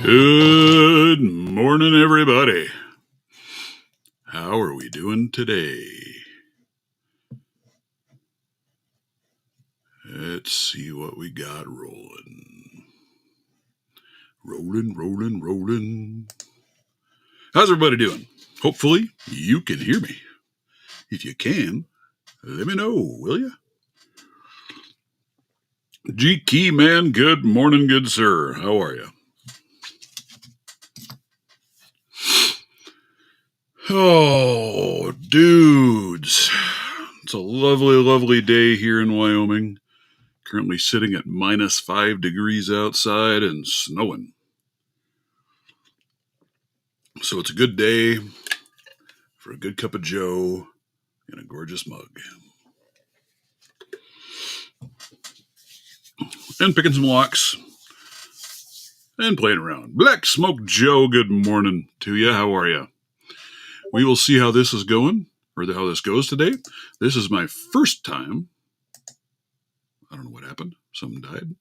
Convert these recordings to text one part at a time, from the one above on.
Good morning, everybody. How are we doing today? Let's see what we got rolling. Rolling. How's everybody doing? Hopefully, you can hear me. If you can, let me know, will you? G-Key Man, good morning, good sir. How are you? Oh, dudes. It's a lovely, lovely day here in Wyoming. Currently sitting at minus 5 degrees outside and snowing. So it's a good day for a good cup of joe in a gorgeous mug. And picking some locks and playing around. Black Smoke Joe, good morning to you. How are you? We will see how this is going, or how this goes today. This is my first time. I don't know what happened. Something died.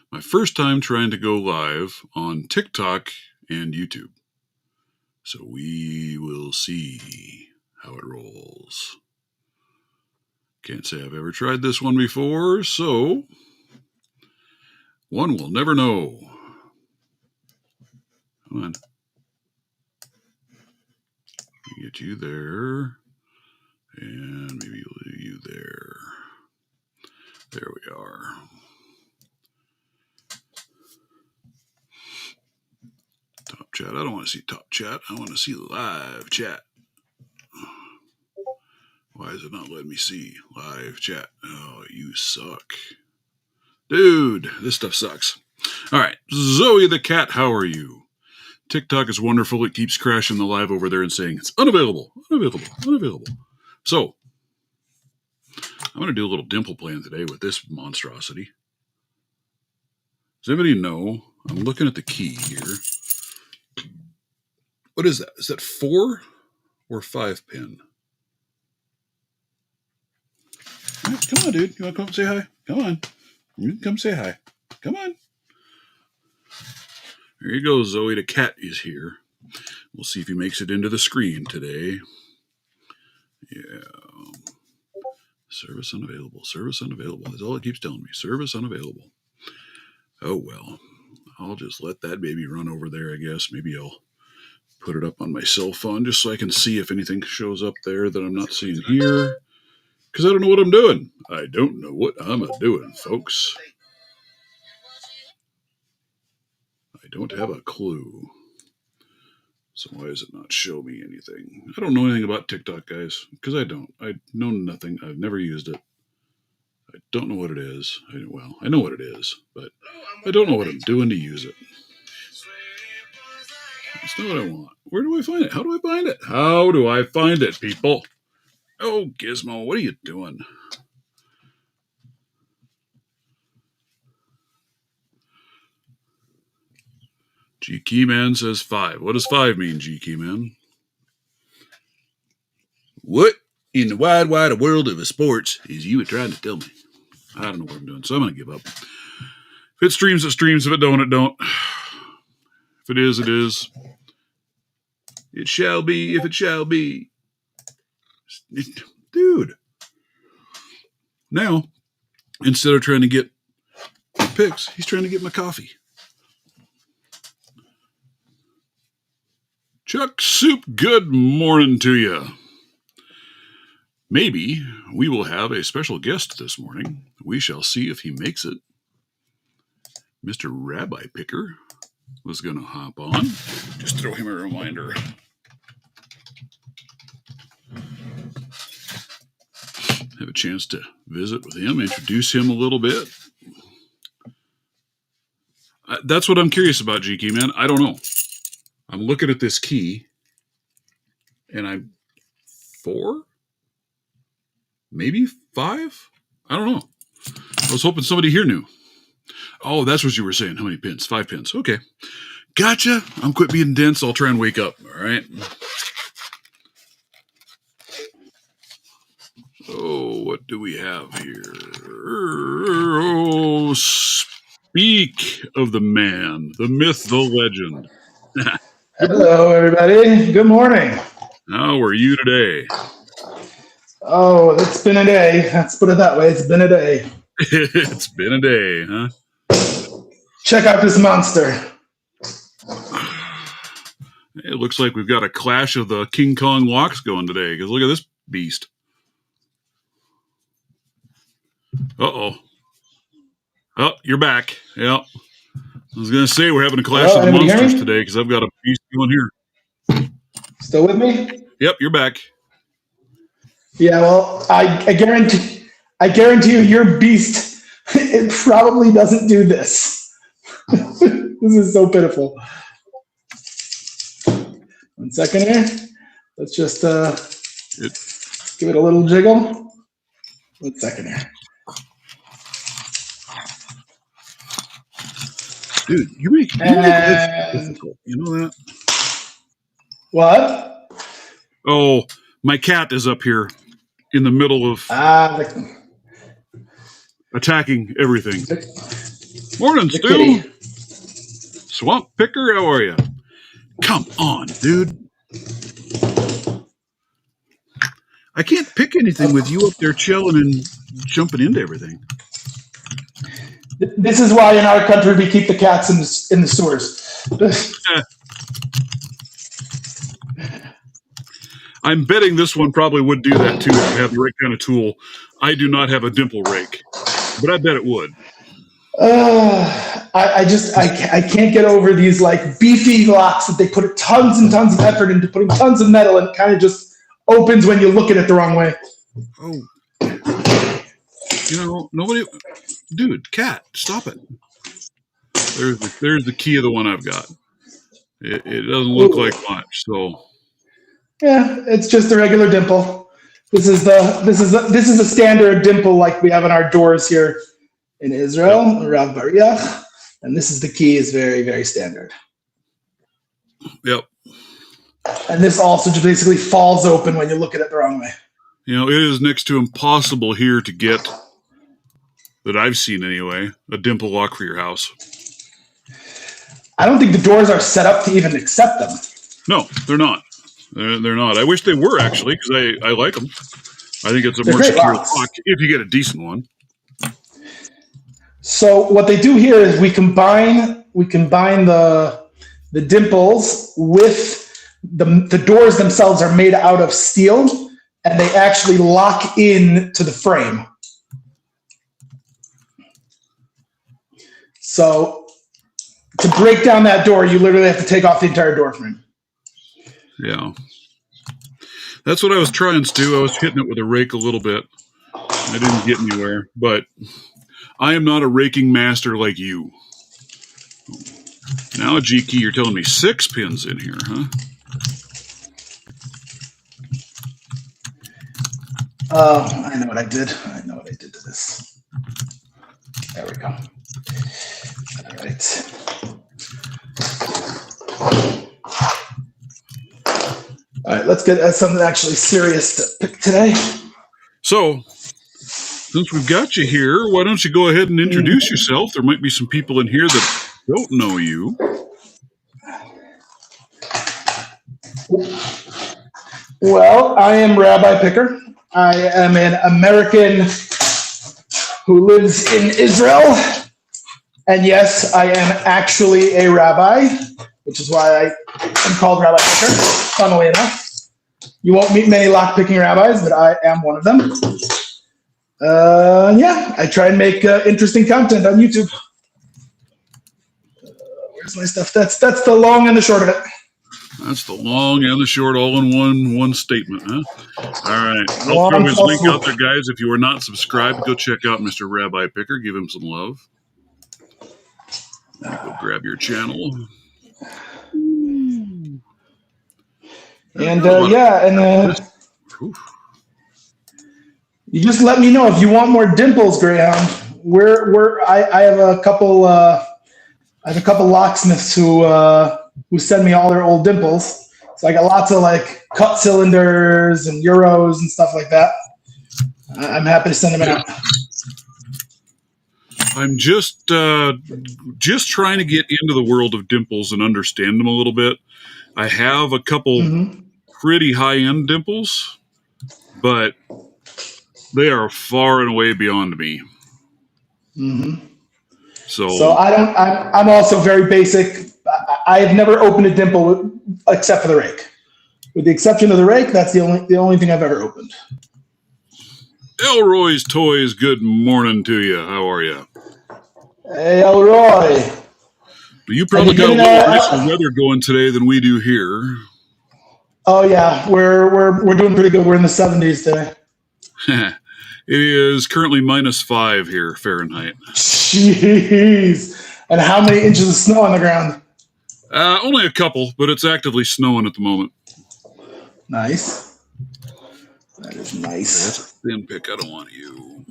My first time trying to go live on TikTok and YouTube. So we will see how it rolls. Can't say I've ever tried this one before, so one will never know. Come on. Get you there. And maybe you there. There we are. Top chat. I don't want to see top chat. I want to see live chat. Why is it not letting me see live chat? Oh, you suck. Dude, this stuff sucks. All right. Zoe the cat, how are you? TikTok is wonderful. It keeps crashing the live over there and saying it's unavailable. So, I'm going to do a little dimple plan today with this monstrosity. Does anybody know? I'm looking at the key here. What is that? Is that 4 or 5 pin? Right, come on, dude. You want to come say hi? Come on. You can come say hi. Come on. There you go, Zoe. The cat is here. We'll see if he makes it into the screen today. Yeah. Service unavailable. That's all it keeps telling me. Service unavailable. Oh, well. I'll just let that baby run over there, I guess. Maybe I'll put it up on my cell phone just so I can see if anything shows up there that I'm not seeing here. Because I don't know what I'm doing. I don't know what I'm doing, folks. I don't have a clue. So why does it not show me anything? I don't know anything about TikTok, guys. Because I don't. I know nothing. I've never used it. I don't know what it is. I know what it is, but I don't know what I'm doing to use it. That's not what I want. Where do I find it? How do I find it? How do I find it, people? Oh, Gizmo, what are you doing? G-Keyman says 5. What does 5 mean, G-Keyman? What in the wide world of sports is you trying to tell me? I don't know what I'm doing, so I'm going to give up. If it streams, it streams. If it don't, it don't. If it is, it is. It shall be if it shall be. Dude. Now, instead of trying to get my picks, he's trying to get my coffee. Chuck Soup, good morning to you. Maybe we will have a special guest this morning. We shall see if he makes it. Mr. Rabbi Picker was going to hop on. Just throw him a reminder. Have a chance to visit with him, introduce him a little bit. That's what I'm curious about, G-Key, man. I don't know. I'm looking at this key, and I'm 4? Maybe 5? I don't know. I was hoping somebody here knew. Oh, that's what you were saying. How many pins? 5 pins. Okay. Gotcha. I'm quit being dense. I'll try and wake up. All right. Oh, what do we have here? Oh, speak of the man, the myth, the legend. Hello, everybody. Good morning. How are you today? Oh, it's been a day. Let's put it that way. It's been a day. It's been a day, huh? Check out this monster. It looks like we've got a clash of the King Kong locks going today, because look at this beast. Uh-oh. Oh, you're back. Yep. I was going to say we're having a clash of the monsters today, because I've got a beast going here. Still with me? Yep, you're back. Yeah, well, I guarantee you your beast, it probably doesn't do this. This is so pitiful. 1 second here. Let's just give it a little jiggle. 1 second here. Dude, you make this difficult. You know that? What? Oh, my cat is up here in the middle of attacking everything. Morning, Stu. Swamp Picker, how are you? Come on, dude. I can't pick anything with you up there chilling and jumping into everything. This is why in our country we keep the cats in the sewers. I'm betting this one probably would do that too if you have the right kind of tool. I do not have a dimple rake, but I bet it would. I can't get over these like beefy locks that they put tons and tons of effort into putting tons of metal, and it kind of just opens when you look at it the wrong way. Oh, you know, nobody, dude, cat, stop it. There's the key of the one I've got. It doesn't look like much, so. Yeah, it's just a regular dimple. This is a standard dimple like we have on our doors here in Israel, Rav Bariach, and this is the key is very, very standard. Yep. And this also just basically falls open when you look at it the wrong way. You know, it is next to impossible here to get, that I've seen anyway, a dimple lock for your house. I don't think the doors are set up to even accept them. No, they're not. They're not. I wish they were, actually, because I like them. I think it's a more secure lock if you get a decent one. So what they do here is we combine the dimples with the doors themselves are made out of steel, and they actually lock in to the frame. So to break down that door, you literally have to take off the entire door frame. Yeah. That's what I was trying to do. I was hitting it with a rake a little bit. I didn't get anywhere, but I am not a raking master like you. Now, G-Key, you're telling me 6 pins in here, huh? Oh, I know what I did. I know what I did to this. There we go. All right. All right, let's get something actually serious to pick today. So, since we've got you here, why don't you go ahead and introduce yourself? There might be some people in here that don't know you. Well, I am Rabbi Picker. I am an American who lives in Israel. And yes, I am actually a rabbi, which is why I am called Rabbi Picker, funnily enough. You won't meet many lock-picking rabbis, but I am one of them. Yeah, I try and make interesting content on YouTube. Where's my stuff? That's the long and the short of it. That's the long and the short all in one statement, huh? All right. I'll throw his link out there, guys. If you are not subscribed, go check out Mr. Rabbi Picker. Give him some love. Go grab your channel. And you just let me know if you want more dimples, Greyhound. I have a couple locksmiths who send me all their old dimples. So I got lots of like cut cylinders and euros and stuff like that. I'm happy to send them out. I'm just trying to get into the world of dimples and understand them a little bit. I have a couple pretty high-end dimples, but they are far and away beyond me. So I'm also very basic. I have never opened a dimple except for the rake. With the exception of the rake, that's the only thing I've ever opened. Elroy's Toys, good morning to you. How are you? Hey, Elroy. You probably got a little nicer weather going today than we do here. Oh yeah, we're doing pretty good. We're in the 70s today. It is currently -5 here Fahrenheit. Jeez. And how many inches of snow on the ground? Only a couple, but it's actively snowing at the moment. Nice. That is nice. That's a thin pick. I don't want you.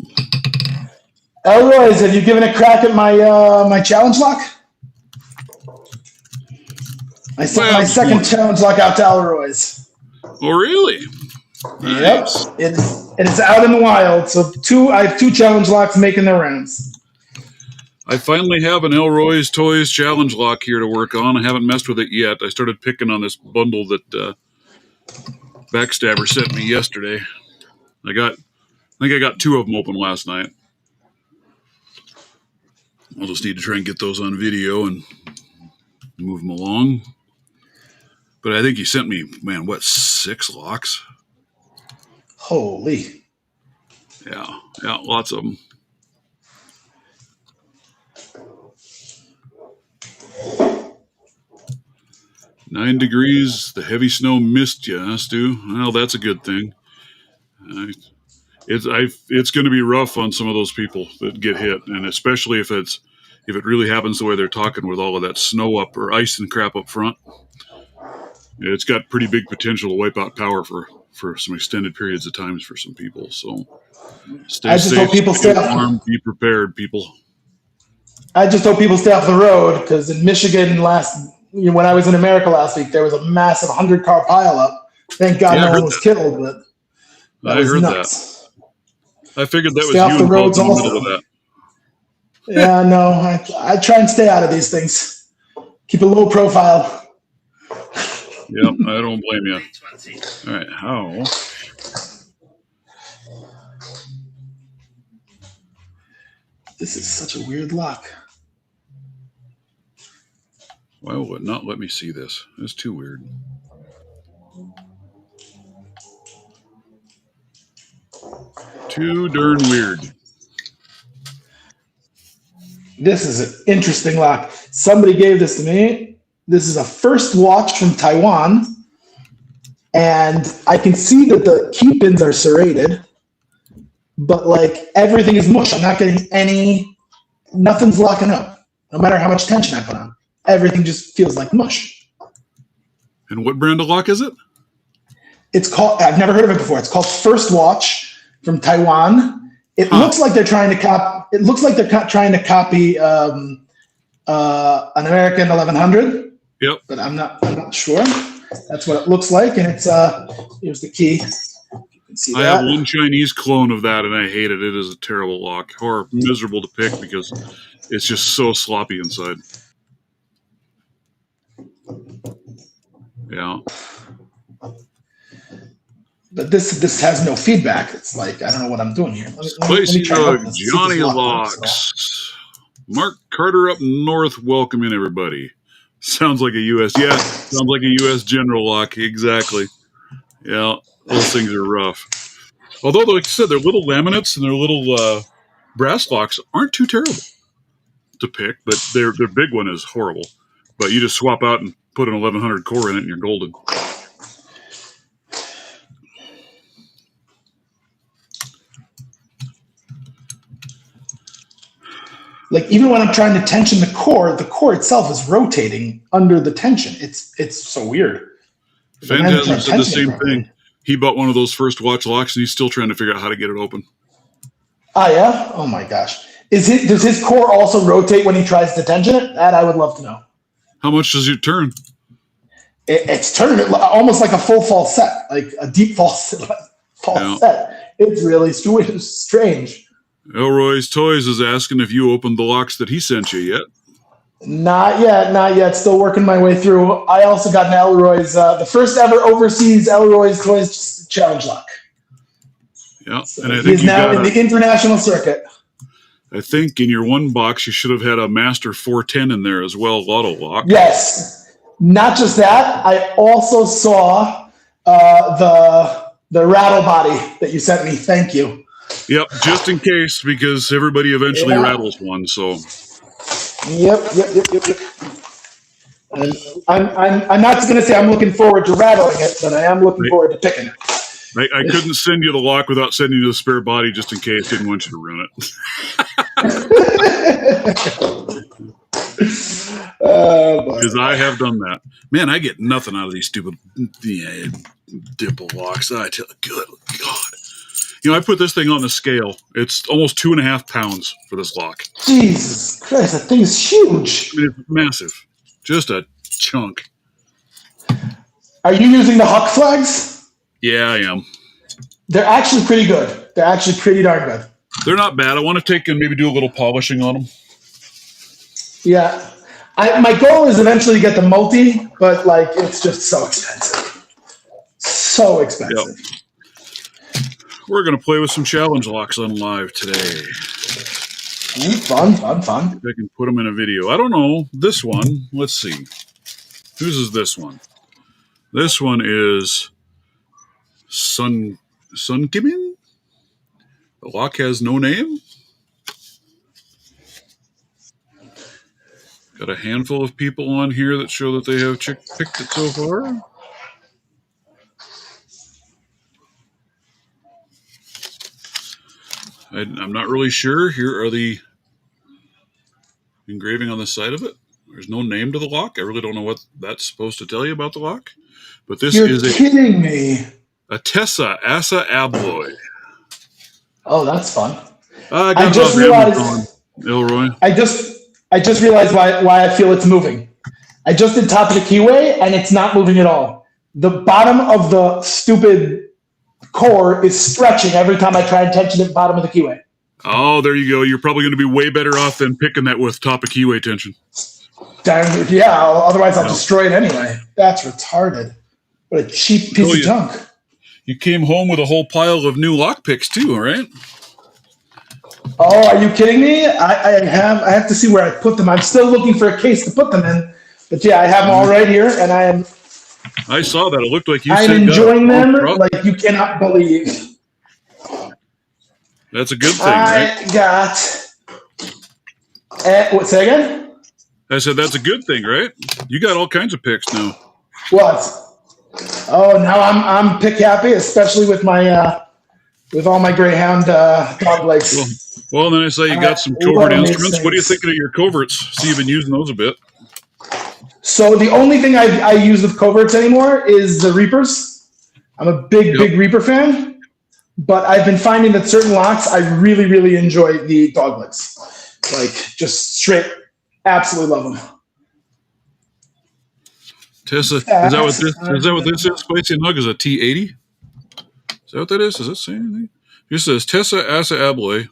Elroy's, have you given a crack at my challenge lock? I sent my second challenge lock out to Elroy's. Oh, really? Nice. Yep. It's out in the wild. So I have 2 challenge locks making their rounds. I finally have an Elroy's Toys challenge lock here to work on. I haven't messed with it yet. I started picking on this bundle that Backstabber sent me yesterday. I think I got 2 of them open last night. I'll just need to try and get those on video and move them along. But I think he sent me, 6 locks? Holy. Yeah, lots of them. "9 degrees, the heavy snow missed you, huh, Stu?" Well, that's a good thing. It's going to be rough on some of those people that get hit, and especially if it really happens the way they're talking with all of that snow up or ice and crap up front. It's got pretty big potential to wipe out power for some extended periods of times for some people. So stay safe, stay warm, be prepared, people. I just hope people stay off the road, because in Michigan when I was in America last week, there was a massive 100-car pileup. Thank God no one was killed, but I heard nuts. That. I figured that stay was off you the roads in the also. middle of that. Yeah, no, I try and stay out of these things. Keep a low profile. Yep, I don't blame you. All right, how? This is such a weird lock. Why will it not let me see this? It's too weird. Too darn weird. This is an interesting lock. Somebody gave this to me. This is a first watch from Taiwan. And I can see that the key pins are serrated, but everything is mush. I'm not getting nothing's locking up, no matter how much tension I put on. Everything just feels like mush. And what brand of lock is it? It's called, I've never heard of it before. It's called First Watch from Taiwan. It looks like they're trying to copy. It looks like they're trying to copy an American 1100. Yep. But I'm not sure. That's what it looks like, and here's the key. You can see I have one Chinese clone of that, and I hate it. It is a terrible lock, or miserable to pick because it's just so sloppy inside. Yeah. But this has no feedback. It's like I don't know what I'm doing here. Spicy Dog, Johnny Locks, Mark Carter up north, welcoming everybody. Sounds like a U.S. Yeah, sounds like a U.S. general lock. Exactly. Yeah, those things are rough. Although, like I said, their little laminates and their little brass locks aren't too terrible to pick, but their big one is horrible. But you just swap out and put an 1100 core in it and you're golden. Even when I'm trying to tension the core itself is rotating under the tension. It's so weird. Phantasm said the same thing. He bought one of those First Watch locks and he's still trying to figure out how to get it open. Ah, yeah? Oh my gosh. Does his core also rotate when he tries to tension it? That I would love to know. How much does it turn? It's turning almost like a full falset, like a deep falset. It's really strange. Elroy's Toys is asking if you opened the locks that he sent you yet. Not yet. Still working my way through. I also got an Elroy's, the first ever overseas Elroy's Toys challenge lock. Yeah, So and I think he's now in the international circuit. I think in your one box you should have had a Master 410 in there as well, Lotto lock. Yes. Not just that, I also saw the rattle body that you sent me. Thank you. Yep, just in case, because everybody eventually rattles one. So. Yep. And I'm not going to say I'm looking forward to rattling it, but I am looking forward to picking it. I couldn't send you the lock without sending you the spare body just in case. Didn't want you to ruin it. Because I have done that. Man, I get nothing out of these stupid dimple locks. I tell you, good God. You know, I put this thing on the scale. It's almost 2.5 pounds for this lock. Jesus Christ, that thing is huge. I mean, it's massive. Just a chunk. Are you using the Huck flags? Yeah, I am. They're actually pretty good. They're actually pretty darn good. They're not bad. I want to take and maybe do a little polishing on them. Yeah. My goal is eventually to get the multi, but like it's just so expensive. So expensive. Yep. We're going to play with some challenge locks on live today. Fun. I can put them in a video. I don't know. This one, let's see. Whose is this one? This one is Sun Kimin? The lock has no name. Got a handful of people on here that show that they have picked it so far. I'm not really sure. Here are the engraving on the side of it. There's no name to the lock. I really don't know what that's supposed to tell you about the lock. But this You're is kidding me. A Tessa Asa Abloy. Oh, that's fun. I just realized, Elroy. I just realized why I feel it's moving. I just did top of the keyway, and it's not moving at all. The bottom of the stupid core is stretching every time I try and tension it bottom of the keyway. Oh, there you go. You're probably going to be way better off than picking that with top of keyway tension. Damn, yeah, otherwise I'll destroy it anyway. That's retarded. What a cheap piece of junk. You came home with a whole pile of new lock picks too, all right? Oh, are you kidding me? I have to see where I put them. I'm still looking for a case to put them in. But yeah, I have them all right here, and I saw that. It looked like you. I'm enjoying them like you cannot believe. That's a good thing, right? I got. What? Say again? I said that's a good thing, right? You got all kinds of picks now. What? Oh, now I'm pick happy, especially with my with all my Greyhound dog legs. Well, then I say you got some covert instruments. What are you thinking of your coverts? See, you've been using those a bit. So the only thing I use with coverts anymore is the Reapers. I'm a big Reaper fan, but I've been finding that certain locks I really, really enjoy the dog legs. Like just straight, absolutely love them. Tessa, is that what this is? Spicy Nug is a T80? Is that what that is? Does that say anything? It says Tessa Asa Abloy,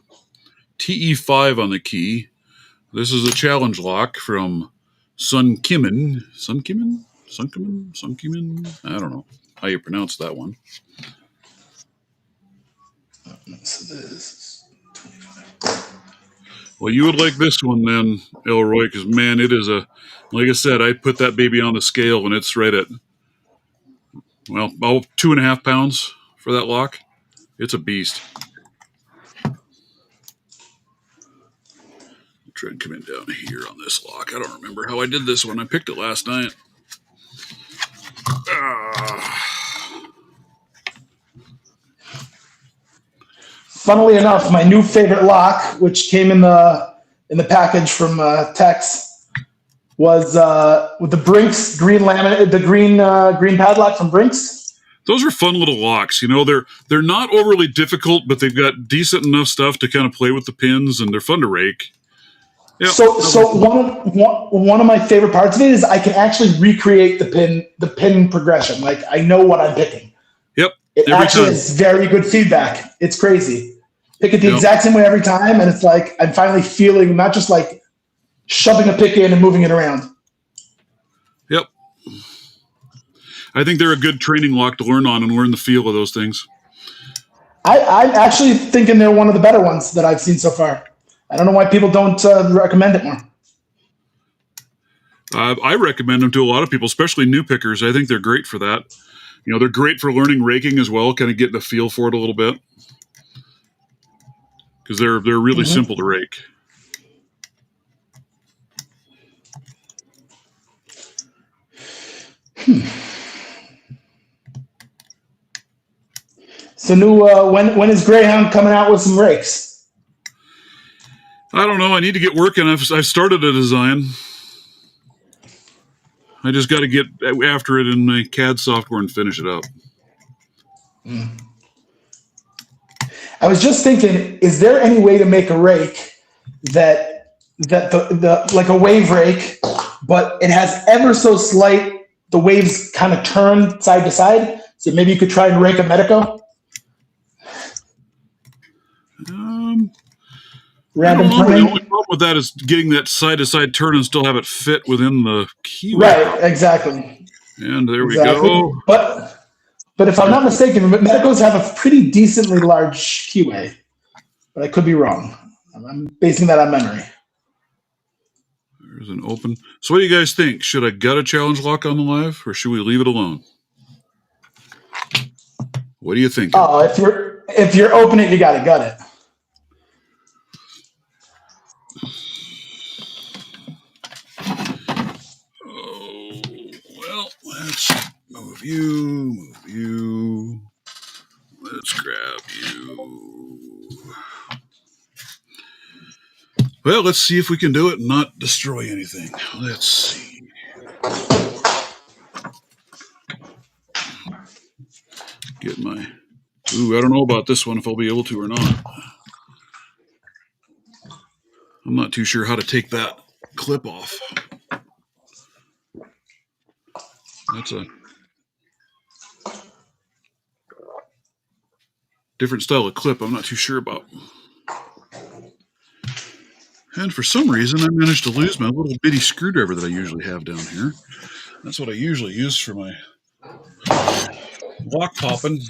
TE5 on the key. This is a challenge lock from Sun Kimin. I don't know how you pronounce that one. Well, you would like this one then, Elroy, because, man, it is like I said, I put that baby on the scale, and it's right at, well, about 2.5 pounds for that lock. It's a beast. I'll try and come in down here on this lock. I don't remember how I did this one. I picked it last night. Funnily enough, my new favorite lock, which came in the package from Tex, was with the Brinks green laminate, the green padlock from Brinks. Those are fun little locks. You know, they're not overly difficult, but they've got decent enough stuff to kind of play with the pins, and they're fun to rake. Yep. So one of my favorite parts of it is I can actually recreate the pin progression. Like I know what I'm picking. Yep. It actually has very good feedback. It's crazy. pick it the Yep. exact same way every time, and it's like I'm finally feeling not just like shoving a pick in and moving it around. Yep. I think they're a good training lock to learn on and learn the feel of those things. I'm actually thinking they're one of the better ones that I've seen so far. I don't know why people don't recommend it more. I recommend them to a lot of people, especially new pickers. I think they're great for that. You know, they're great for learning raking as well, kind of getting a feel for it a little bit. Because they're really simple to rake. So new when is Greyhound coming out with some rakes? I don't know. I need to get working. I've started a design. I just got to get after it in my CAD software and finish it up. I was just thinking, is there any way to make a rake that the like a wave rake, but it has ever so slight, the waves kind of turn side to side, so maybe you could try and rake a Medico? I don't Random know. The turning? only problem with that is getting that side to side turn and still have it fit within the keyway. Right, exactly. And there Exactly. we go. But if I'm not mistaken, Medicos have a pretty decently large keyway, but I could be wrong. I'm basing that on memory. There's an open. So what do you guys think? Should I gut a challenge lock on the live, or should we leave it alone? What do you think? Oh, if you're open it, you gotta gut it. Oh, well, let's move you. Let's grab you. Well, let's see if we can do it and not destroy anything. Let's see. Get my... Ooh, I don't know about this one, if I'll be able to or not. I'm not too sure how to take that clip off. That's a different style of clip I'm not too sure about. And for some reason, I managed to lose my little bitty screwdriver that I usually have down here. That's what I usually use for my lock popping.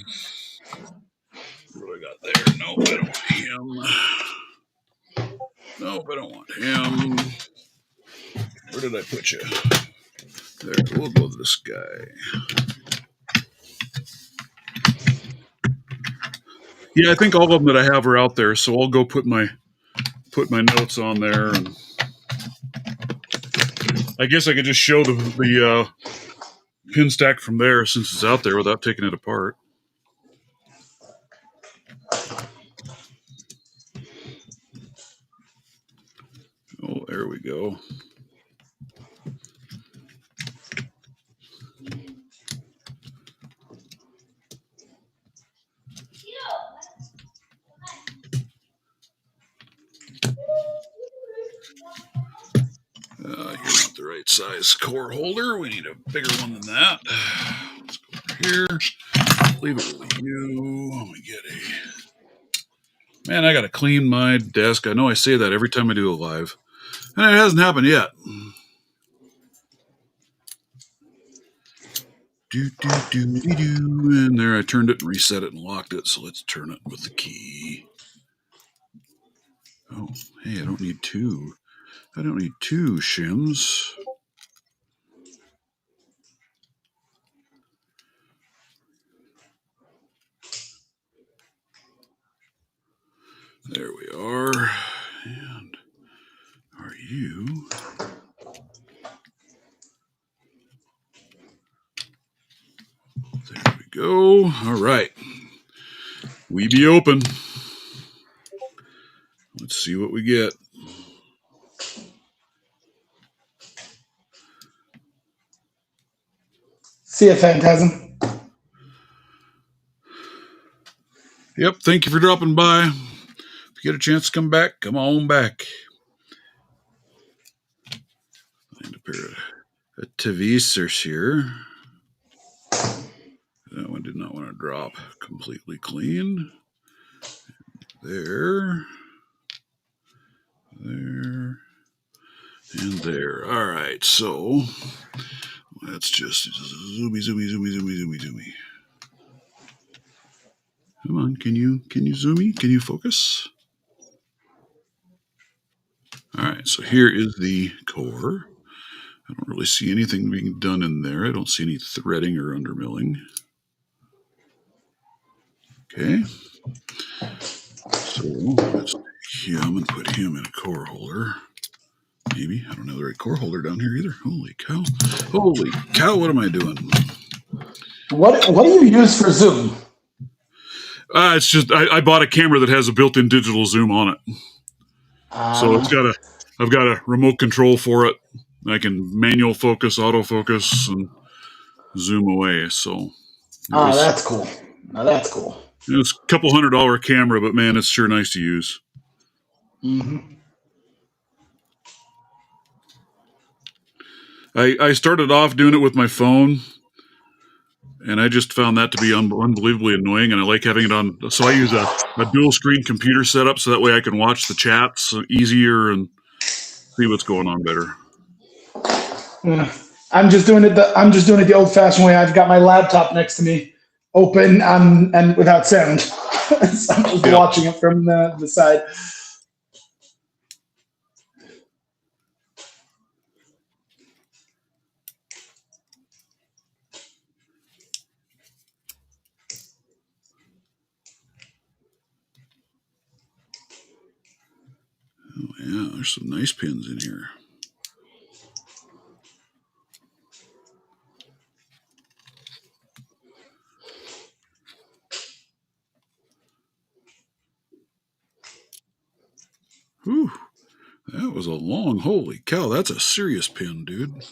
What do I got there? Nope, I don't want him. Nope, I don't want him. Where did I put you? There, we'll go with this guy. Yeah, I think all of them that I have are out there, so I'll go put my notes on there, and I guess I could just show the pin stack from there since it's out there without taking it apart. Oh, there we go. You're not the right size core holder. We need a bigger one than that. Let's go over here. Leave it with you. Let me get a... Man, I got to clean my desk. I know I say that every time I do a live. And it hasn't happened yet. And there, I turned it and reset it and locked it. So let's turn it with the key. Oh, hey, I don't need two. I don't need two shims. There we are. And are you... There we go. All right. We be open. Let's see what we get. See ya, Phantasm. Yep, thank you for dropping by. If you get a chance to come back, come on back. Find a pair of Tavisers here. That one did not want to drop completely clean. there, and there. All right, so let's just zoomy. Come on, can you zoomy? Can you focus? All right, so here is the core. I don't really see anything being done in there. I don't see any threading or undermilling. Okay. So let's take him and put him in a core holder. Maybe. I don't have the right core holder down here either. Holy cow. Holy cow, what am I doing? What do you use for zoom? It's just I bought a camera that has a built-in digital zoom on it. So I've got a remote control for it. I can manual focus, autofocus, and zoom away. So that's cool. Now that's cool. It was a couple $100 camera, but man, it's sure nice to use. Mm-hmm. I started off doing it with my phone, and I just found that to be unbelievably annoying, and I like having it on. So I use a dual screen computer setup so that way I can watch the chats easier and see what's going on better. Yeah. I'm just doing it the old-fashioned way. I've got my laptop next to me, open and without sound. So I'm just watching it from the side. Oh yeah, there's some nice pins in here. Whew, that was a long, holy cow, that's a serious pin, dude.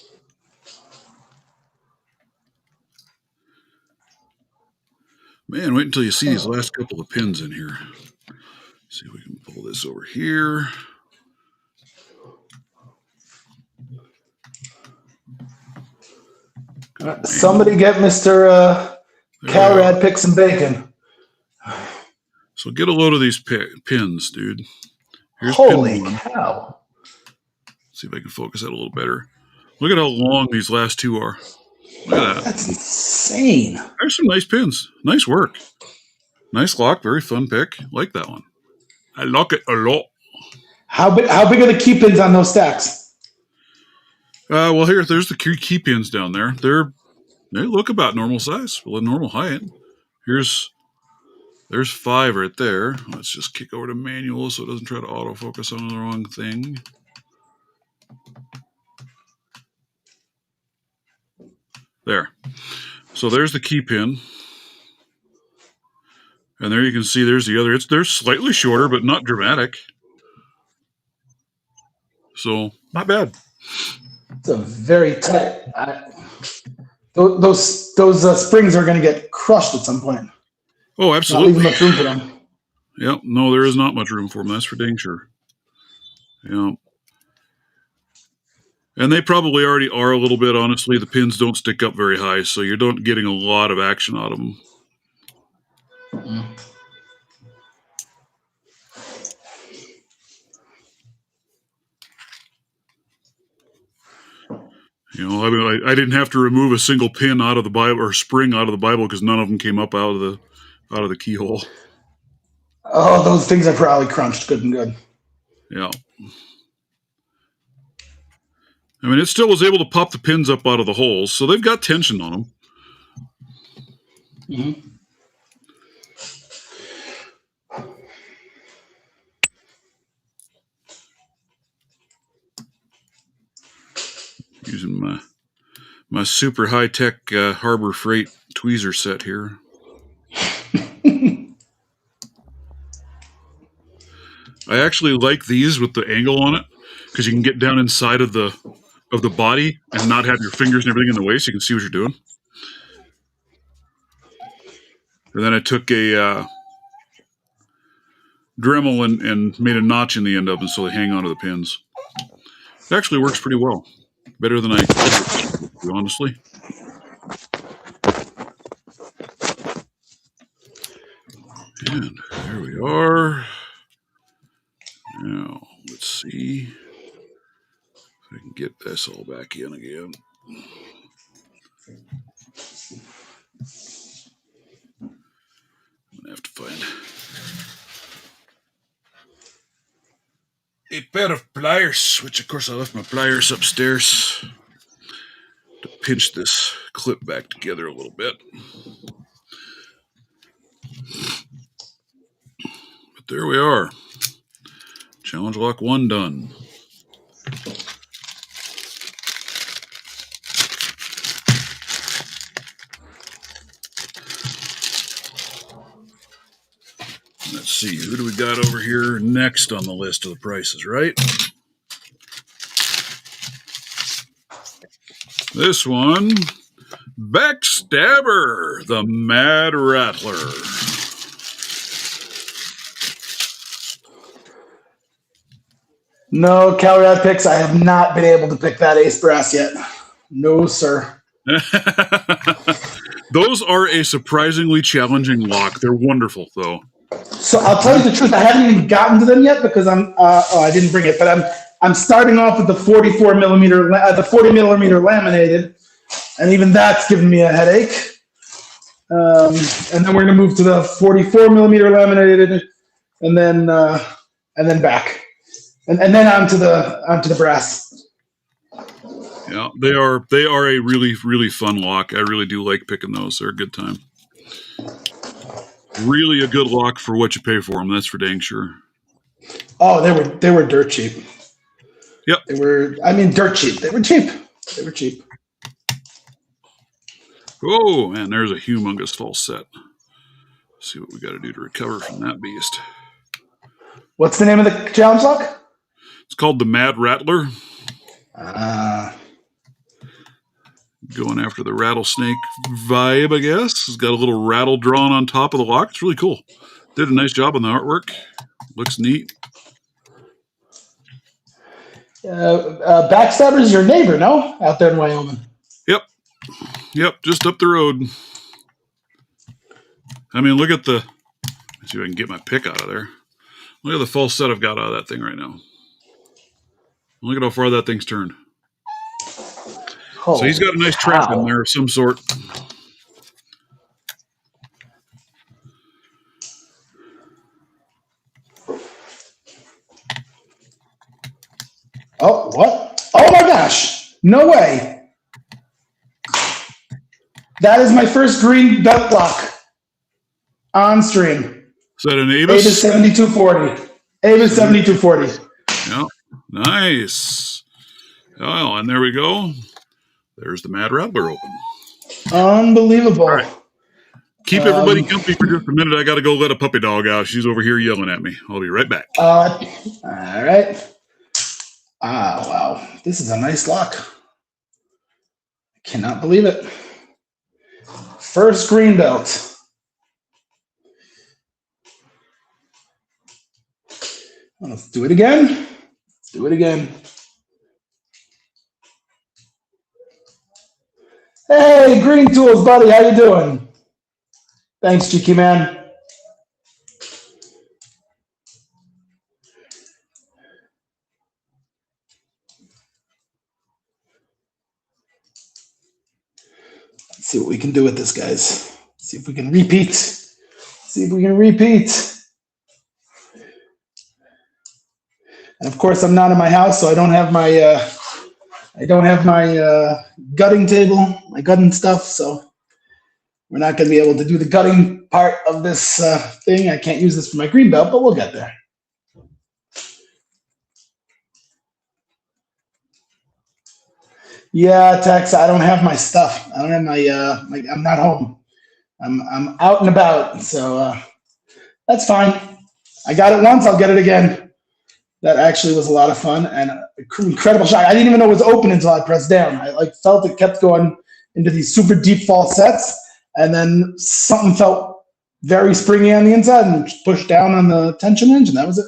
Man, wait until you see these last couple of pins in here. See if we can pull this over here. Somebody get Mr. Calrad pick some bacon. So get a load of these pins, dude. Here's holy cow. See if I can focus that a little better. Look at how long these last two are. Look at that. That's insane. There's some nice pins. Nice work. Nice lock. Very fun pick. Like that one. I like it a lot. How big are the key pins on those stacks? Well, there's the key pins down there. They look about normal size, well, normal height. There's 5 right there. Let's just kick over to manual so it doesn't try to autofocus on the wrong thing. There. So there's the key pin. And there you can see there's the other. They're slightly shorter, but not dramatic. So, not bad. It's a very tight. Those springs are going to get crushed at some point. Oh, absolutely. Not leaving much room for them. Yep. No, there is not much room for them. That's for dang sure. Yeah. And they probably already are a little bit, honestly. The pins don't stick up very high, so you're not getting a lot of action out of them. Mm-hmm. You know, I mean, I didn't have to remove a single pin out of the Bible or spring out of the Bible because none of them came up out of the keyhole. Oh, those things are probably crunched good and good. Yeah. I mean, it still was able to pop the pins up out of the holes, so they've got tension on them. Mm-hmm. Using my super high-tech Harbor Freight tweezer set here. I actually like these with the angle on it because you can get down inside of the body and not have your fingers and everything in the way, so you can see what you're doing. And then I took a Dremel and made a notch in the end of them so they hang onto the pins. It actually works pretty well. Better than I could, honestly. And there we are. see if I can get this all back in again. I'm going to have to find a pair of pliers, which of course I left my pliers upstairs to pinch this clip back together a little bit. But there we are. Challenge lock 1 done. Let's see, who do we got over here next on the list of the prices, right? This one, Backstabber, the Mad Rattler. No, Calrad picks. I have not been able to pick that ace brass yet. No, sir. Those are a surprisingly challenging lock. They're wonderful, though. So I'll tell you the truth. I haven't even gotten to them yet because I'm. I didn't bring it, but I'm starting off with the 44 millimeter, the 40 millimeter laminated, and even that's giving me a headache. And then we're going to move to the 44 millimeter laminated, and then back, and then onto the brass. Yeah, they are a really, really fun lock. I really do like picking those. They're a good time. Really a good lock for what you pay for them. That's for dang sure. Oh, they were dirt cheap. Yep. They were. I mean, dirt cheap. They were cheap. They were cheap. Oh, man, there's a humongous false set. Let's see what we got to do to recover from that beast. What's the name of the challenge lock? It's called the Mad Rattler. Going after the rattlesnake vibe, I guess. It's got a little rattle drawn on top of the lock. It's really cool. Did a nice job on the artwork. Looks neat. Backstabber's your neighbor, no? Out there in Wyoming. Yep, just up the road. I mean, look at the... Let's see if I can get my pick out of there. Look at the false set I've got out of that thing right now. Look at how far that thing's turned. So he's got a nice trap in there of some sort. Oh, what? Oh my gosh. No way. That is my first green belt lock on stream. Is that an Avis? Avis 7240. Avis 7240. Yeah, nice. Oh, and there we go. There's the Mad Rattler open. Unbelievable. All right. Keep everybody company for just a minute. I got to go let a puppy dog out. She's over here yelling at me. I'll be right back. All right. Wow. This is a nice lock. I cannot believe it. First green belt. Let's do it again. Hey, Green Tools, buddy. How you doing? Thanks, Cheeky Man. Let's see what we can do with this, guys. See if we can repeat. And of course, I'm not in my house, so I don't have my gutting table, my gutting stuff. So we're not going to be able to do the gutting part of this thing. I can't use this for my green belt, but we'll get there. Yeah, Tex, I don't have my stuff. I don't have my I'm not home. I'm out and about, so that's fine. I got it once, I'll get it again. That actually was a lot of fun and incredible shot. I didn't even know it was open until I pressed down. I felt it kept going into these super deep false sets, and then something felt very springy on the inside and just pushed down on the tension wrench, and that was it.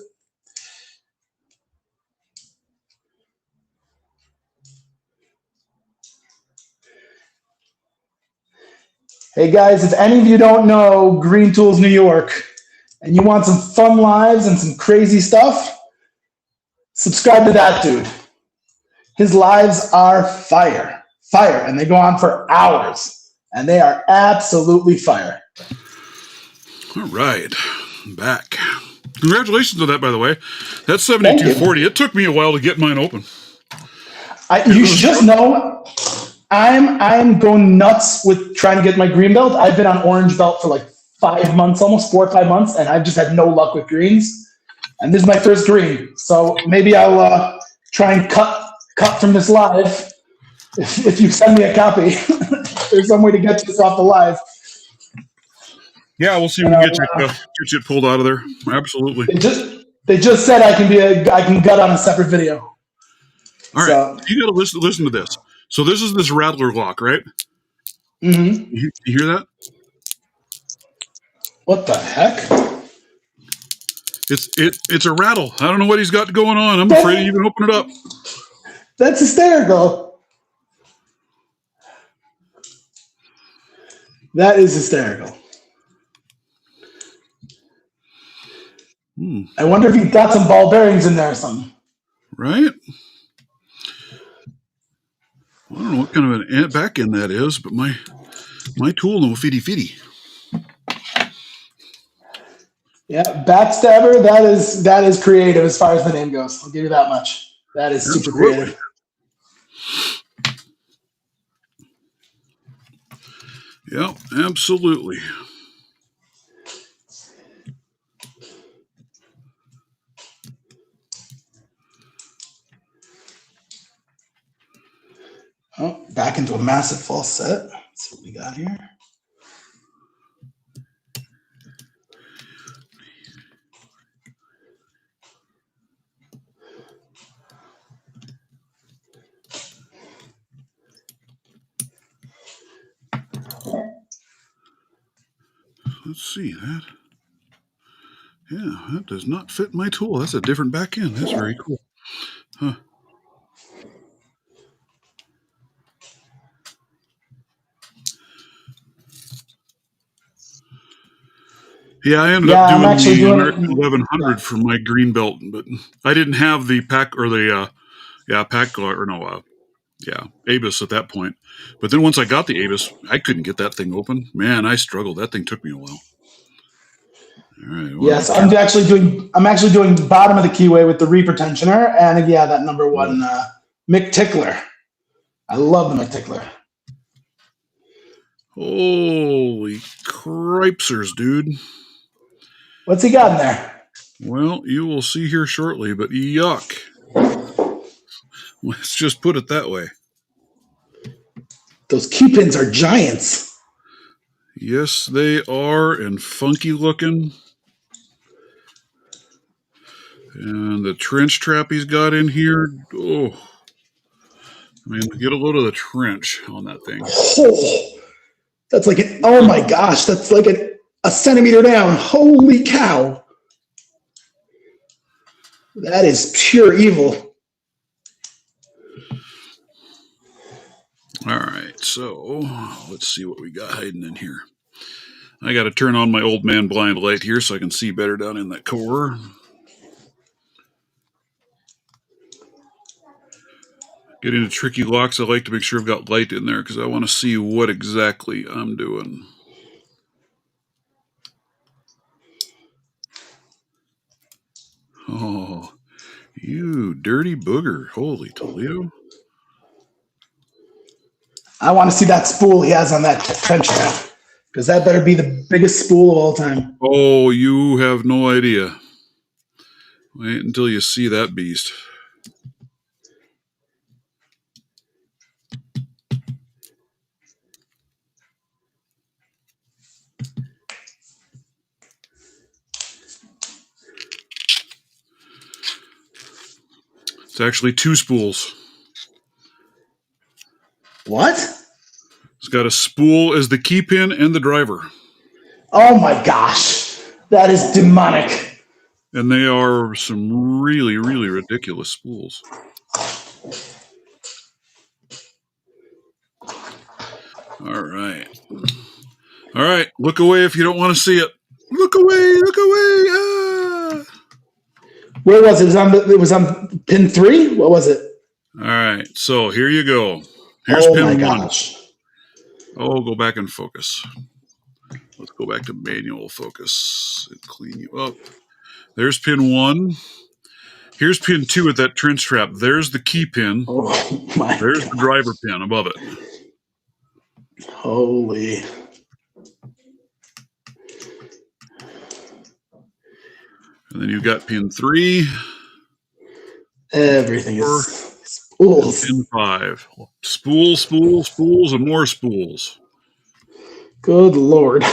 Hey guys, if any of you don't know Green Tools New York and you want some fun lives and some crazy stuff, Subscribe to that dude. His lives are fire, and they go on for hours, and they are absolutely fire. All right, I'm back. Congratulations on that, by the way. That's 7240. It took me a while to get mine open. You should just know, I'm going nuts with trying to get my green belt. I've been on orange belt for like 5 months, almost 4 or 5 months, and I've just had no luck with greens. And this is my first green, so maybe I'll try and cut from this live. If you send me a copy, there's some way to get this off the live. Yeah, we'll see if we can get you pulled out of there. Absolutely. They just said I can gut on a separate video. All right, you got to listen to this. So this is this rattler lock, right? Mm-hmm. You hear that? What the heck? It's a rattle. I don't know what he's got going on. I'm afraid to even open it up. That's hysterical. That is hysterical. I wonder if you've got some ball bearings in there or something. Right? I don't know what kind of an back end that is, but my tool no fitty. Yeah, backstabber. That is creative as far as the name goes. I'll give you that much. That is super creative. Yeah, absolutely. Oh, back into a massive false set. Let's see what we got here. Let's see that. Yeah, that does not fit my tool. That's a different back end. That's very cool. Huh. Yeah, I ended up doing the American 1100 for my green belt, but I didn't have the pack or the Abus at that point. But then once I got the Abus, I couldn't get that thing open. Man, I struggled. That thing took me a while. All right. Well, yes, I'm actually doing bottom of the keyway with the Reaper tensioner, and that number one Mick Tickler. I love the Mick Tickler. Holy cripesers, dude! What's he got in there? Well, you will see here shortly, but yuck. Let's just put it that way. Those key pins are giants. Yes, they are, and funky looking. And the trench trap he's got in here. Oh, I mean, get a load of the trench on that thing. Oh, that's like oh my gosh, that's like a centimeter down. Holy cow. That is pure evil. All right, so let's see what we got hiding in here. I got to turn on my old man blind light here so I can see better down in that core. Get into tricky locks, I like to make sure I've got light in there because I want to see what exactly I'm doing. Oh, you dirty booger. Holy Toledo. I want to see that spool he has on that trench trap, because that better be the biggest spool of all time. Oh, you have no idea. Wait until you see that beast. It's actually 2 spools. What? It's got a spool as the key pin and the driver. Oh my gosh. That is demonic. And they are some really, really ridiculous spools. All right. All right. Look away if you don't want to see it. Look away. Look away. Ah! Where was it? It was on pin 3? What was it? All right. So here you go. Here's Oh pin my 1. gosh. Oh, go back and focus. Let's go back to manual focus and clean you up. There's pin 1. Here's pin 2 at that trench trap. There's the key pin. Oh my There's God. the driver pin above it. Holy. And then you've got pin 3. Everything 4, is spools. pin 5. Spools, spools, spools, and more spools. Good Lord.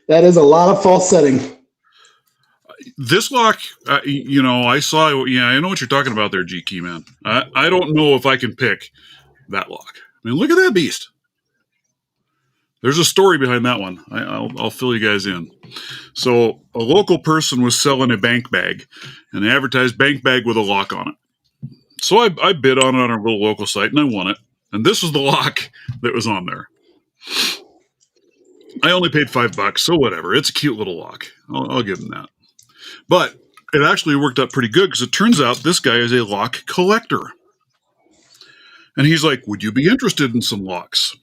That is a lot of false setting. This lock, I saw, I know what you're talking about there, G-Key, man. I don't know if I can pick that lock. I mean, look at that beast. There's a story behind that one. I'll fill you guys in. So a local person was selling a bank bag, and they advertised bank bag with a lock on it. So I bid on it on our little local site, and I won it. And this was the lock that was on there. I only paid $5, so whatever. It's a cute little lock. I'll give him that. But it actually worked out pretty good because it turns out this guy is a lock collector. And he's like, would you be interested in some locks?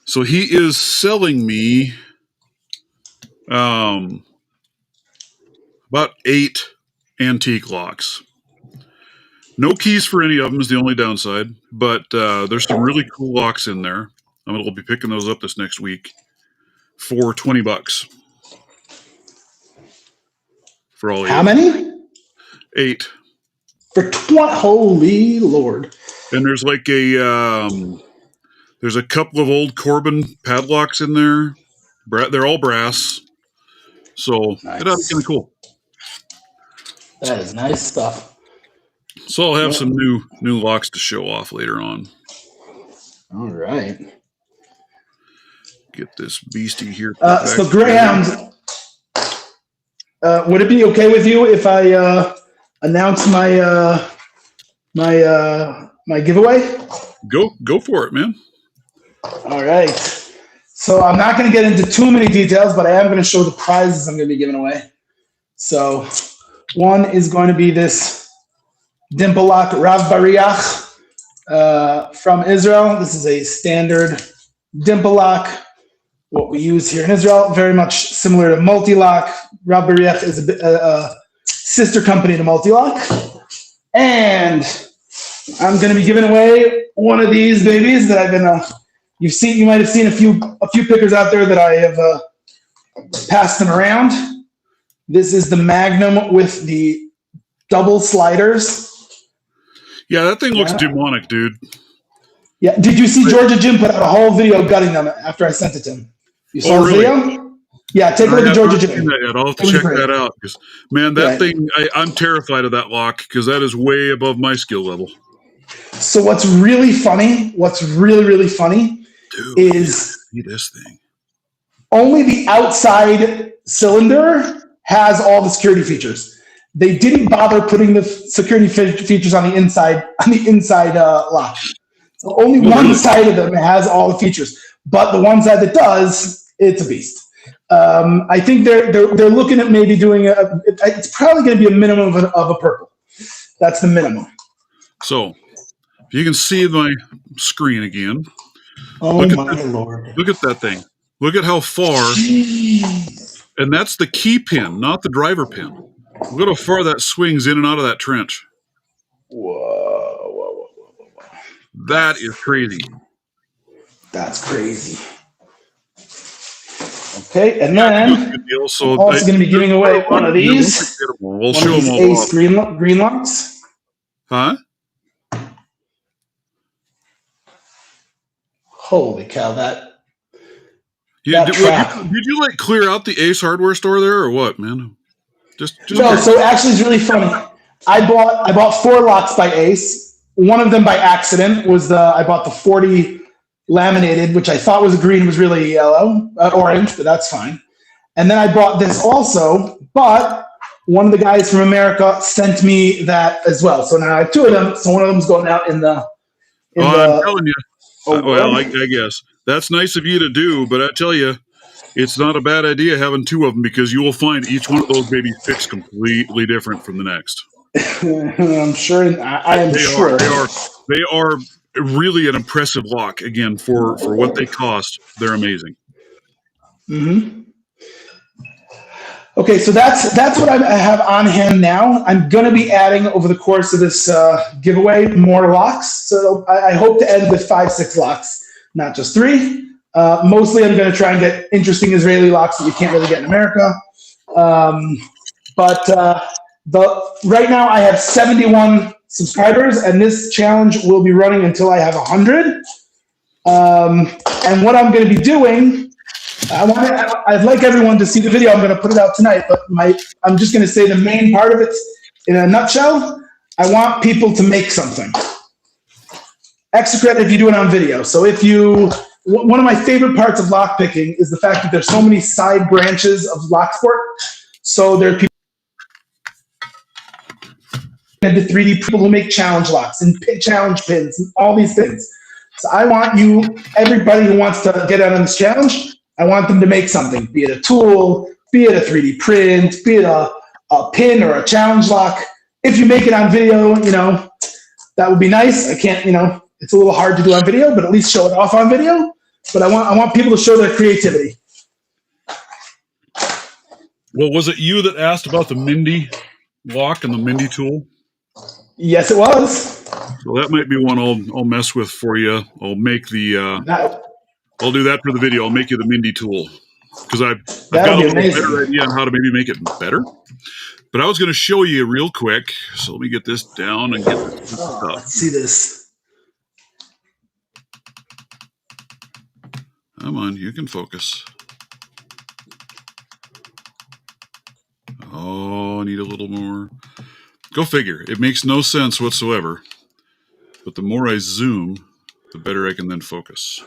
So he is selling me about 8 antique locks. No keys for any of them is the only downside, but there's some really cool locks in there. I'm going to be picking those up this next week for $20. For all 8. How many? 8. For 20. Holy Lord. And there's like there's a couple of old Corbin padlocks in there. They're all brass. So Nice. it ought to be kind of cool. That is nice stuff. So I'll have some new locks to show off later on. All right. Get this beastie here. So Greyhound, would it be okay with you if I announce my my giveaway? Go for it, man. All right. So I'm not going to get into too many details, but I am going to show the prizes I'm going to be giving away. So one is going to be this Dimple Lock Rav Bariach from Israel. This is a standard Dimple Lock. What we use here in Israel, very much similar to Multi-Lock. Rav Bariach is a sister company to Multi-Lock. And I'm going to be giving away one of these babies that I've been, you might have seen a few pickers out there that I have passed them around. This is the Magnum with the double sliders. Yeah, that thing looks demonic, dude. Yeah, did you see Georgia Jim put out a whole video gutting them after I sent it to him? You saw the video? Yeah, take a look at Georgia Jim. I'll have to check that out because, man, that thing, I'm terrified of that lock because that is way above my skill level. So what's really funny, Dude, is see this thing. Only the outside cylinder has all the security features. They didn't bother putting the security features on the inside lock. So only one side of them has all the features, but the one side that does, it's a beast. I think they're looking at maybe doing it's probably going to be a minimum of a purple. That's the minimum. So if you can see my screen again. Oh my Lord. Look at that thing. Look at how far. Jeez. And that's the key pin, not the driver pin. Look at how far that swings in and out of that trench. Whoa. That is crazy. That's crazy. Okay, and then I'm also going to be giving away one of these. We'll show them all Ace green locks. Huh? Holy cow! Did you like clear out the Ace hardware store there or what, man? Just no. So actually, it's really funny. I bought 4 locks by Ace. One of them by accident was I bought the 40 laminated, which I thought was green, was really yellow, orange, but that's fine. And then I bought this also, but one of the guys from America sent me that as well. So now I have 2 of them. So one of them's going out in the. I'm telling you. Well, I guess that's nice of you to do, but I tell you, it's not a bad idea having two of them because you will find each one of those babies fixed completely different from the next. I'm sure. I am sure. They are really an impressive lock. Again, for what they cost, they're amazing. Mm-hmm. Okay, so that's what I have on hand now. I'm going to be adding over the course of this giveaway more locks. So I hope to end with 5-6 locks, not just 3. Mostly, I'm going to try and get interesting Israeli locks that you can't really get in America. But right now, I have 71 subscribers, and this challenge will be running until I have 100. And what I'm going to be doing. I'd like everyone to see the video. I'm going to put it out tonight, but I'm just going to say the main part of it in a nutshell. I want people to make something. Extra credit if you do it on video. So one of my favorite parts of lockpicking is the fact that there's so many side branches of locksport. So there are people into 3D people who make challenge locks and challenge pins and all these things. So I want everybody who wants to get out on this challenge, I want them to make something, be it a tool, be it a 3D print, be it a pin or a challenge lock. If you make it on video, that would be nice. I can't, it's a little hard to do on video, but at least show it off on video. But I want people to show their creativity. Well, was it you that asked about the Mindy lock and the Mindy tool? Yes, it was. So that might be one I'll mess with for you. I'll make I'll do that for the video. I'll make you the Mindy tool because I've got a little better idea on how to maybe make it better. But I was going to show you real quick. So let me get this down and get this stuff. Let's see this. Come on, you can focus. Oh, I need a little more. Go figure. It makes no sense whatsoever. But the more I zoom, the better I can then focus.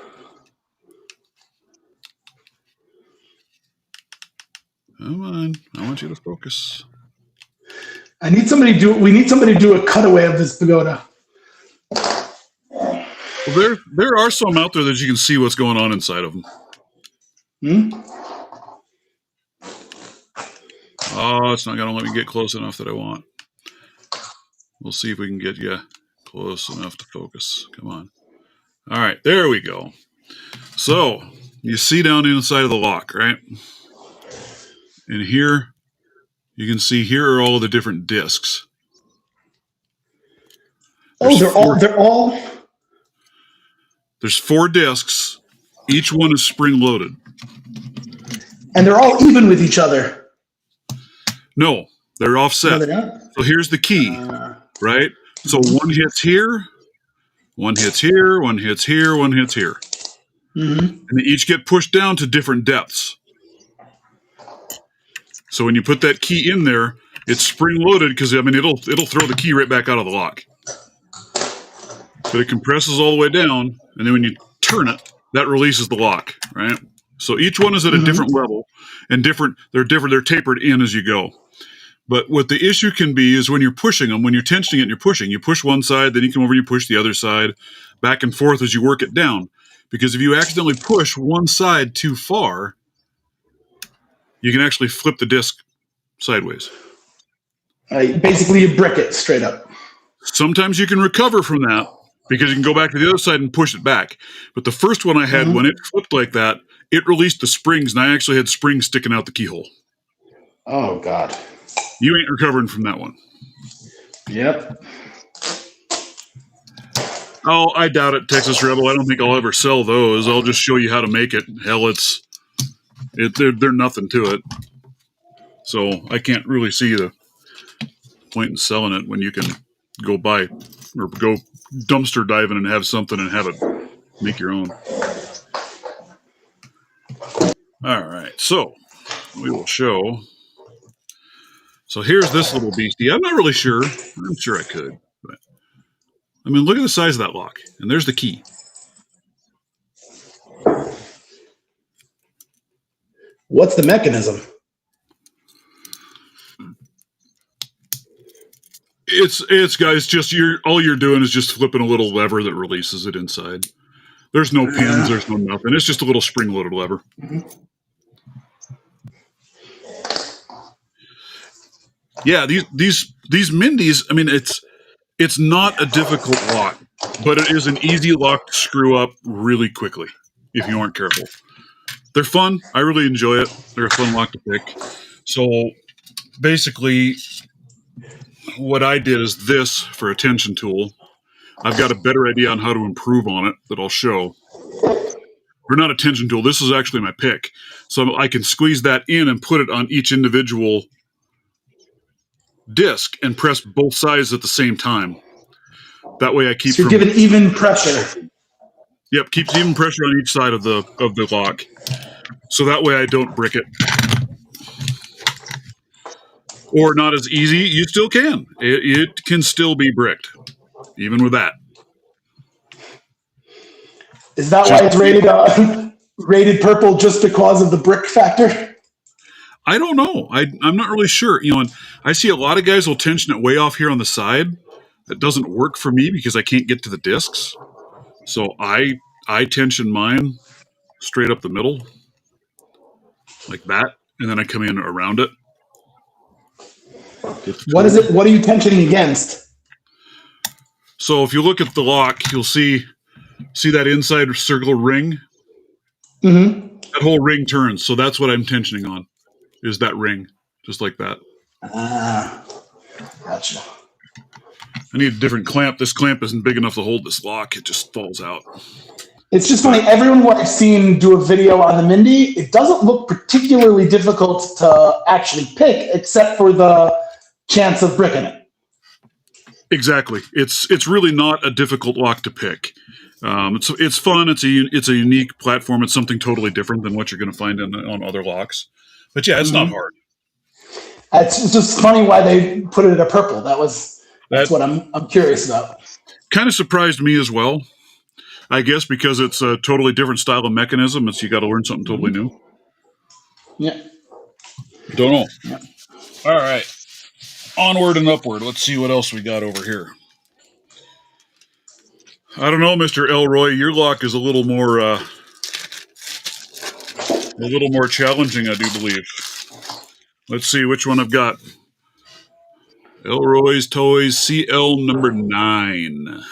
Come on, I want you to focus. We need somebody to do a cutaway of this pagoda. Well, there are some out there that you can see what's going on inside of them. Oh, it's not going to let me get close enough that I want. We'll see if we can get you close enough to focus. Come on. All right, there we go. So, you see down inside of the lock, right? And here, you can see here are all of the different discs. They're all. There's 4 discs. Each one is spring loaded. And they're all even with each other. No, they're offset. No, they're not. So here's the key, right? So one hits here, one hits here, one hits here, one hits here. Mm-hmm. And they each get pushed down to different depths. So when you put that key in there, it's spring loaded because it'll throw the key right back out of the lock. But it compresses all the way down, and then when you turn it, that releases the lock, right? So each one is at a different level, and they're tapered in as you go. But what the issue can be is when you're pushing them, when you're tensioning it and you're pushing, you push one side, then you come over and you push the other side, back and forth as you work it down. Because if you accidentally push one side too far, you can actually flip the disc sideways. Basically, you brick it straight up. Sometimes you can recover from that because you can go back to the other side and push it back. But the first one I had, when it flipped like that, it released the springs, and I actually had springs sticking out the keyhole. Oh, God. You ain't recovering from that one. Yep. Oh, I doubt it, Texas Rebel. I don't think I'll ever sell those. I'll just show you how to make it. Hell, they're nothing to it. So I can't really see the point in selling it when you can go buy or go dumpster diving and have something and have it make your own. All right, so we will show. So here's this little beastie. I'm not really sure. I'm sure I could. But look at the size of that lock. And there's the key. What's the mechanism? It's guys, just all you're doing is just flipping a little lever that releases it inside. There's no pins, there's no nothing. It's just a little spring-loaded lever. Yeah, these Mindys. I mean, it's not a difficult lock, but it is an easy lock to screw up really quickly if you aren't careful. They're fun. I really enjoy it. They're a fun lock to pick. So basically, what I did is this for a tension tool. I've got a better idea on how to improve on it that I'll show. Or not a tension tool. This is actually my pick. So I can squeeze that in and put it on each individual disc and press both sides at the same time. That way I keep So you're giving even pressure. Yep, keeps even pressure on each side of the lock. So that way I don't brick it. Or not as easy, you still can. It can still be bricked, even with that. Is that Just, why it's rated purple just because of the brick factor? I don't know. I'm not really sure. You know, and I see a lot of guys will tension it way off here on the side. That doesn't work for me because I can't get to the discs. So I tension mine straight up the middle, like that, and then I come in around it. What is it? What are you tensioning against? So if you look at the lock, you'll see that inside circular ring. Mm-hmm. That whole ring turns. So that's what I'm tensioning on, is that ring, just like that. Gotcha. I need a different clamp. This clamp isn't big enough to hold this lock. It just falls out. It's just funny. Everyone who I've seen do a video on the Mindy, it doesn't look particularly difficult to actually pick, except for the chance of bricking it. Exactly. It's really not a difficult lock to pick. It's fun. It's a unique platform. It's something totally different than what you're going to find on other locks. But yeah, it's not hard. It's just funny why they put it in a purple. That's what I'm curious about. Kind of surprised me as well. I guess because it's a totally different style of mechanism. You got to learn something totally new. Yeah. Don't know. Yeah. All right. Onward and upward. Let's see what else we got over here. I don't know, Mr. Elroy. Your lock is a little more challenging, I do believe. Let's see which one I've got. Elroy's Toys CL number 9.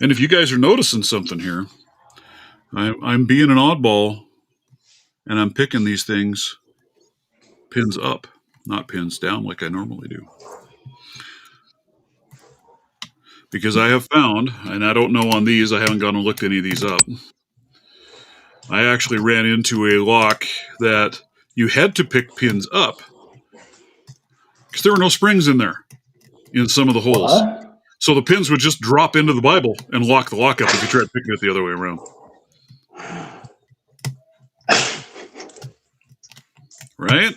And if you guys are noticing something here, I'm being an oddball, and I'm picking these things pins up, not pins down like I normally do. Because I have found, and I don't know on these, I haven't gone and looked any of these up, I actually ran into a lock that you had to pick pins up because there were no springs in there in some of the holes. What? So the pins would just drop into the Bible and lock the lock up if you tried picking it the other way around. Right?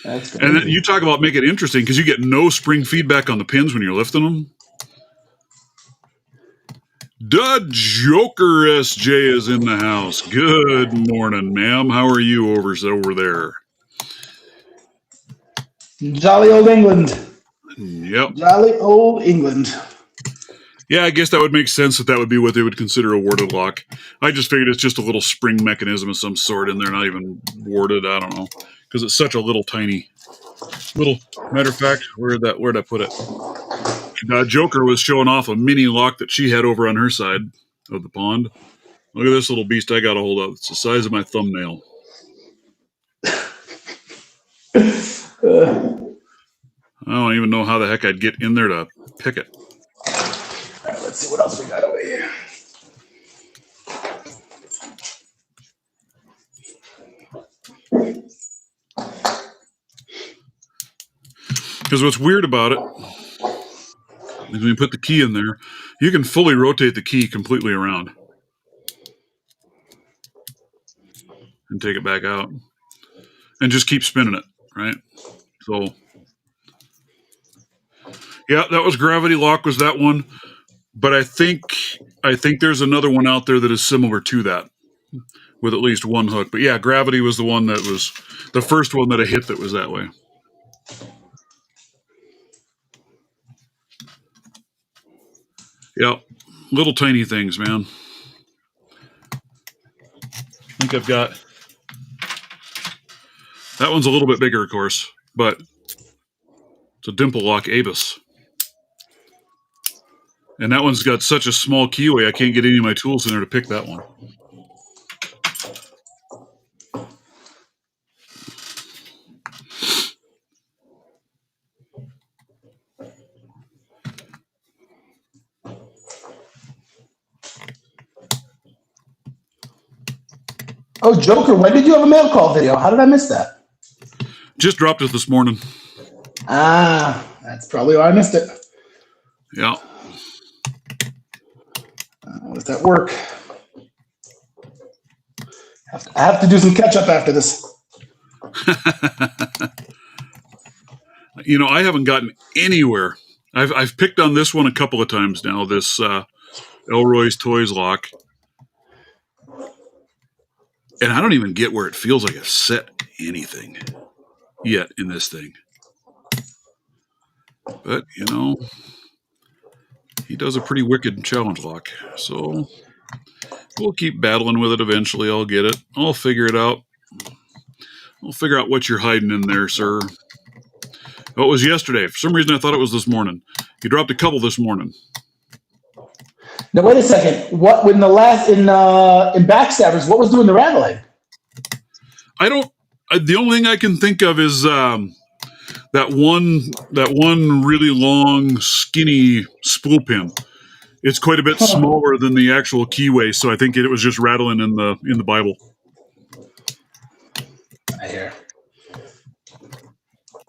That's and then you talk about making it interesting because you get no spring feedback on the pins when you're lifting them. The Joker SJ is in the house. Good morning, ma'am. How are you over there? Jolly old England. Yep. Jolly old England. Yeah, I guess that would make sense that would be what they would consider a warded lock. I just figured it's just a little spring mechanism of some sort in there, not even warded. I don't know, because it's such a little tiny. Matter of fact, where'd I put it? Joker was showing off a mini lock that she had over on her side of the pond. Look at this little beast I got a hold of. It's the size of my thumbnail. I don't even know how the heck I'd get in there to pick it. All right, let's see what else we got over here. Because what's weird about it is when you put the key in there, you can fully rotate the key completely around and take it back out and just keep spinning it, right? So, yeah, that was Gravity Lock was that one. But I think there's another one out there that is similar to that with at least one hook. But yeah, Gravity was the one that was the first one that I hit that was that way. Yep. Little tiny things, man. I think I've got... That one's a little bit bigger, of course, but it's a dimple lock Avis. And that one's got such a small keyway, I can't get any of my tools in there to pick that one. Oh, Joker, when did you have a mail call video? How did I miss that? Just dropped it this morning. Ah, that's probably why I missed it. Yeah. I was at work. I have to do some catch up after this. I haven't gotten anywhere. I've picked on this one a couple of times now, this Elroy's Toys lock. And I don't even get where it feels like I've set anything yet in this thing. But, he does a pretty wicked challenge lock. So we'll keep battling with it eventually. I'll get it. I'll figure it out. I'll figure out what you're hiding in there, sir. Oh, it was yesterday. For some reason, I thought it was this morning. You dropped a couple this morning. Now, wait a second. What, when the last, in Backstabbers, what was doing the rattling? The only thing I can think of is that one really long, skinny spool pin. It's quite a bit smaller than the actual keyway, so I think it was just rattling in the Bible. I hear.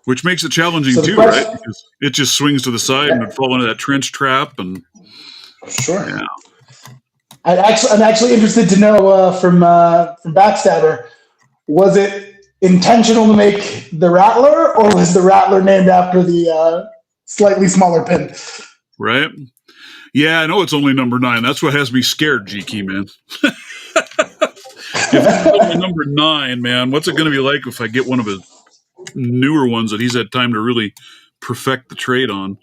Which makes it challenging too, right? Because it just swings to the side and would fall into that trench trap. And sure. Yeah. I'm actually interested to know from Backstabber, was it intentional to make the Rattler, or was the Rattler named after the slightly smaller pin? Right. Yeah, I know it's only number 9. That's what has me scared, G-Key, man. If it's only number 9, man, what's it going to be like if I get one of his newer ones that he's had time to really perfect the trade on?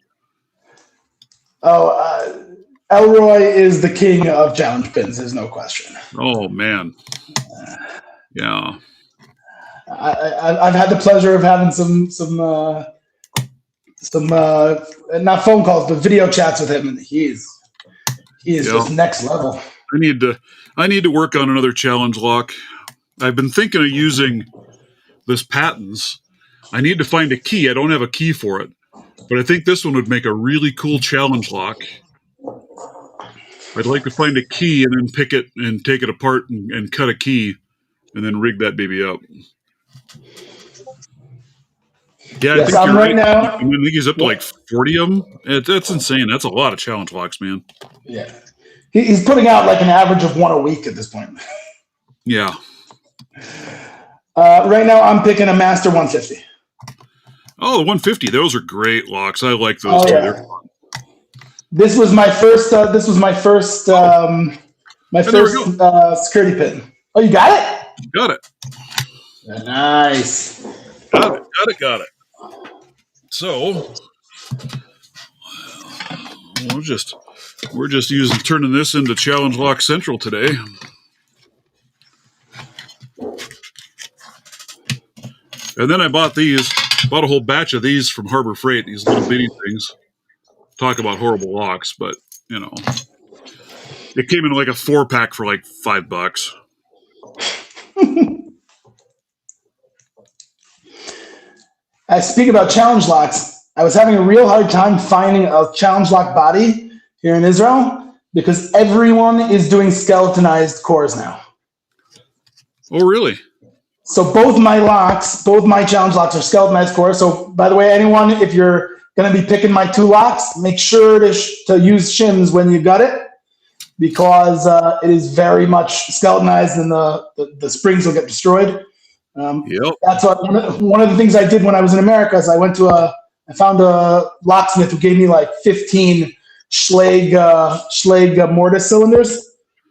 Oh, Elroy is the king of challenge pins. There's no question. Oh, man. Yeah. I've had the pleasure of having some not phone calls, but video chats with him, and he is just next level. I need to work on another challenge lock. I've been thinking of using this Patton's. I need to find a key. I don't have a key for it, but I think this one would make a really cool challenge lock. I'd like to find a key and then pick it and take it apart and cut a key and then rig that baby up. Yeah, yes, I think you're right now. I think he's up to like 40 of them. That's insane. That's a lot of challenge locks, man. Yeah. He's putting out like an average of one a week at this point. Yeah. Right now, I'm picking a Master 150. Oh, the 150. Those are great locks. I like those too. Yeah. This was my first. Security pin. Oh, you got it? Got it. Nice. Got it. So we're just turning this into Challenge Lock Central today. And then I bought a whole batch of these from Harbor Freight, these little bitty things. Talk about horrible locks, but it came in like a 4-pack for like $5. Speaking about challenge locks, I was having a real hard time finding a challenge lock body here in Israel because everyone is doing skeletonized cores now. Oh, really? So both my challenge locks are skeletonized cores. So by the way, anyone, if you're going to be picking my 2 locks, make sure to use shims when you got it, because it is very much skeletonized and the springs will get destroyed. Yep. That's one of the things I did when I was in America is I found a locksmith who gave me like 15 Schlage mortise cylinders,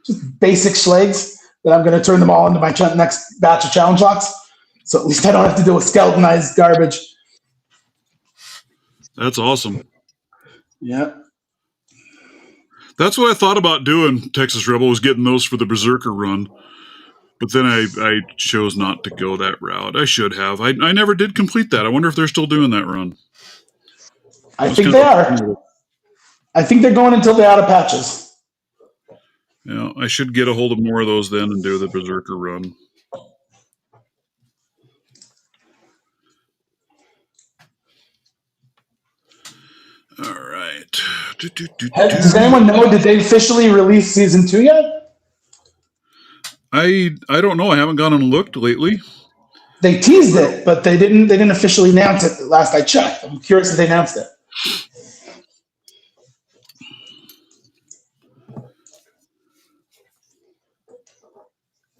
just basic Schlags that I'm going to turn them all into my next batch of challenge locks. So at least I don't have to deal with skeletonized garbage. That's awesome. Yeah. That's what I thought about doing, Texas Rebel, was getting those for the Berserker run. But then I chose not to go that route. I should have. I never did complete that. I wonder if they're still doing that run. I think they are. I think they're going until they're out of patches. Yeah, I should get a hold of more of those then and do the Berserker run. All right. Does anyone know, did they officially release season 2 yet? I don't know. I haven't gone and looked lately. They teased it, but they didn't officially announce it last I checked. I'm curious if they announced it.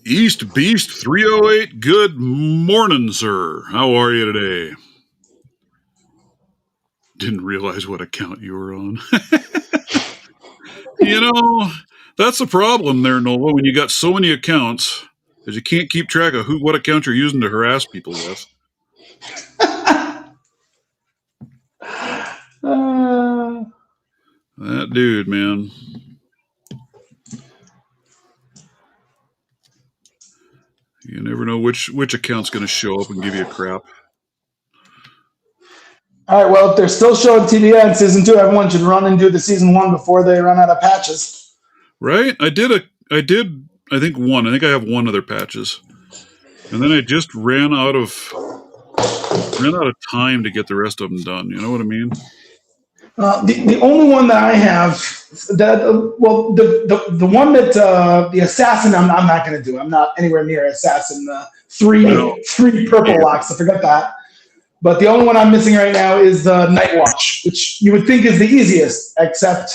East Beast 308, good morning, sir. How are you today? Didn't realize what account you were on. You know, that's the problem there, Nola, when you got so many accounts that you can't keep track of what account you're using to harass people with. That dude, man. You never know which account's going to show up and give you a crap. All right, well, if they're still showing TBA in season 2, everyone should run and do the season 1 before they run out of patches. Right? I think one. I think I have one of their patches. And then I just ran out of time to get the rest of them done. You know what I mean? The only one that I have, the one that the assassin, I'm not going to do. I'm not anywhere near assassin. Three purple locks. I forgot that. But the only one I'm missing right now is the Night Watch, which you would think is the easiest, except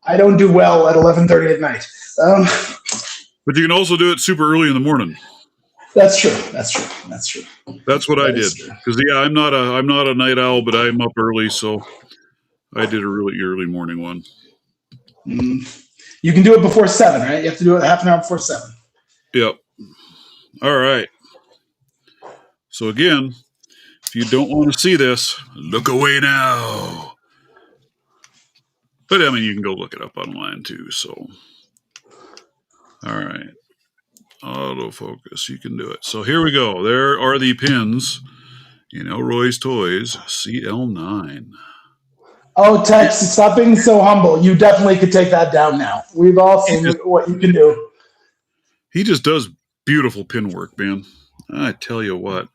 I don't do well at 11:30 at night. But you can also do it super early in the morning. That's true. That's what I did. Because I'm not a night owl, but I'm up early, so I did a really early morning one. You can do it before 7, right? You have to do it half an hour before 7. Yep. All right. So again, if you don't want to see this, look away now. But I mean, you can go look it up online too. So, all right. Autofocus, you can do it. So here we go. There are the pins in Elroy's Toys CL9. Oh, Tex, stop being so humble. You definitely could take that down now. We've all seen what you can do. He just does beautiful pin work, man. I tell you what.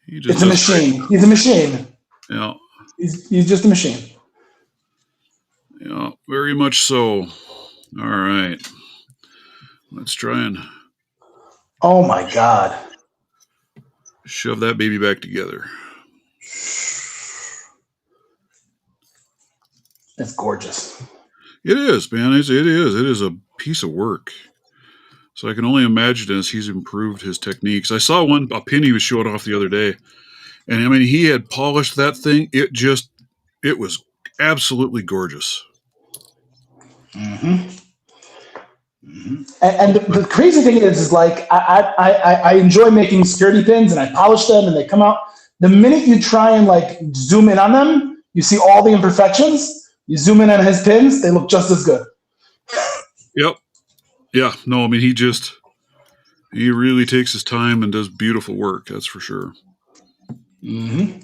It's a machine. Great. He's a machine. Yeah. He's just a machine. Yeah, very much so. All right. Let's try and... Oh, my God. Shove that baby back together. It's gorgeous. It is, man. It is. It is a piece of work. So I can only imagine as he's improved his techniques. I saw a pin he was showing off the other day. And I mean, he had polished that thing. It was absolutely gorgeous. Mm-hmm. Mm-hmm. And the crazy thing is like, I enjoy making security pins and I polish them and they come out. The minute you try and like zoom in on them, you see all the imperfections. You zoom in on his pins, they look just as good. Yep. Yeah. No, I mean, he really takes his time and does beautiful work. That's for sure. Mm-hmm.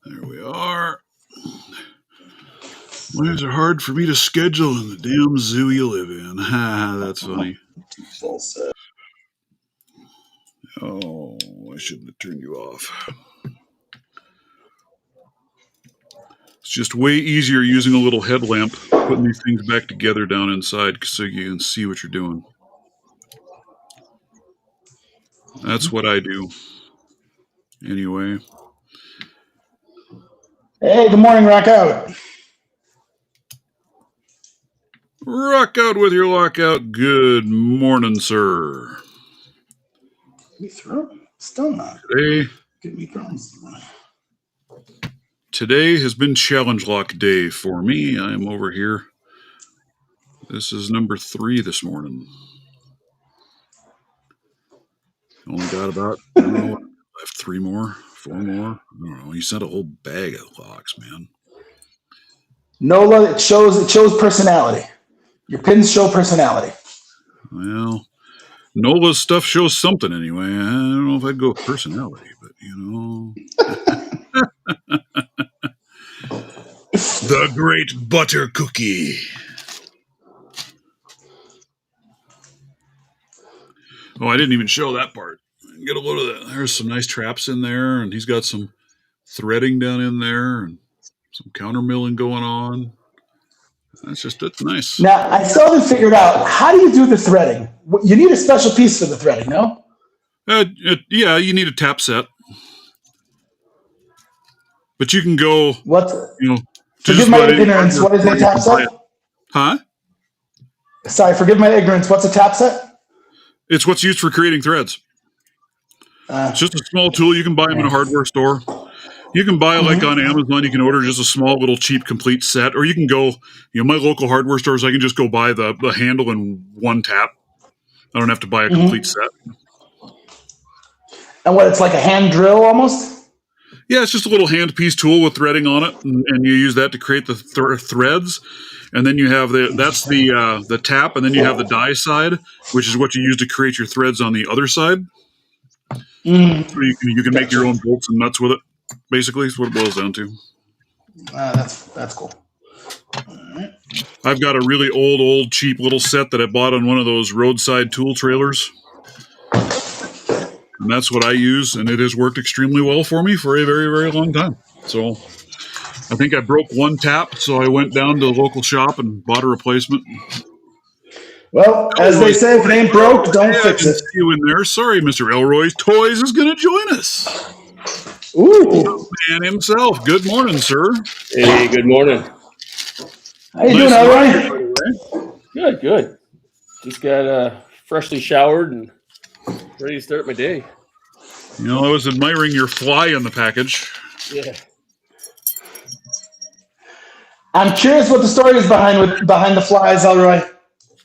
There we are. Why is it hard for me to schedule in the damn zoo you live in? Ha, that's funny. Oh, I shouldn't have turned you off. It's just way easier using a little headlamp, putting these things back together down inside so you can see what you're doing. That's what I do. Anyway. Hey, good morning, Rock Out. Rock out with your lockout. Good morning, sir. Me through? Still not. Today has been challenge lock day for me. I am over here. This is number 3 this morning. Only got about 3 3 more, 4 more. I don't know. He sent a whole bag of locks, man. Nola, it shows personality. Your pins show personality. Well, Nola's stuff shows something anyway. I don't know if I'd go with personality, but the great butter cookie. Oh, I didn't even show that part. Get a load of that. There's some nice traps in there, and he's got some threading down in there, and some counter milling going on. That's nice. Now, I still haven't figured out, how do you do the threading? You need a special piece for the threading, no? Yeah, you need a tap set. But you can go, forgive my ignorance, what is a tap set? Huh? Sorry, forgive my ignorance. What's a tap set? It's what's used for creating threads. It's just a small tool. You can buy them in a hardware store. You can buy, like on Amazon, you can order just a small little cheap complete set. Or you can go, my local hardware stores, I can just go buy the handle in one tap. I don't have to buy a complete set. And what, it's like a hand drill almost? Yeah, it's just a little handpiece tool with threading on it, and you use that to create the threads. And then you have that's the tap, and then you have the die side, which is what you use to create your threads on the other side. So you can make your own bolts and nuts with it. Basically, is what it boils down to. That's cool. Right. I've got a really old, cheap little set that I bought on one of those roadside tool trailers. And that's what I use, and it has worked extremely well for me for a very, very long time. So I think I broke one tap, so I went down to the local shop and bought a replacement. Well, as they say, if it ain't broke, don't fix it. See you in there. Sorry, Mr. Elroy's Toys is going to join us. Ooh. Man himself. Good morning, sir. Hey, good morning. How you doing, Elroy? Good. Just got freshly showered and ready to start my day. I was admiring your fly in the package. Yeah. I'm curious what the story is behind the flies, Elroy.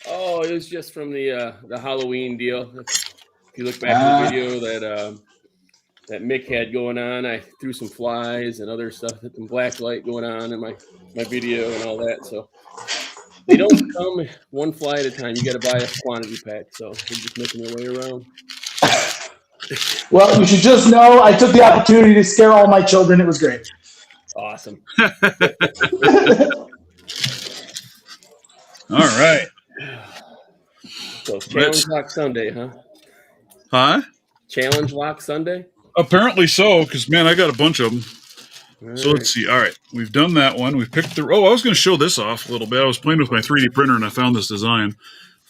Oh, it was just from the Halloween deal. If you look back at the video that Mick had going on, I threw some flies and other stuff, some black light going on in my video and all that. So they don't come one fly at a time. You got to buy a quantity pack. So we're just making our way around. Well, you should just know I took the opportunity to scare all my children. It was great. Awesome. All right. So Challenge Lock Sunday, huh? Huh? Challenge Lock Sunday? Apparently so, because, man, I got a bunch of them. Right. So let's see. All right. We've done that one. We've picked I was going to show this off a little bit. I was playing with my 3D printer, and I found this design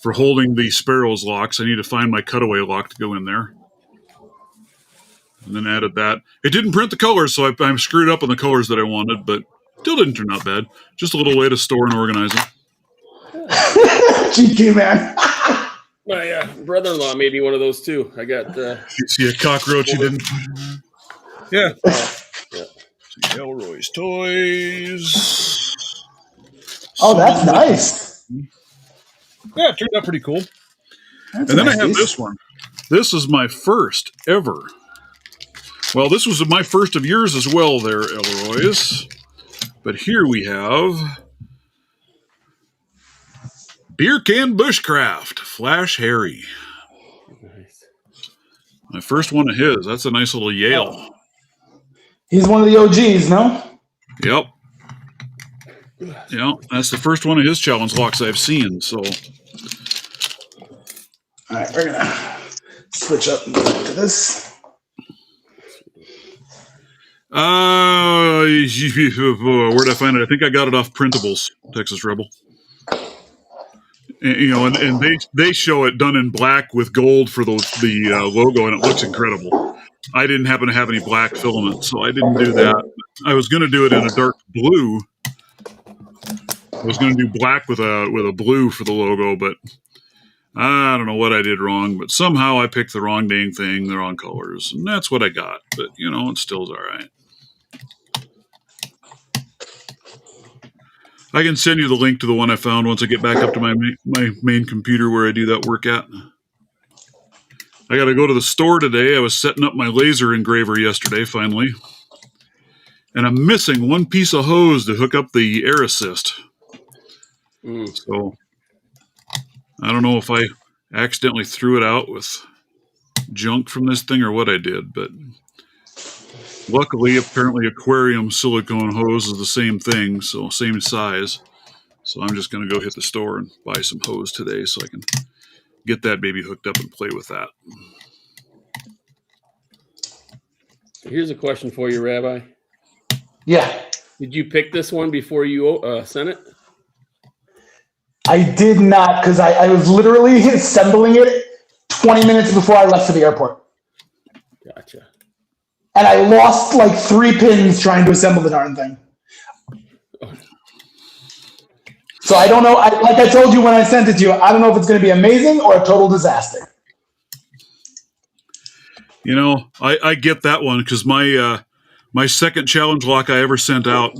for holding the Sparrows locks. I need to find my cutaway lock to go in there. And then added that. It didn't print the colors, so I'm screwed up on the colors that I wanted, but still didn't turn out bad. Just a little way to store and organize them. GQ, man. My brother-in-law made me one of those too. I got. You see a cockroach you didn't. Yeah. Yeah. See Elroy's Toys. Oh, that's nice. Yeah, it turned out pretty cool. That's and then nice. I have this one. This is my first ever. Well, this was my first of yours as well there, Elroy's. But here we have Beer Can Bushcraft, Flash Harry. Nice. My first one of his. That's a nice little Yale. Oh. He's one of the OGs, no? Yep. Yeah, that's the first one of his challenge locks I've seen. So, all right, we're gonna switch up and go back to this. Where'd I find it? I think I got it off Printables, Texas Rebel. And they show it done in black with gold for the logo, and it looks incredible. I didn't happen to have any black filament, so I didn't do that. I was going to do it in a dark blue. I was going to do black with a blue for the logo, but I don't know what I did wrong. But somehow I picked the wrong dang thing, the wrong colors, and that's what I got. But it still's all right. I can send you the link to the one I found once I get back up to my main computer where I do that work at. I got to go to the store today. I was setting up my laser engraver yesterday, finally. And I'm missing one piece of hose to hook up the air assist. So I don't know if I accidentally threw it out with junk from this thing or what I did, but luckily, apparently aquarium silicone hose is the same thing, so same size. So I'm just going to go hit the store and buy some hose today so I can get that baby hooked up and play with that. Here's a question for you, Rabbi. Yeah. Did you pick this one before you sent it? I did not, because I was literally assembling it 20 minutes before I left for the airport. Gotcha. And I lost like 3 pins trying to assemble the darn thing. So I don't know. Like I told you when I sent it to you, I don't know if it's going to be amazing or a total disaster. You know, I get that one because my second challenge lock I ever sent out,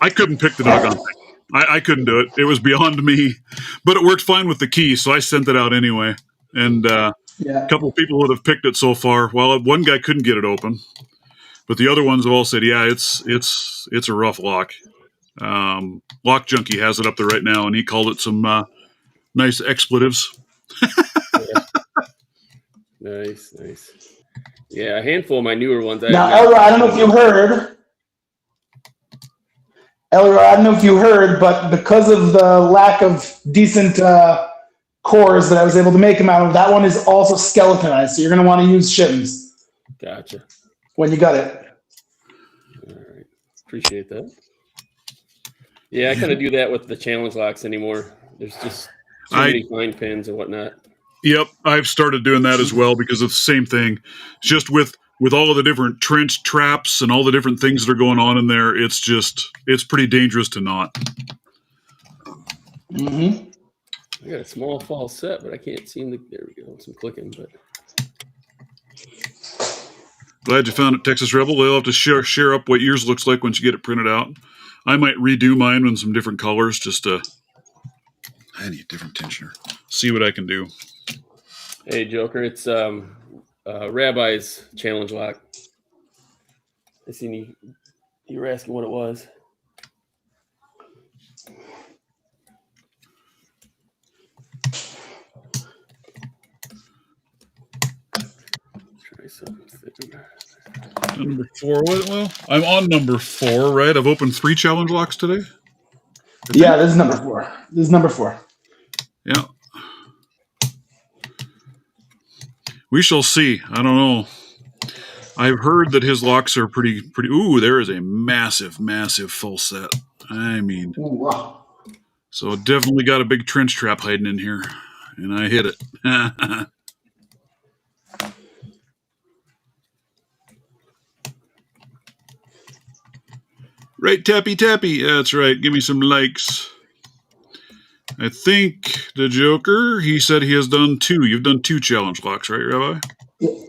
I couldn't pick the doggone thing. I couldn't do it. It was beyond me. But it worked fine with the key, so I sent it out anyway. And a couple of people would have picked it so far. Well, one guy couldn't get it open, but the other ones have all said, "Yeah, it's a rough lock." Lock Junkie has it up there right now, and he called it some nice expletives. Nice. Yeah, a handful of my newer ones. Now, Elroy, I don't know if you heard. Elroy, I don't know if you heard, but because of the lack of decent cores that I was able to make them out of, that one is also skeletonized. So you're going to want to use shims. Gotcha. When you got it. All right. Appreciate that. Yeah, I kind of do that with the challenge locks anymore. There's just too many fine pins and whatnot. Yep, I've started doing that as well because of the same thing. It's just with all of the different trench traps and all the different things that are going on in there, it's pretty dangerous to knot. Mm-hmm. I got a small false set, but I can't seem to. There we go. Some clicking, but. Glad you found it, Texas Rebel. They'll have to share up what yours looks like once you get it printed out. I might redo mine in some different colors just to. I need a different tensioner. See what I can do. Hey, Joker, it's Rabbi's challenge lock. I seen you were asking what it was. Try something. Number 4. Well, I'm on number 4, right? I've opened 3 challenge locks today. Yeah, this is number 4. Yeah. We shall see. I don't know. I've heard that his locks are pretty. Ooh, there is a massive full set. I mean, ooh, wow. So definitely got a big trench trap hiding in here, and I hit it. Right, Tappy. That's right. Give me some likes. I think the Joker, he said he has done 2. You've done 2 challenge locks, right, Rabbi?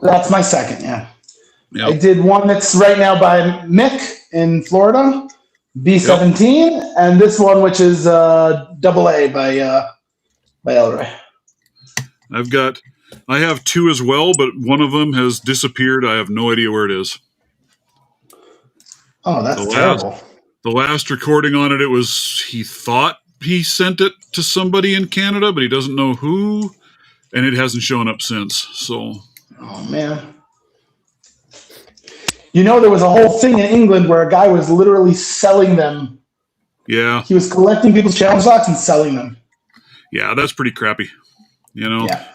That's my second, yeah. Yep. I did one that's right now by Mick in Florida, B17, and this one, which is AA by Elroy. I have 2 as well, but one of them has disappeared. I have no idea where it is. Oh, that's terrible. The last recording on it, he thought he sent it to somebody in Canada, but he doesn't know who, and it hasn't shown up since. So, oh man, there was a whole thing in England where a guy was literally selling them. Yeah, he was collecting people's challenge locks and selling them. Yeah, that's pretty crappy. Yeah,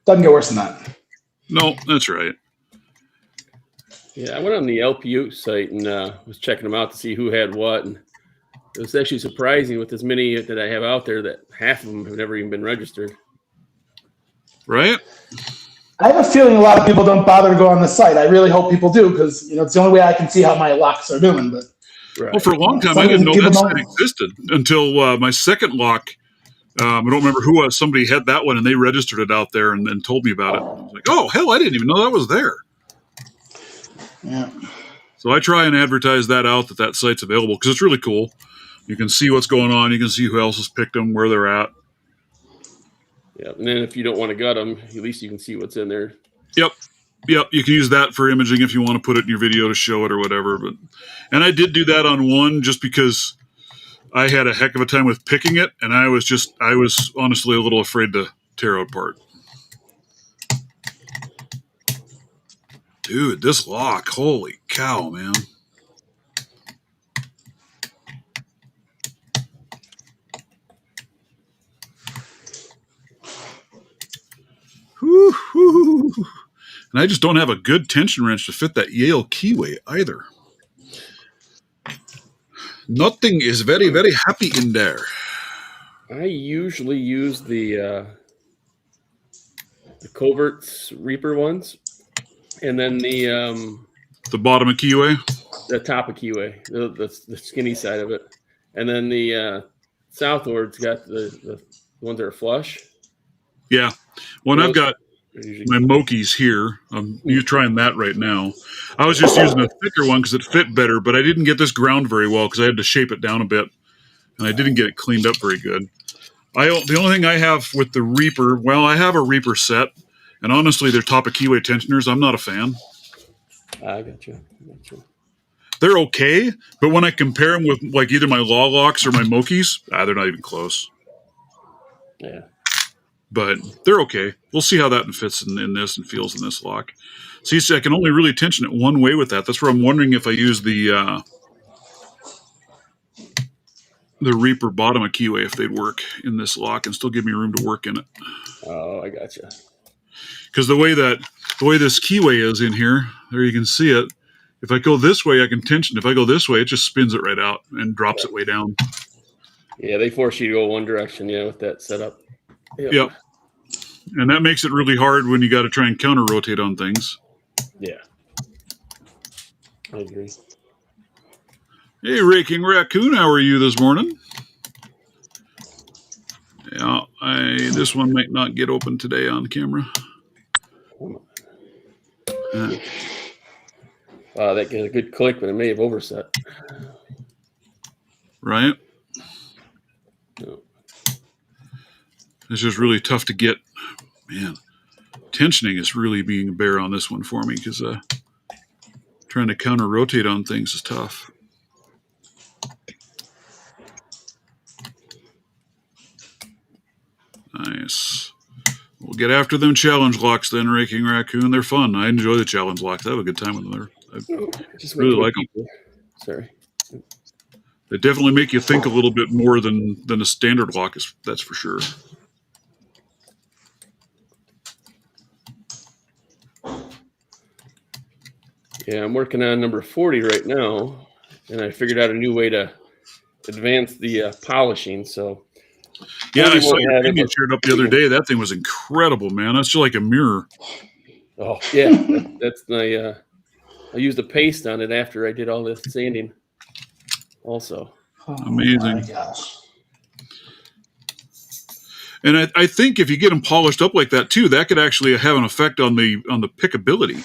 doesn't get worse than that. No, that's right. Yeah, I went on the LPU site and was checking them out to see who had what, and it was actually surprising with as many that I have out there that half of them have never even been registered. Right? I have a feeling a lot of people don't bother to go on the site. I really hope people do because it's the only way I can see how my locks are doing. But well, for a long time I didn't know that site existed until my second lock. I don't remember who was. Somebody had that one and they registered it out there and told me about it. I was like, oh hell, I didn't even know that was there. Yeah. So I try and advertise that out that site's available because it's really cool. You can see what's going on. You can see who else has picked them, where they're at. Yeah, and then if you don't want to gut them, at least you can see what's in there. Yep. You can use that for imaging if you want to put it in your video to show it or whatever. And I did do that on one just because I had a heck of a time with picking it, and I was honestly a little afraid to tear it apart. Dude, this lock, holy cow, man. Woo-hoo. And I just don't have a good tension wrench to fit that Yale keyway either. Nothing is very, very happy in there. I usually use the Covert's Reaper ones, and then the bottom of keyway, the top of keyway, the skinny side of it, and then the Southward's got the ones that are flush. Yeah, when I've got my Mokies here, you're trying that right now. I was just using a thicker one because it fit better, but I didn't get this ground very well because I had to shape it down a bit, and I didn't get it cleaned up very good. The only thing I have with the Reaper, well, I have a Reaper set, and honestly, their top of keyway tensioners, I'm not a fan. I got you. They're okay, but when I compare them with like either my Law Locks or my Mokies, they're not even close. Yeah. But they're okay. We'll see how that fits in this and feels in this lock. See, I can only really tension it one way with that. That's where I'm wondering if I use the Reaper bottom of keyway, if they'd work in this lock and still give me room to work in it. Oh, I gotcha. Because the way this keyway is in here, there you can see it. If I go this way, I can tension. If I go this way, it just spins it right out and drops it way down. Yeah, they force you to go one direction, with that setup. Yep. And that makes it really hard when you got to try and counter rotate on things. Yeah. I agree. Hey, Raking Raccoon, how are you this morning? Yeah, this one might not get open today on camera. That gets a good click, but it may have overset. Right? No. It's just really tough to get. Man, tensioning is really being a bear on this one for me because trying to counter rotate on things is tough. Nice. We'll get after them challenge locks then, Raking Raccoon. They're fun. I enjoy the challenge locks. I have a good time with them. I just really like them. Sorry. They definitely make you think a little bit more than a standard lock, that's for sure. Yeah, I'm working on number 40 right now, and I figured out a new way to advance the polishing. So, yeah, I saw your thing you shared up the other day. That thing was incredible, man. That's just like a mirror. Oh yeah, that's my. I used a paste on it after I did all this sanding. Also, amazing. Oh my gosh. And I think if you get them polished up like that too, that could actually have an effect on the pickability.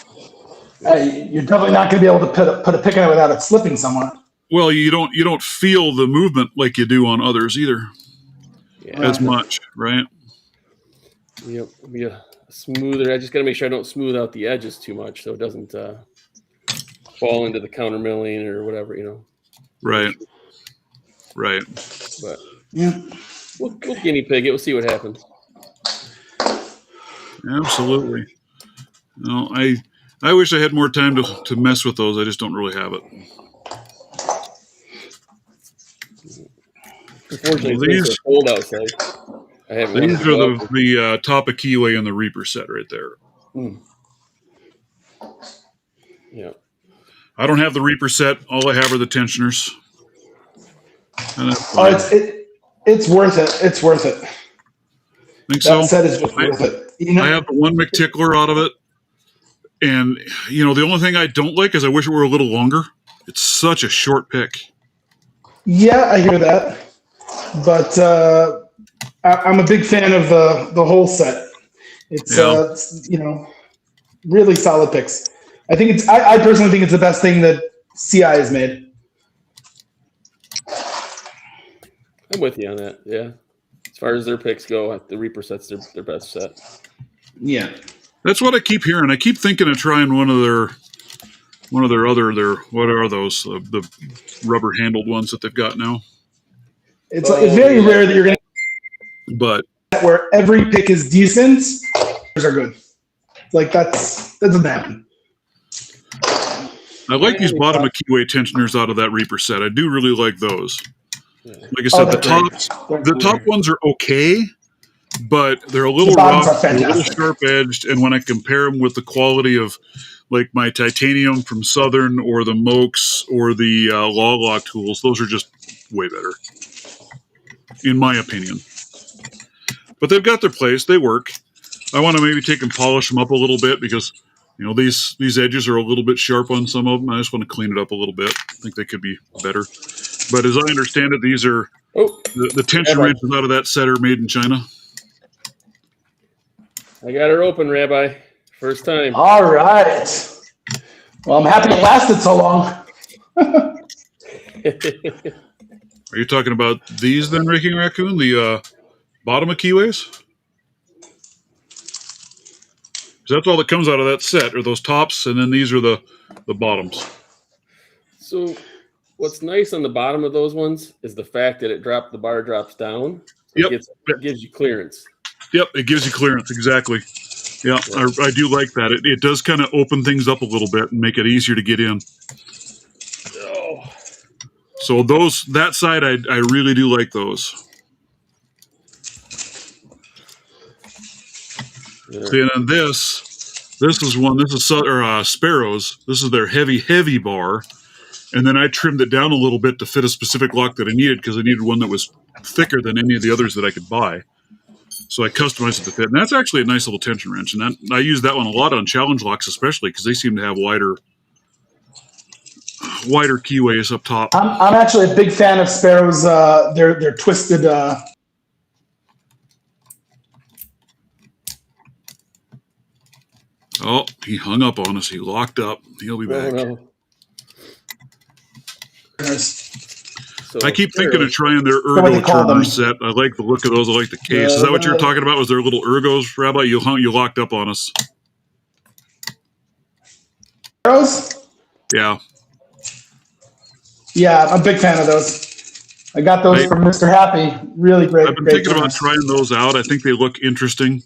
You're definitely not going to be able to put a pick in it without it slipping somewhere. Well, you don't feel the movement like you do on others either, as much, right? Yep, be a smoother. I just got to make sure I don't smooth out the edges too much, so it doesn't fall into the counter milling or whatever, Right. Right. But yeah, we'll guinea pig it. We'll see what happens. Absolutely. No, I wish I had more time to mess with those. I just don't really have it. Unfortunately, it's cold outside. These are the top of keyway and the Reaper set right there. Yeah. I don't have the Reaper set. All I have are the tensioners. It's worth it. It's worth it. Think so? That set is just worth it. I have the one McTickler out of it. And, the only thing I don't like is I wish it were a little longer. It's such a short pick. Yeah, I hear that. But I'm a big fan of the whole set. It's, really solid picks. I personally think it's the best thing that CI has made. I'm with you on that, yeah. As far as their picks go, the Reaper set's their best set. Yeah. That's what I keep hearing. I keep thinking of trying one of their what are those? The rubber handled ones that they've got now. It's very rare that you're going But to where every pick is decent. Those are good. Like that doesn't happen. I like these bottom of keyway tensioners out of that Reaper set. I do really like those. Yeah. Like I said, the top ones are okay, but they're a little rough, a little sharp edged, and when I compare them with the quality of like my titanium from Southern or the Mokes or the Law tools, those are just way better, in my opinion. But they've got their place. They work. I want to maybe take and polish them up a little bit because these edges are a little bit sharp on some of them. I just want to clean it up a little bit. I think they could be better. But as I understand it, these are the tension wrenches out of that set are made in China. I got her open, Rabbi. First time. All right. Well, I'm happy it lasted so long. Are you talking about these then, Raking Raccoon? The bottom of keyways? So that's all that comes out of that set, are those tops, and then these are the bottoms. So what's nice on the bottom of those ones is the fact that the bar drops down. So it gives you clearance. Yep, it gives you clearance, exactly. Yeah, I do like that. It does kind of open things up a little bit and make it easier to get in. Oh. So that side, I really do like those. Yeah. See, and then this is Sparrows. This is their heavy bar. And then I trimmed it down a little bit to fit a specific lock that I needed because I needed one that was thicker than any of the others that I could buy. So I customized it to fit. And that's actually a nice little tension wrench. And I use that one a lot on challenge locks, especially because they seem to have wider keyways up top. I'm actually a big fan of Sparrows. They're twisted. Oh, he hung up on us. He locked up. He'll be back. No. So I keep thinking of trying their ergo turner set. I like the look of those. I like the case. Is that what you're talking about? Was there little ergos, Rabbi? You locked up on us. Sparrows? Yeah. Yeah, I'm a big fan of those. I got those from Mr. Happy. Really great. I've been thinking about trying those out. I think they look interesting.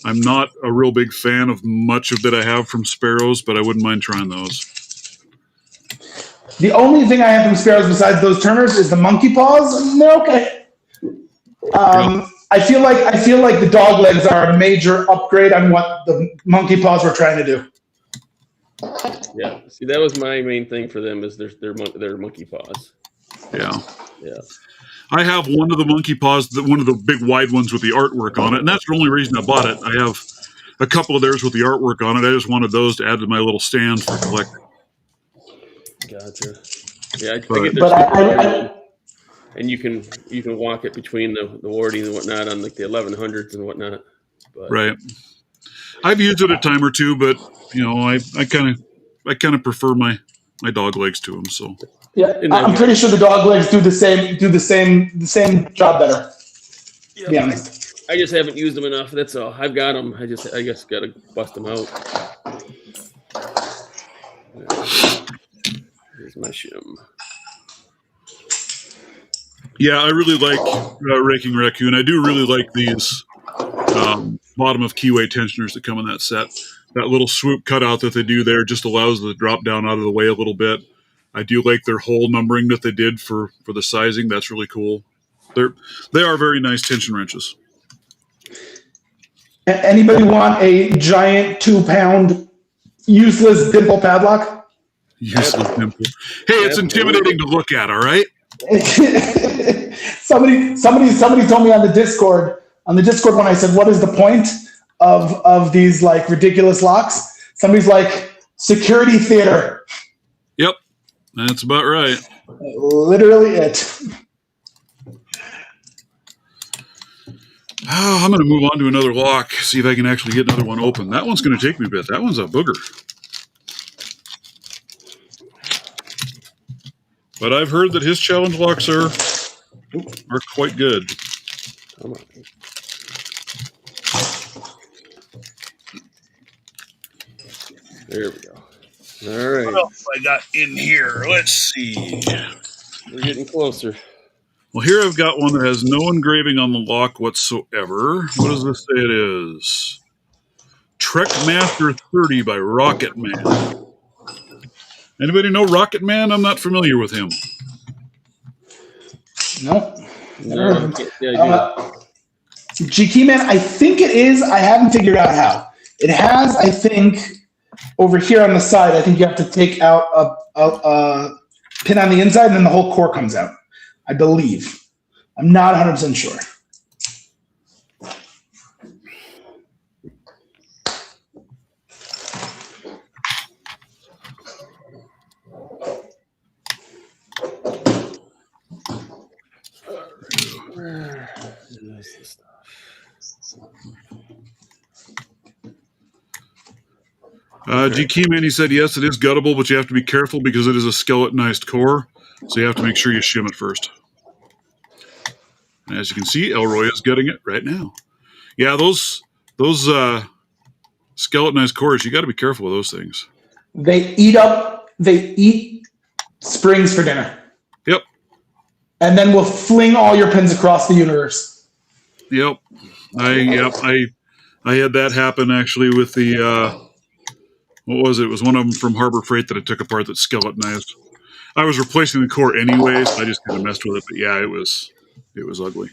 I'm not a real big fan of much of that I have from Sparrows, but I wouldn't mind trying those. The only thing I have from Sparrows besides those turners is the monkey paws, and they're okay. I feel like the dog legs are a major upgrade on what the monkey paws were trying to do. Yeah, see, that was my main thing for them is their monkey paws. Yeah. Yeah. I have one of the monkey paws, one of the big wide ones with the artwork on it, and that's the only reason I bought it. I have a couple of theirs with the artwork on it. I just wanted those to add to my little stand for collecting. Gotcha. Yeah, I get their and you can walk it between the warding and whatnot on like the 1100s and whatnot. But. Right. I've used it a time or two, but I kind of prefer my dog legs to them. So yeah, I'm pretty sure the dog legs do the same job better. Yeah, to be honest. I just haven't used them enough. That's all. I've got them. I guess got to bust them out. Here's my shim. Yeah, I really like Raking Raccoon. I do really like these bottom of keyway tensioners that come in that set. That little swoop cutout that they do there just allows the drop down out of the way a little bit. I do like their hole numbering that they did for the sizing. That's really cool. They are very nice tension wrenches. Anybody want a giant 2-pound useless dimple padlock? Useless dimple. Hey, it's intimidating to look at. All right. Somebody told me on the Discord when I said, "What is the point of these like ridiculous locks?" Somebody's like, "Security theater." Yep, that's about right. Literally it. I'm going to move on to another lock, see if I can actually get another one open. That one's going to take me a bit. That one's a booger. But I've heard that his challenge locks are quite good. Come on. There we go. All right. What else I got in here? Let's see. We're getting closer. Well, here I've got one that has no engraving on the lock whatsoever. What does this say it is? Trek Master 30 by Rocket Man. Anybody know Rocket Man? I'm not familiar with him. Nope. No, yeah, GT Man, I think it is. I haven't figured out how. It has, I think, over here on the side, I think you have to take out a pin on the inside and then the whole core comes out. I believe. I'm not 100% sure. GT Man, he said, yes, it is guttable, but you have to be careful because it is a skeletonized core, so you have to make sure you shim it first. And as you can see, Elroy is gutting it right now. Yeah, those skeletonized cores, you got to be careful with those things. They eat springs for dinner. Yep. And then we'll fling all your pins across the universe. Yep. I had that happen actually with the what was it? It was one of them from Harbor Freight that I took apart that skeletonized. I was replacing the core anyways. I just kind of messed with it, but yeah, it was ugly.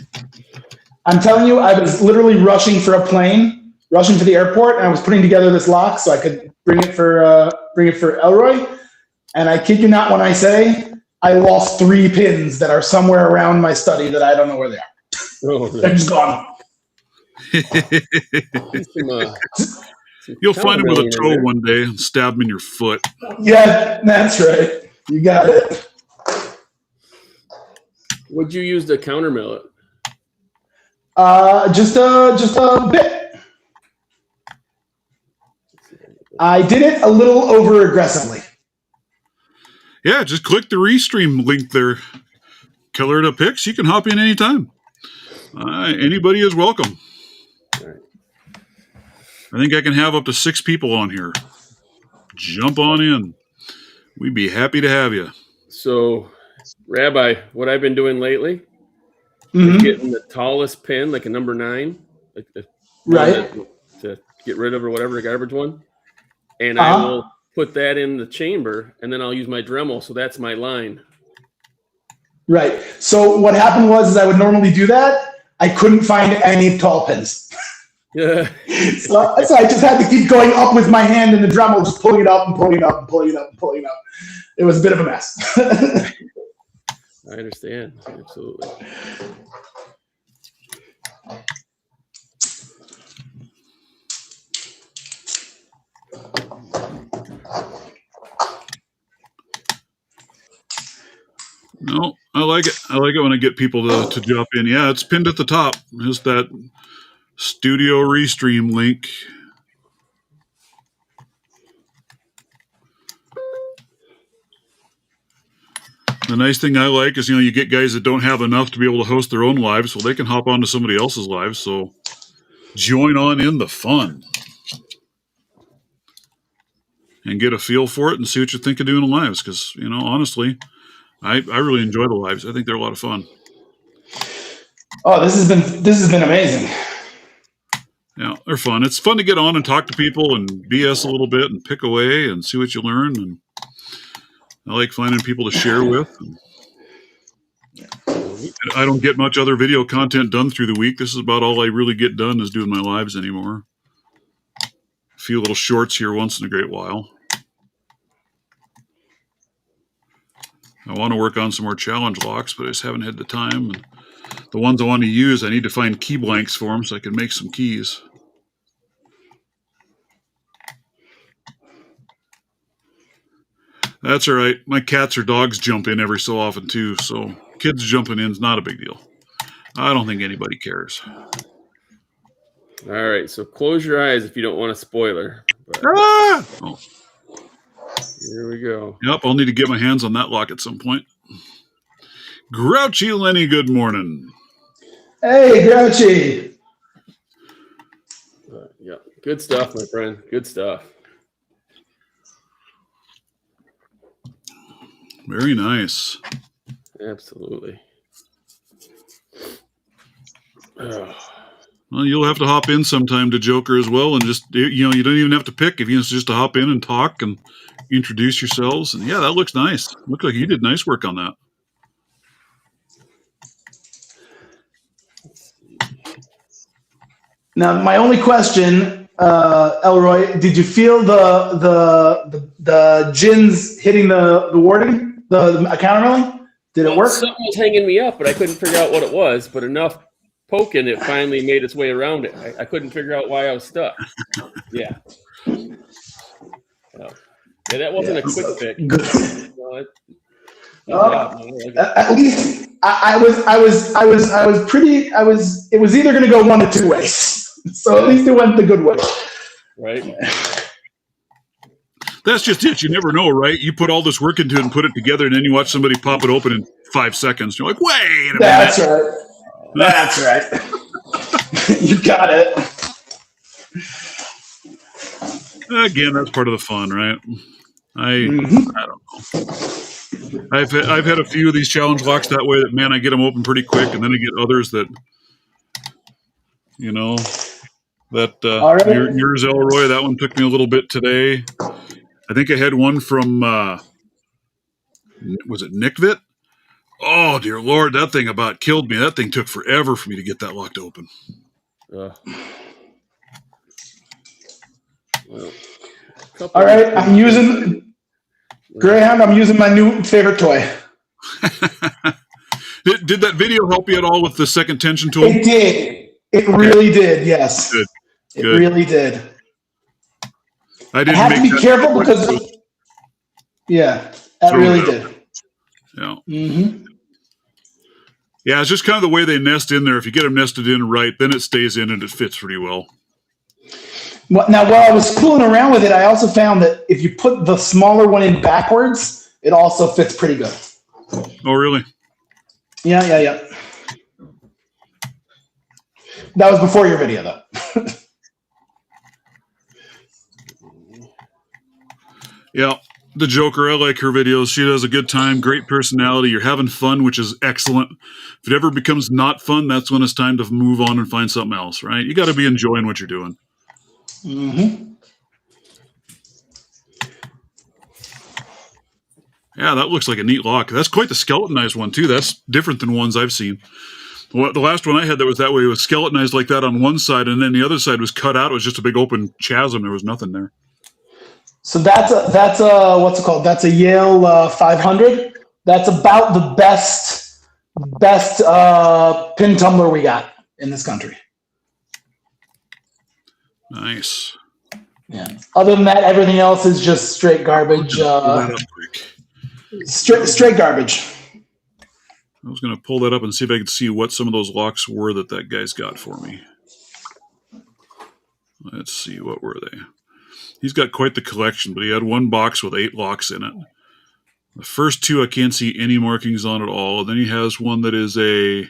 I'm telling you, I was literally rushing for a plane, rushing for the airport, and I was putting together this lock so I could bring it for Elroy. And I kid you not when I say I lost 3 pins that are somewhere around my study that I don't know where they are. Oh, they're just gone. You'll find him with a toe one day and stab him in your foot. Yeah, that's right. You got it. Would you use the counter millet? Just a bit. I did it a little over aggressively. Yeah, just click the Restream link there. Killer to Picks. You can hop in anytime. Anybody is welcome. All right. I think I can have up to 6 people on here. Jump on in. We'd be happy to have you. So, Rabbi, what I've been doing lately is getting the tallest pin, like a number 9, right, to get rid of or whatever, the garbage one, and I will put that in the chamber, and then I'll use my Dremel, so that's my line. Right. So what happened was I would normally do that. I couldn't find any tall pins. Yeah. So I just had to keep going up with my hand in the Dremel, just pulling it up and pulling it up and pulling it up and pulling it up. It was a bit of a mess. I understand. Absolutely. No, I like it. I like it when I get people to jump in. Yeah, it's pinned at the top. Just that Studio Restream link. The nice thing I like is, you get guys that don't have enough to be able to host their own lives, so they can hop onto somebody else's lives. So join on in the fun and get a feel for it and see what you think of doing the lives. Because, honestly, I really enjoy the lives. I think they're a lot of fun. Oh, this has been amazing. Yeah, they're fun. It's fun to get on and talk to people and BS a little bit and pick away and see what you learn. And I like finding people to share with. I don't get much other video content done through the week. This is about all I really get done is doing my lives anymore. A few little shorts here once in a great while. I want to work on some more challenge locks, but I just haven't had the time. And the ones I want to use, I need to find key blanks for them so I can make some keys. That's all right. My cats or dogs jump in every so often too, so kids jumping in is not a big deal. I don't think anybody cares. All right, so close your eyes if you don't want a spoiler. Oh. Here we go. Yep, I'll need to get my hands on that lock at some point. Grouchy Lenny, good morning. Hey, Grouchy. Yeah, good stuff, my friend. Good stuff. Very nice. Absolutely. Well, you'll have to hop in sometime to Joker as well, and just you don't even have to pick if you just to hop in and talk and introduce yourselves. And yeah, that looks nice. Looked like you did nice work on that. Now, my only question, Elroy, did you feel the gins hitting the warding, the countermilling? Did it work? Something was hanging me up, but I couldn't figure out what it was. But enough poking, it finally made its way around it. I couldn't figure out why I was stuck. Yeah. Yeah, that wasn't a quick fix. At least it was either going to go one of two ways. So at least it went the good way. Right. That's just it. You never know, right? You put all this work into it and put it together, and then you watch somebody pop it open in 5 seconds. You're like, wait a minute. That's right. That's right. You got it. Again, that's part of the fun, right? I don't know. I've had a few of these challenge locks that way that, man, I get them open pretty quick, and then I get others that, right. Yours, Elroy, that one took me a little bit today. I think I had one from, was it Nickvit? Oh, dear Lord, that thing about killed me. That thing took forever for me to get that locked open. Well, all right, I'm using Greyhound. I'm using my new favorite toy. Did that video help you at all with the second tension tool? It did. It really did. Yes. Good. It really did. I didn't have to be careful because that really did. Yeah. Mm-hmm. Yeah, it's just kind of the way they nest in there. If you get them nested in right, then it stays in and it fits pretty well. Now, while I was fooling around with it, I also found that if you put the smaller one in backwards, it also fits pretty good. Oh, really? Yeah. That was before your video, though. Yeah, the Joker, I like her videos. She does a good time, great personality. You're having fun, which is excellent. If it ever becomes not fun, that's when it's time to move on and find something else, right? You got to be enjoying what you're doing. Mm-hmm. Yeah, that looks like a neat lock. That's quite the skeletonized one, too. That's different than ones I've seen. The last one I had that was that way, it was skeletonized like that on one side, and then the other side was cut out. It was just a big open chasm. There was nothing there. So that's a what's it called? That's a Yale 500. That's about the best pin tumbler we got in this country. Nice. Yeah. Other than that, everything else is just straight garbage. Straight garbage. I was going to pull that up and see if I could see what some of those locks were that guy's got for me. Let's see, what were they? He's got quite the collection, but he had one box with 8 locks in it. The first 2 I can't see any markings on at all. And then he has one that is a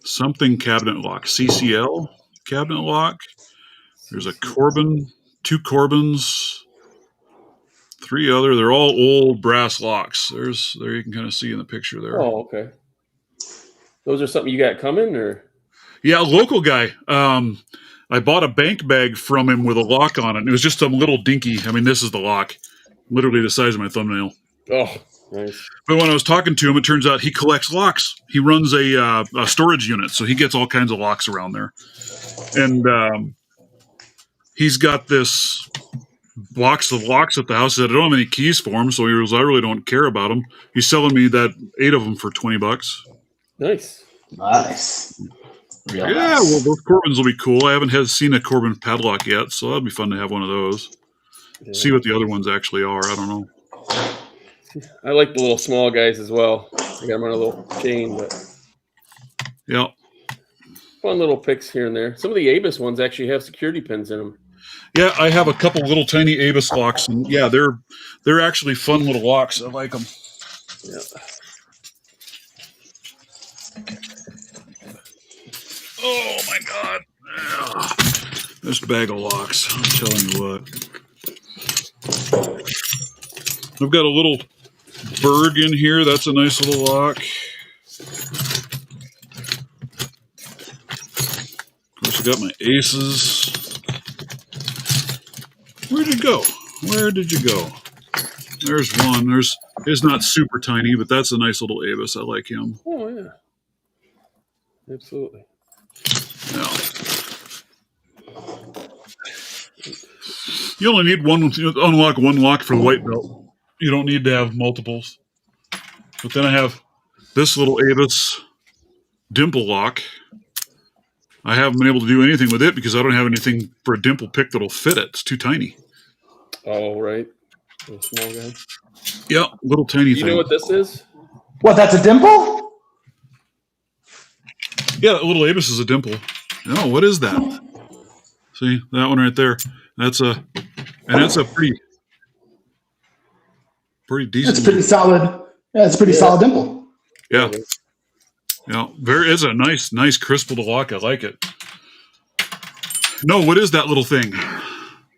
something cabinet lock, CCL cabinet lock. There's a Corbin, 2 Corbins, 3 other. They're all old brass locks. There you can kind of see in the picture there. Oh, okay. Those are something you got coming, or? Yeah, a local guy. I bought a bank bag from him with a lock on it. It was just some little dinky. I mean, this is the lock, literally the size of my thumbnail. Oh, nice. But when I was talking to him, it turns out he collects locks. He runs a storage unit, so he gets all kinds of locks around there. And he's got this box of locks at the house. He said, I don't have any keys for him, so he was, I really don't care about them. He's selling me that 8 of them for $20. Nice. Real yeah, nice. well, those Corbins will be cool. I haven't seen a Corbin padlock yet, so that'll be fun to have one of those. Yeah. See what the other ones actually are. I don't know. I like the little small guys as well. I got them on a little chain, but yeah, fun little picks here and there. Some of the Abus ones actually have security pins in them. Yeah, I have a couple little tiny Abus locks, and yeah, they're actually fun little locks. I like them. Yeah. Oh my God. Ugh. This bag of locks. I'm telling you what. I've got a little Berg in here. That's a nice little lock. Of course, I got my aces. Where'd you go? Where did you go? There's one. It's not super tiny, but that's a nice little Avis. I like him. Oh yeah, absolutely. Yeah. You only need one. Unlock one lock for the white belt. You don't need to have multiples. But then I have this little Avis dimple lock. I haven't been able to do anything with it because I don't have anything for a dimple pick that'll fit it. It's too tiny. Oh right, little small guy. Yeah, little tiny thing. You know what this is? What, that's a dimple? Yeah, that little Avis is a dimple. No, what is that? See, that one right there. That's a pretty decent. It's pretty solid. Yeah, it's a pretty solid dimple. Yeah. Yeah, it's a nice crisp little lock. I like it. No, what is that little thing?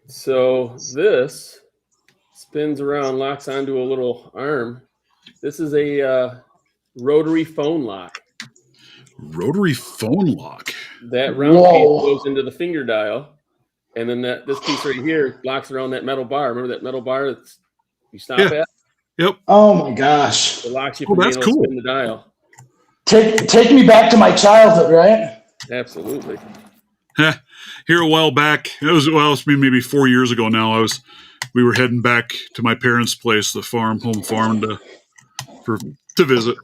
So this spins around, locks onto a little arm. This is a rotary phone lock. Rotary phone lock. That round piece goes into the finger dial, and then this piece right here locks around that metal bar. Remember that metal bar that you stop at? Yep. Oh my gosh. It locks you from being able to spin the dial. Take me back to my childhood, right? Absolutely. Here a while back, it's been maybe 4 years ago now. We were heading back to my parents' place, the home farm, to visit,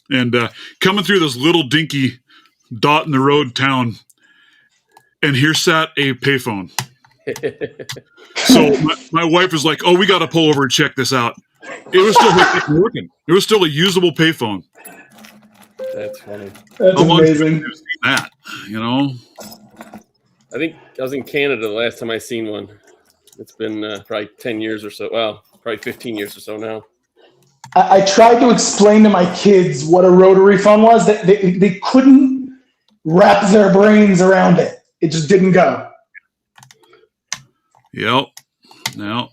and coming through this little dinky dot in the road town, and here sat a payphone. So my wife was like, "Oh, we got to pull over and check this out." It was still working. It was still a usable payphone. That's funny. That's amazing. I've seen that, you know. I think I was in Canada the last time I seen one. It's been probably 10 years or so. Well, probably 15 years or so now. I tried to explain to my kids what a rotary phone was. They couldn't wrap their brains around it. It just didn't go. Yep. Now.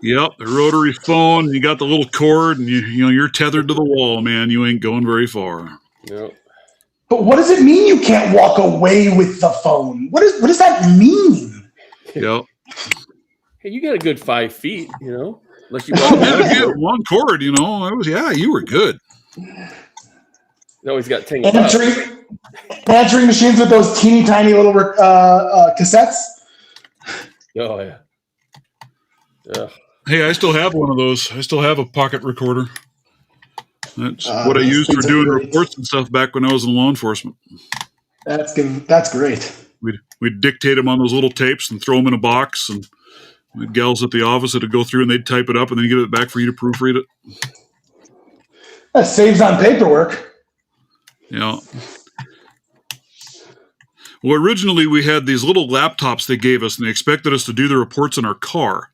Yep, the rotary phone. You got the little cord, and you're tethered to the wall, man. You ain't going very far. Yep. But what does it mean you can't walk away with the phone? What does that mean? Yep. Hey, you got a good 5 feet, Unless you got one cord, you were good. You always got 10 answering machines with those teeny tiny little cassettes. Oh yeah. Yeah. Hey, I still have one of those. I still have a pocket recorder. That's what I used for doing reports and stuff back when I was in law enforcement. That's good. That's great. We'd dictate them on those little tapes and throw them in a box, and we'd gals at the office that'd go through and they'd type it up and then give it back for you to proofread it. That saves on paperwork. Yeah. Well, originally we had these little laptops they gave us, and they expected us to do the reports in our car.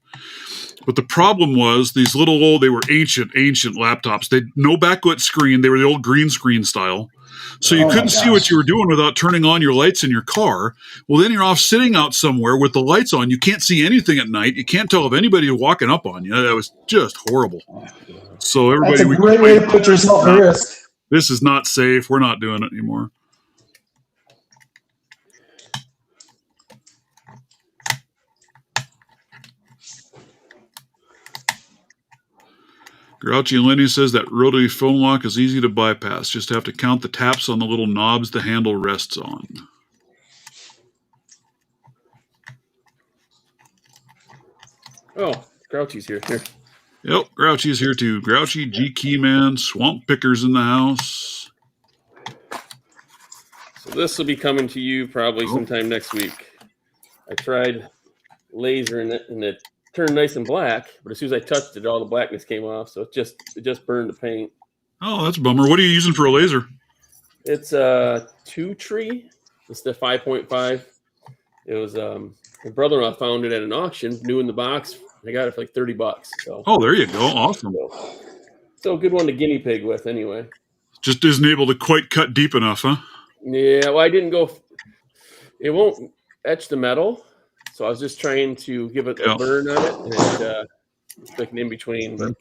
But the problem was they were ancient laptops. They had no backlit screen. They were the old green screen style. So you couldn't see what you were doing without turning on your lights in your car. Well, then you're off sitting out somewhere with the lights on. You can't see anything at night. You can't tell if anybody is walking up on you. That was just horrible. So everybody, that's a great way to put yourself at risk. This is not safe. We're not doing it anymore. Grouchy and Lenny says that rotary phone lock is easy to bypass. Just have to count the taps on the little knobs the handle rests on. Oh, Grouchy's here. Yep, Grouchy's here too. Grouchy, G Keyman, Swamp Pickers in the house. So this will be coming to you probably sometime next week. I tried lasering it, and it turned nice and black, but as soon as I touched it, all the blackness came off. So it just burned the paint. Oh, that's a bummer. What are you using for a laser? It's a 2-tree. It's the 5.5. It was my brother-in-law found it at an auction, new in the box. I got it for like $30. So there you go. Awesome. So a good one to guinea pig with, anyway. Just isn't able to quite cut deep enough, huh? Yeah, well, I didn't go. It won't etch the metal, so I was just trying to give it a Yeah. burn on it, and it's like an in between. But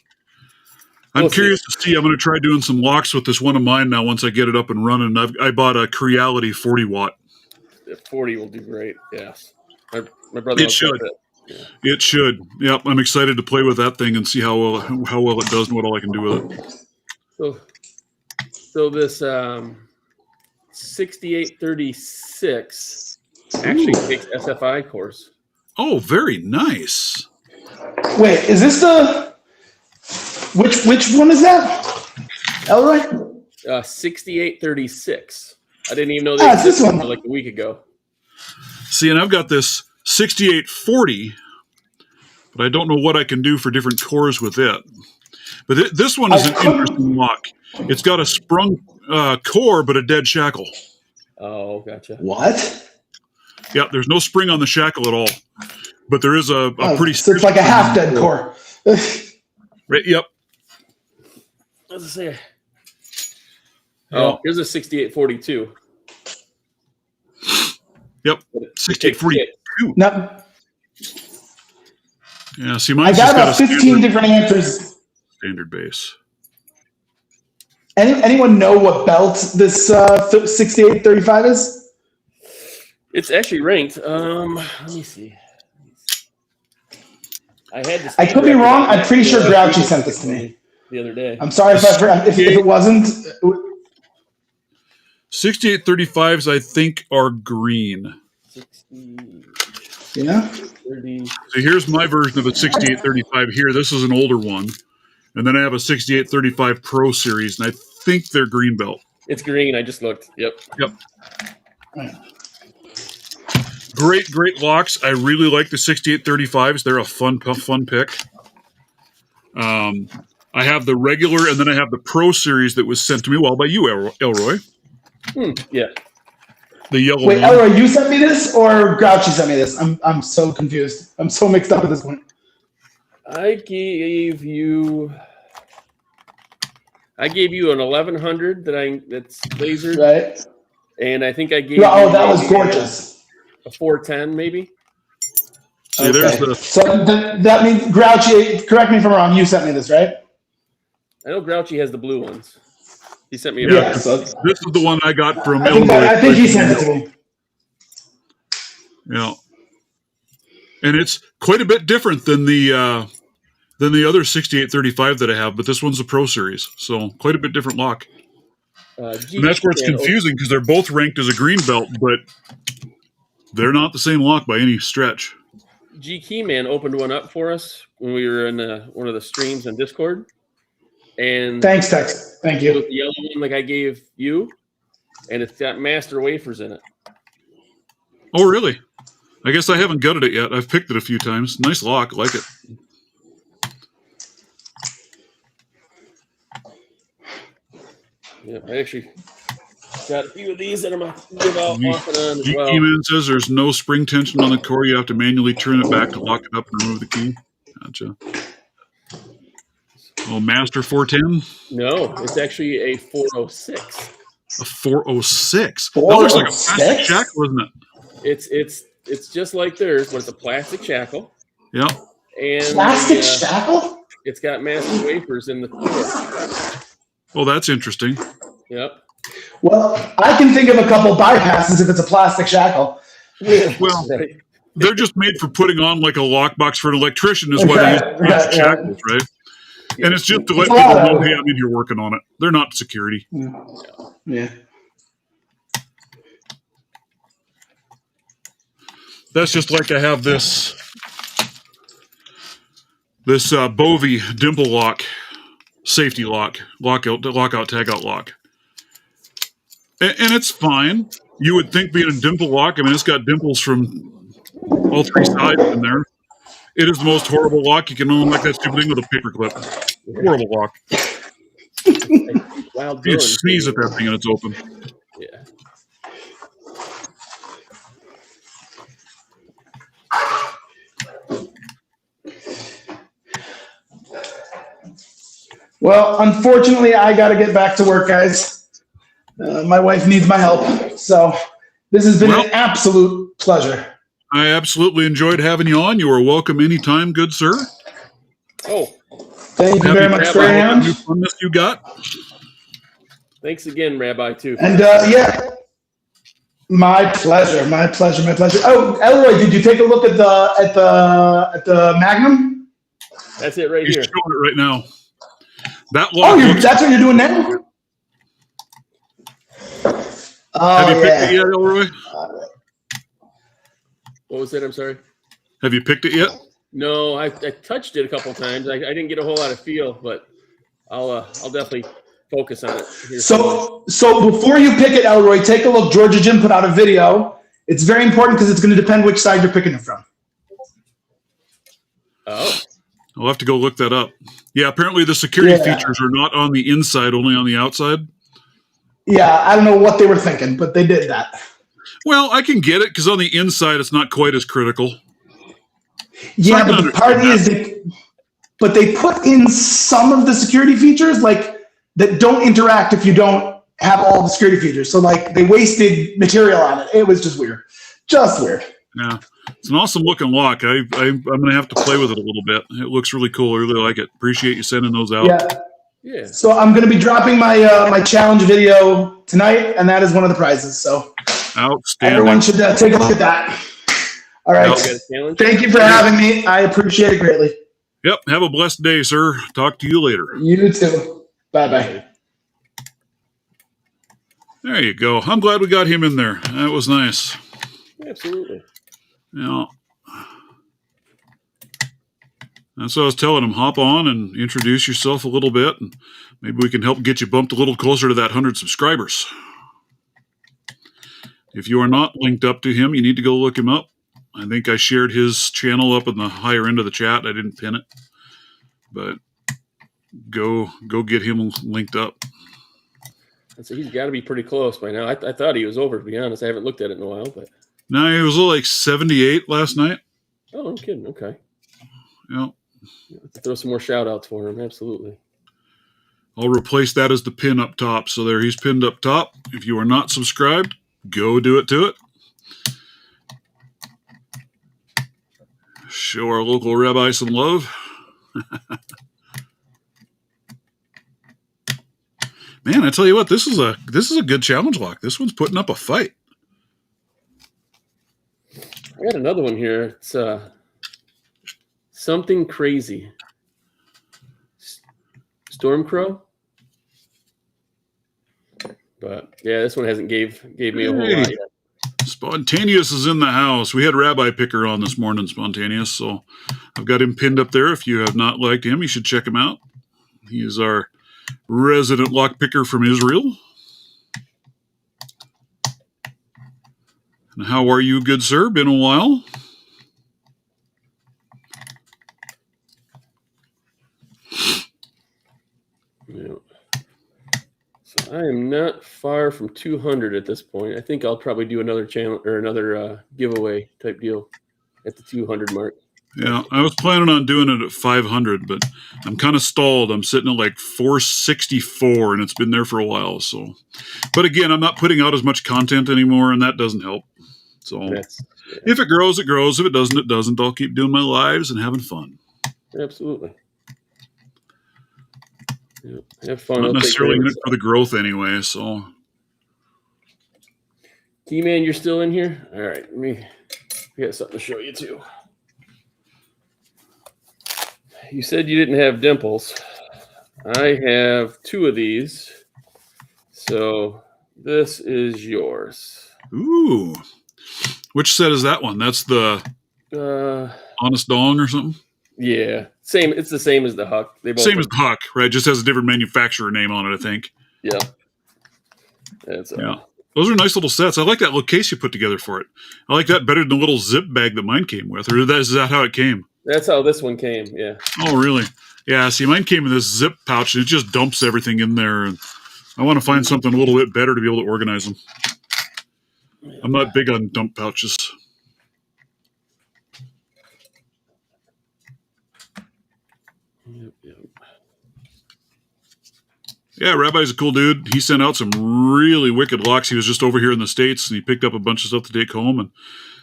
I'm we'll see. curious to see. I'm going to try doing some locks with this one of mine now once I get it up and running. I bought a Creality 40 watt. 40 will do great. Yes, my brother. It should. It should. Yep. I'm excited to play with that thing and see how well it does and what all I can do with it. So this 6836 actually takes SFI course. Oh, very nice. Wait, is this the which one is that? Elroy? 6836. I didn't even know they existed until like a week ago. See, and I've got this 6840, but I don't know what I can do for different cores with it. But this one is an interesting lock. It's got a sprung core, but a dead shackle. Oh, gotcha. What? Yeah, there's no spring on the shackle at all. But there is a pretty... So it's like a half-dead core. Right, yep. What does it say? Oh, here's a 6842. Yep, 6842. No. Yeah, see, mine's I got just about 15 different answers. Standard base. Anyone know what belt this 6835 is? It's actually ranked. Let me see. I could be wrong. I'm pretty sure Grouchy sent this to me the other day. I'm sorry if it wasn't. 6835s, I think, are green. 60. Yeah. 30. So here's my version of a 6835 here. This is an older one. And then I have a 6835 Pro Series, and I think they're green belt. It's green. I just looked. Yep. Great locks. I really like the 6835s. They're a fun pick. I have the regular, and then I have the Pro Series that was sent to me by you, Elroy. Yeah. The yellow Wait, one. Elroy, you sent me this, or Grouchy sent me this? I'm so confused. I'm so mixed up at this point. I gave you an 1100 that's lasered, right? And I think I gave. Oh, that was gorgeous. A 410, maybe. See, there's so that means Grouchy. Correct me if I'm wrong. You sent me this, right? I know Grouchy has the blue ones. He sent me. This is the one I got from. I think he sent it to me. Yeah, and it's quite a bit different than the other 6835 that I have, but this one's a Pro Series, so quite a bit different lock. And that's where it's confusing because they're both ranked as a green belt, but they're not the same lock by any stretch. G Keyman opened one up for us when we were in one of the streams on Discord. And thanks, Tex. Thank you. The yellow one, like I gave you, and it's got master wafers in it. Oh, really? I guess I haven't gutted it yet. I've picked it a few times. Nice lock. Like it. Yeah, I actually got a few of these that I'm going to give out off and on as well. G-Keyman says there's no spring tension on the core. You have to manually turn it back to lock it up and remove the key. Gotcha. Oh, Master 410? No, it's actually a 406. A 406? That looks like a plastic shackle, isn't it? It's just like theirs, but it's a plastic shackle. Yeah. And plastic shackle? It's got master wafers in the core. Oh, that's interesting. Yep. Well, I can think of a couple bypasses if it's a plastic shackle. Well, they're just made for putting on like a lockbox for an electrician is why they use plastic shackles, right? And it's just to let people know, hey, I'm in here working on it. They're not security. Yeah. That's just like I have this Bovie dimple lock, safety lock, lockout, tagout lock. And it's fine. You would think being a dimple lock, I mean, it's got dimples from all three sides in there. It is the most horrible lock. You can only lock that stupid thing with a paper clip. Horrible lock. You sneeze at that thing and it's open. Yeah. Well, unfortunately, I got to get back to work, guys. My wife needs my help. So this has been an absolute pleasure. I absolutely enjoyed having you on. You are welcome anytime, good sir. Oh, thank you very much, Greyhound. New funness you got. Thanks again, Rabbi, too. And yeah, my pleasure. Oh, Elroy, did you take a look at the Magnum? That's it right He's here. showing it right now. That lock that's what you're doing now? Have you picked it yet, Elroy? What was it? I'm sorry. Have you picked it yet? No, I touched it a couple times. I didn't get a whole lot of feel, but I'll definitely focus on it. So before you pick it, Elroy, take a look. Georgia Jim put out a video. It's very important because it's going to depend which side you're picking it from. Oh. I'll have to go look that up. Yeah, apparently the security features are not on the inside, only on the outside. Yeah, I don't know what they were thinking, but they did that. Well, I can get it because on the inside it's not quite as critical. Yeah, but the part is but they put in some of the security features that don't interact if you don't have all the security features. So they wasted material on it. It was just weird. Just weird. Yeah. It's an awesome looking lock. I'm going to have to play with it a little bit. It looks really cool. I really like it. Appreciate you sending those out. Yeah. So I'm going to be dropping my my challenge video tonight, and that is one of the prizes. So outstanding. Everyone should take a look at that. All right. Thank you for having me. I appreciate it greatly. Yep. Have a blessed day, sir. Talk to you later. You too. Bye-bye. There you go. I'm glad we got him in there. That was nice. Absolutely. Yeah. That's what I was telling him. Hop on and introduce yourself a little bit, and maybe we can help get you bumped a little closer to that 100 subscribers. If you are not linked up to him, you need to go look him up. I think I shared his channel up in the higher end of the chat. I didn't pin it, but go get him linked up. So he's got to be pretty close by now. I thought he was over, to be honest. I haven't looked at it in a while, but no, he was like 78 last night. Oh, no kidding. Okay. Yeah. Throw some more shout outs for him. Absolutely. I'll replace that as the pin up top. So there, he's pinned up top. If you are not subscribed, go do it to it. Show our local rabbi some love. Man, I tell you what, this is a good challenge lock. This one's putting up a fight. I got another one here. It's something crazy. Stormcrow. But yeah, this one hasn't gave me a whole lot yet. Spontaneous is in the house. We had Rabbi Picker on this morning, Spontaneous, so I've got him pinned up there. If you have not liked him, you should check him out. He is our resident lock picker from Israel. And how are you, good sir? Been a while. Yeah. So I am not far from 200 at this point. I think I'll probably do another channel or another giveaway type deal at the 200 mark. Yeah, I was planning on doing it at 500, but I'm kind of stalled. I'm sitting at like 464, and it's been there for a while. So, but again, I'm not putting out as much content anymore, and that doesn't help. So, if it grows, it grows. If it doesn't, it doesn't. I'll keep doing my lives and having fun. Absolutely. Yeah, have fun. Not necessarily in it for the growth anyway. So, Key-Man, you're still in here? All right, we got something to show you too. You said you didn't have dimples. I have two of these. So this is yours. Ooh. Which set is that one? That's the Honest Dong or something? Yeah. Same. It's the same as the Huck. They both same as the Huck, right? Just has a different manufacturer name on it, I think. Yeah. Yeah. Those are nice little sets. I like that little case you put together for it. I like that better than the little zip bag that mine came with. Or is that how it came? That's how this one came, yeah. Oh, really? Yeah, see, mine came in this zip pouch, and it just dumps everything in there. And I want to find something a little bit better to be able to organize them. I'm not big on dump pouches. Yep. Yeah, Rabbi's a cool dude. He sent out some really wicked locks. He was just over here in the States, and he picked up a bunch of stuff to take home, and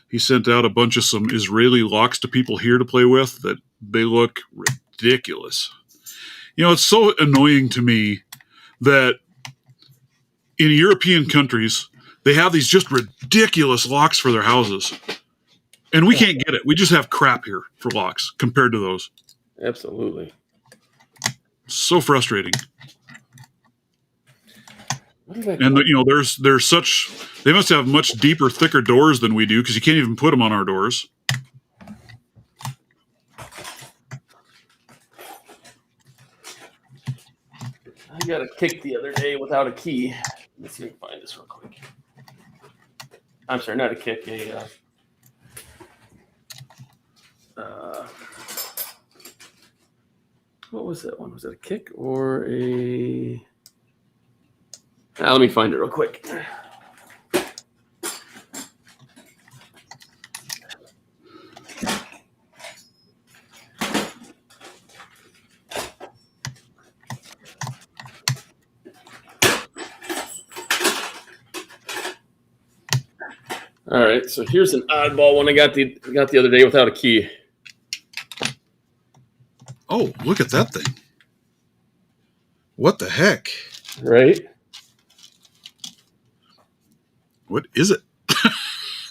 he sent out a bunch of some Israeli locks to people here to play with that they look ridiculous. You know, it's so annoying to me that in European countries, they have these just ridiculous locks for their houses. And we can't get it. We just have crap here for locks compared to those. Absolutely. So frustrating. What did I And you know, there's such, they must have much deeper, thicker doors than we do because you can't even put them on our doors. I got a kick the other day without a key. Let's see if I can find this real quick. I'm sorry, not a kick. What was that one? Was it a kick or a? Let me find it real quick. All right, so here's an oddball one I got the other day without a key. Oh, look at that thing. What the heck? Right? What is it?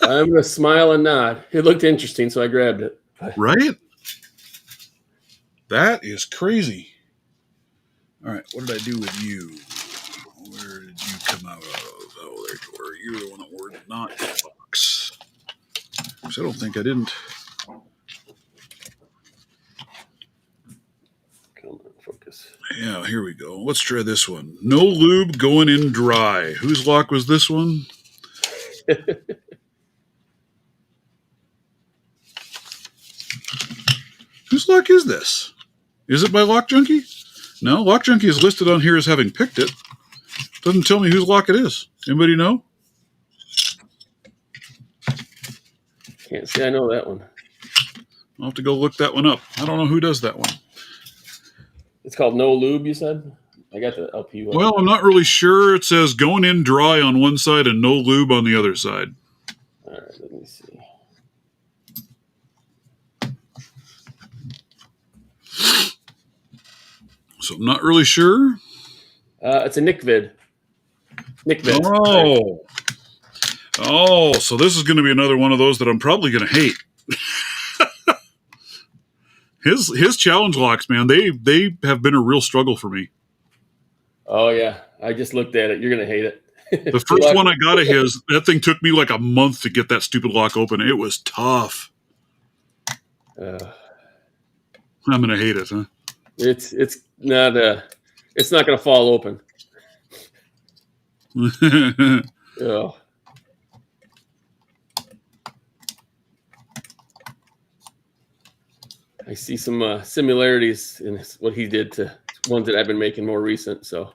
I'm going to smile and nod. It looked interesting, so I grabbed it. Right? That is crazy. All right, what did I do with you? Where did you come out of? Oh, there you were. You're the one that were not in the box. So I don't think I didn't. Come on, focus. Yeah, here we go. Let's try this one. No lube going in dry. Whose lock was this one? Whose lock is this? Is it by Lock Junkie? No, Lock Junkie is listed on here as having picked it. Doesn't tell me whose lock it is. Anybody know? Can't say I know that one. I'll have to go look that one up. I don't know who does that one. It's called No Lube, you said? I got the LPU. Well, I'm not really sure. It says going in dry on one side and no lube on the other side. All right, let me see. So I'm not really sure. It's a Nick vid. Oh, so this is going to be another one of those that I'm probably going to hate. His challenge locks, man, they have been a real struggle for me. Oh, yeah. I just looked at it. You're going to hate it. The first one I got of his, that thing took me like a month to get that stupid lock open. It was tough. I'm going to hate it, huh? It's not going to fall open. Oh. I see some similarities in what he did to ones that I've been making more recent. So,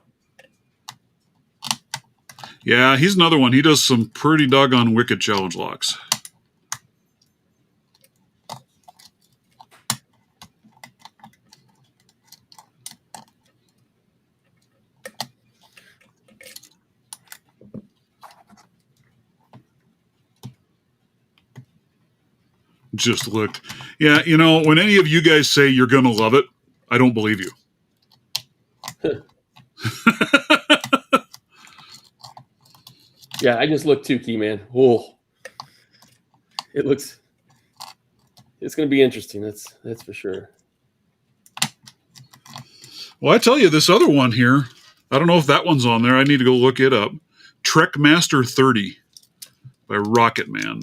yeah, he's another one. He does some pretty doggone wicked challenge locks. Just looked. Yeah, you know, when any of you guys say you're going to love it, I don't believe you. yeah, I just looked too, Key Man. Oh, it's going to be interesting. That's for sure. Well, I tell you, this other one here, I don't know if that one's on there. I need to go look it up. Trek Master 30 by Rocket Man.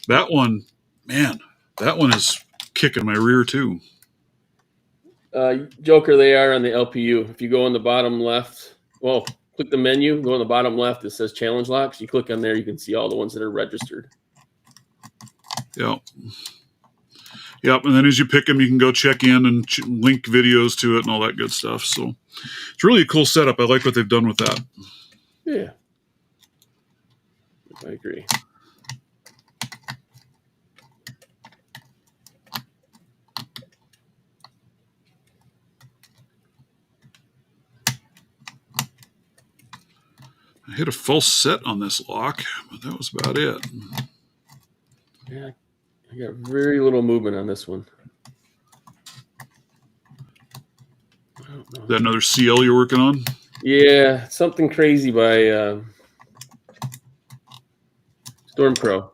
That one, man, that one is kicking my rear too. Joker, they are on the LPU. If you go on the bottom left, well, click the menu, go on the bottom left, it says challenge locks. You click on there, you can see all the ones that are registered. Yep, and then as you pick them, you can go check in and link videos to it and all that good stuff. So it's really a cool setup. I like what they've done with that. Yeah, I agree. hit a false set on this lock, but that was about it. Yeah, I got very little movement on this one. Is that another CL you're working on? Yeah, something crazy by Storm Pro.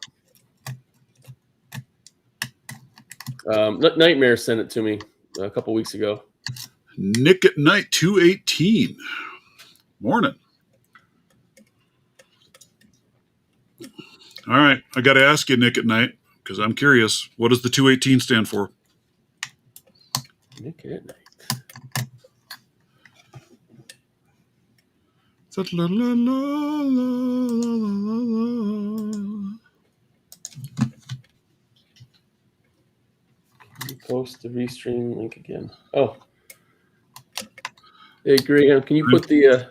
Nightmare sent it to me a couple weeks ago. Nick at Night 218. Morning. All right, I got to ask you, Nick at Night, because I'm curious. What does the 218 stand for? Nick at Night. La, la, la, la, la. Post the restream link again. Oh, hey Greyhound, can you put the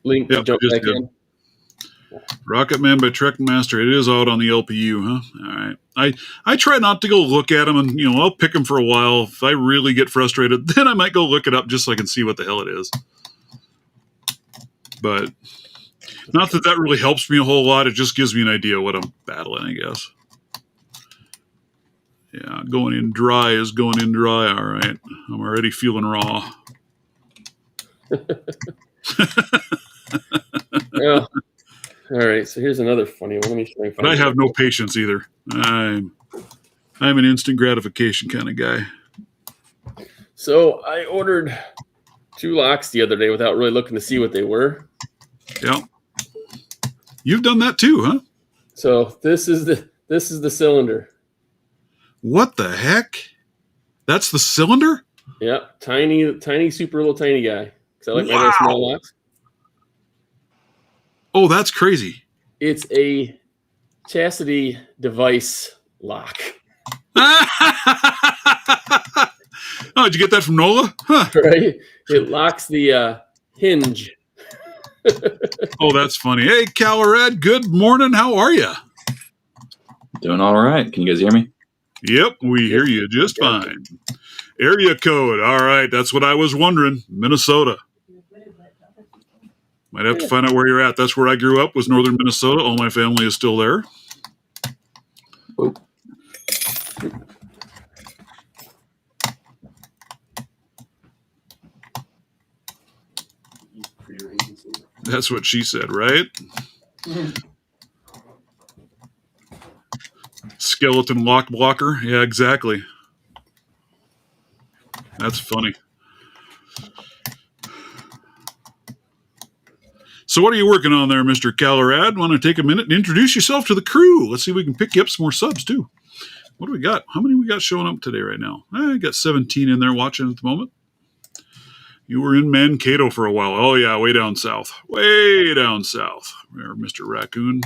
link to jump back in? Rocket Man by Trek Master. It is out on the LPU, huh? All right. I try not to go look at them, and I'll pick them for a while. If I really get frustrated, then I might go look it up just so I can see what the hell it is. But not that really helps me a whole lot. It just gives me an idea what I'm battling, I guess. Yeah, going in dry is going in dry. All right. I'm already feeling raw. Well, all right. So here's another funny one. Let me try. But I have no patience either. I'm an instant gratification kind of guy. So I ordered 2 locks the other day without really looking to see what they were. Yeah. You've done that too, huh? So this is the cylinder. What the heck? That's the cylinder? Yep. Tiny, super little tiny guy. Because I like my little small locks. Oh, that's crazy. It's a chastity device lock. Oh, did you get that from Nola? Huh. Right? It locks the hinge. Oh, that's funny. Hey, Calorad, good morning. How are you? Doing all right. Can you guys hear me? Yep, we hear you just fine. Area code. All right, that's what I was wondering. Minnesota. Might have to find out where you're at. That's where I grew up, was northern Minnesota. All my family is still there. Oh. That's what she said, right? Skeleton lock blocker. Yeah, exactly. That's funny. So what are you working on there, Mr. Calorad? Want to take a minute and introduce yourself to the crew? Let's see if we can pick you up some more subs, too. What do we got? How many we got showing up today right now? I got 17 in there watching at the moment. You were in Mankato for a while. Oh, yeah, way down south. Way down south. There, Mr. Raccoon.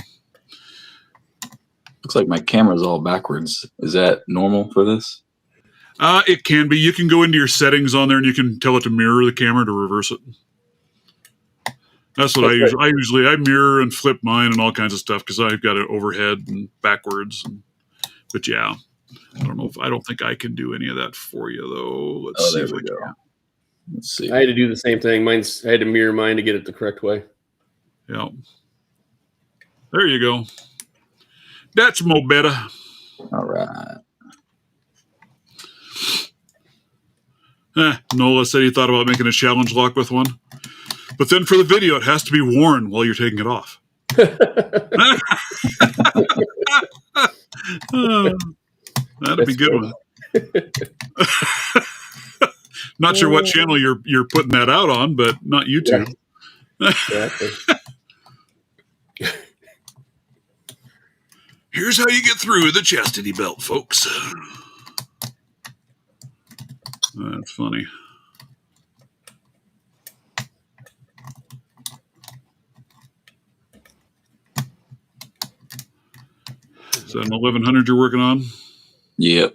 Looks like my camera's all backwards. Is that normal for this? It can be. You can go into your settings on there and you can tell it to mirror the camera to reverse it. That's what I usually. I mirror and flip mine and all kinds of stuff because I've got it overhead and backwards. But yeah, I don't think I can do any of that for you though. Let's see if we go. Let's see. I had to do the same thing. I had to mirror mine to get it the correct way. Yeah. There you go. That's more better. All right. Nola said he thought about making a challenge lock with one. But then for the video, it has to be worn while you're taking it off. That'd be good one. Not sure what channel you're putting that out on, but not YouTube. Exactly. Here's how you get through the chastity belt, folks. That's funny. Is that an 1100 you're working on? Yep.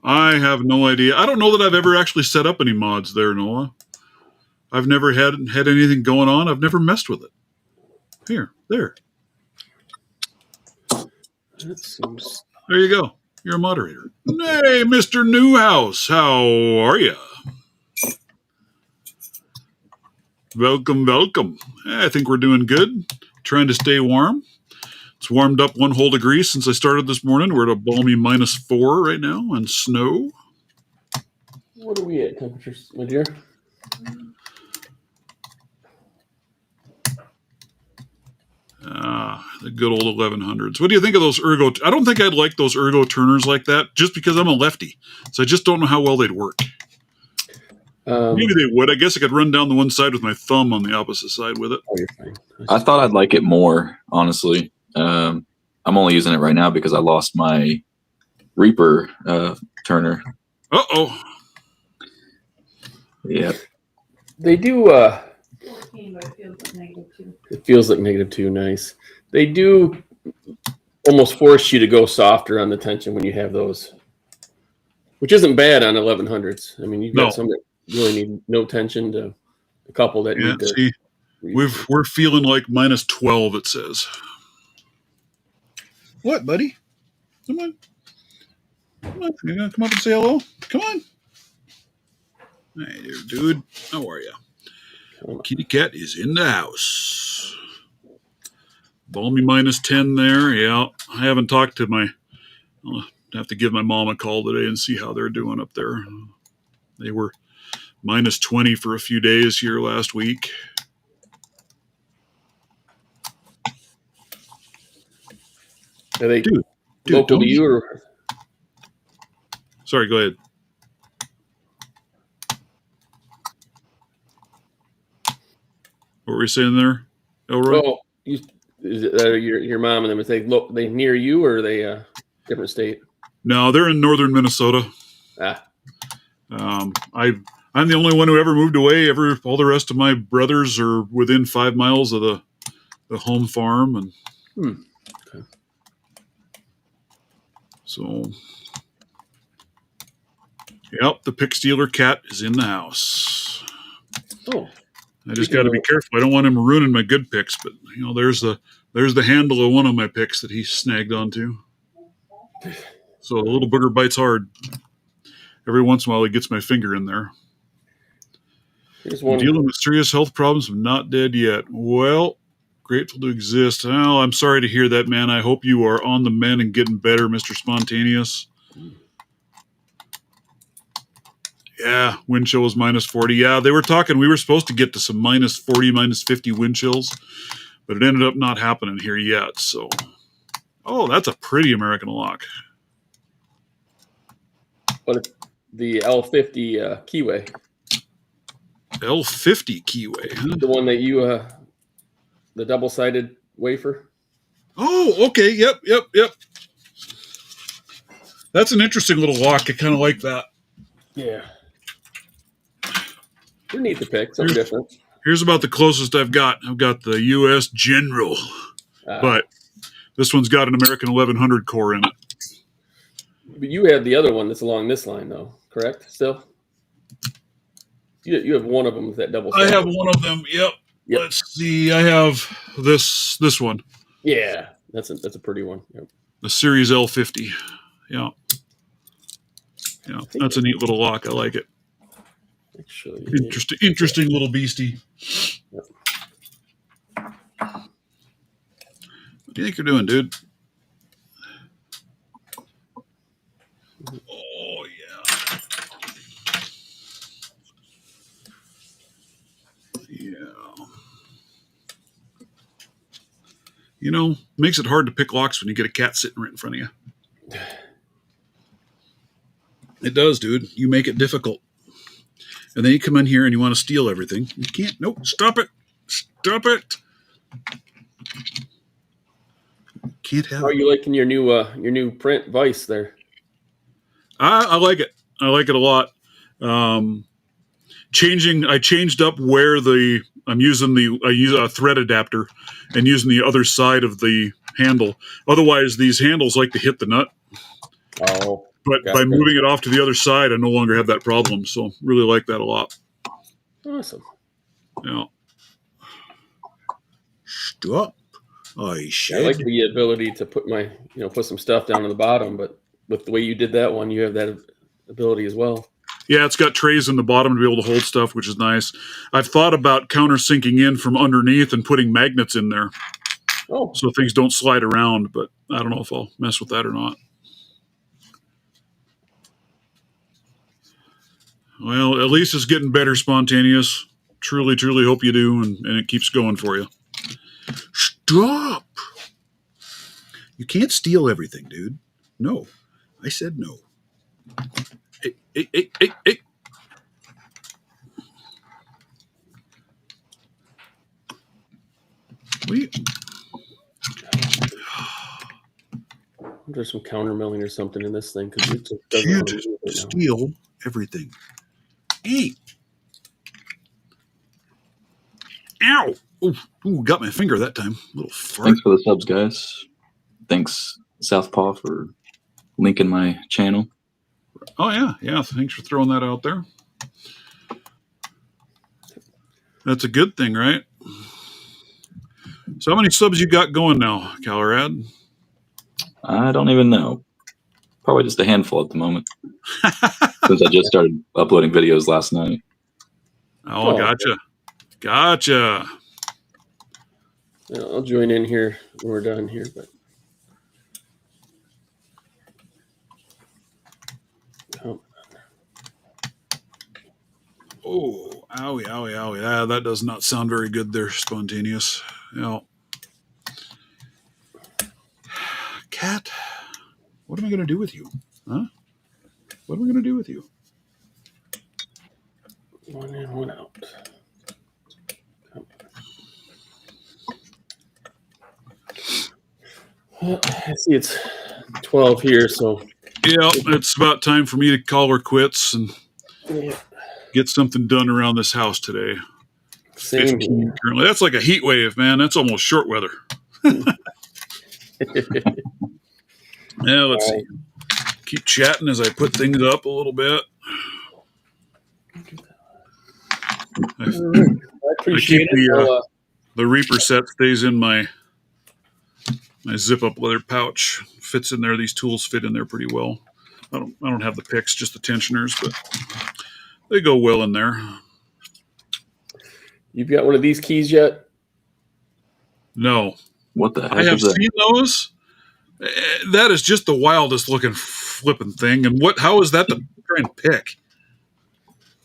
I have no idea. I don't know that I've ever actually set up any mods there, Noah. I've never had anything going on. I've never messed with it. There. There you go. You're a moderator. Hey, Mr. Newhouse. How are you? Welcome, welcome. I think we're doing good. Trying to stay warm. It's warmed up 1 whole degree since I started this morning. We're at a balmy -4 right now and snow. What are we at temperatures, my dear? The good old 1100s. What do you think of those ergo? I don't think I'd like those ergo turners like that just because I'm a lefty. So I just don't know how well they'd work. Maybe they would. I guess I could run down the one side with my thumb on the opposite side with it. Oh, you're fine. I thought I'd like it more, honestly. I'm only using it right now because I lost my Reaper turner. Uh-oh. Yeah. They do. It feels like -2. Nice. They do almost force you to go softer on the tension when you have those, which isn't bad on 1100s. I mean, you've got some that really need no tension to a couple that need to. See, we're feeling like -12. It says. What, buddy? Come on. Come on. You gonna come up and say hello? Come on. Hey there, dude. How are you? Kitty cat is in the house. Balmy -10 there. Yeah, I haven't talked to I'll have to give my mom a call today and see how they're doing up there. They were -20 for a few days here last week. Are they dude, local to you or? Sorry, go ahead. What were you saying there, Elroy? Oh, is it your mom and them? Is they near you or are they different state? No, they're in northern Minnesota. I'm the only one who ever moved away. All the rest of my brothers are within 5 miles of the home farm, and okay. So, yep, the pick stealer cat is in the house. Oh. I just got to be careful. I don't want him ruining my good picks, but there's the handle of one of my picks that he snagged onto. So the little booger bites hard. Every once in a while, he gets my finger in there. Dealing with serious health problems, I'm not dead yet. Well, grateful to exist. Well, I'm sorry to hear that, man. I hope you are on the mend and getting better, Mr. Spontaneous. Yeah, wind chill was -40. Yeah, they were talking. We were supposed to get to some -40, -50 wind chills, but it ended up not happening here yet. So, that's a pretty American lock. But the L50 keyway. L50 keyway. Huh? The one that you, the double-sided wafer. Oh, okay. Yep. That's an interesting little lock. I kind of like that. Yeah. They're neat to pick. Something different. Here's about the closest I've got. I've got the U.S. General, but this one's got an American 1100 core in it. But you have the other one that's along this line, though, correct? Still, you have one of them with that double. I have one of them. Yep. Let's see. I have this one. Yeah, that's a pretty one. Yep. The Series L50. Yeah. That's a neat little lock. I like it. Actually, interesting little beastie. Yep. What do you think you're doing, dude? Oh, yeah. Yeah. Makes it hard to pick locks when you get a cat sitting right in front of you. It does, dude. You make it difficult. And then you come in here and you want to steal everything. You can't. Nope. Stop it. Stop it. Can't have. How are you liking your new print vise there? I like it. I like it a lot. I changed up where I use a thread adapter and using the other side of the handle. Otherwise, these handles like to hit the nut. Oh. But by moving it off to the other side, I no longer have that problem. So really like that a lot. Awesome. Yeah. Stop. I like the ability to put put some stuff down on the bottom, but with the way you did that one, you have that ability as well. Yeah, it's got trays in the bottom to be able to hold stuff, which is nice. I've thought about countersinking in from underneath and putting magnets in there Oh, so things don't slide around, but I don't know if I'll mess with that or not. Well, at least it's getting better, Spontaneous. Truly, truly hope you do, and it keeps going for you. Stop! You can't steal everything, dude. No. I said no. Hey, hey, hey, hey, hey. there's some counter milling or something in this thing because it just doesn't Can't want to move right now. steal everything. Hey. Ow! Ooh, got my finger that time. Little fart. Thanks for the subs, guys. Thanks, Southpaw, for linking my channel. Oh, yeah. Thanks for throwing that out there. That's a good thing, right? So how many subs you got going now, Calrad? I don't even know. Probably just a handful at the moment. Since I just started uploading videos last night. Oh, gotcha. Yeah, I'll join in here when we're done here, but Oh, owie. Ah, that does not sound very good there, Spontaneous. Yeah. Cat, what am I going to do with you? Huh? What am I going to do with you? one in, one out. Well, I see it's 12 here, so Yeah, it's about time for me to call her quits and get something done around this house today. Same 15 here. currently. That's like a heat wave, man. That's almost short weather. Yeah, let's see. Keep chatting as I put things up a little bit. I appreciate it. The Reaper set stays in my zip-up leather pouch. Fits in there. These tools fit in there pretty well. I don't have the picks, just the tensioners, but they go well in there. You've got one of these keys yet? No. What the heck I have is that? seen those. That is just the wildest looking flipping thing. And how is that to try and pick?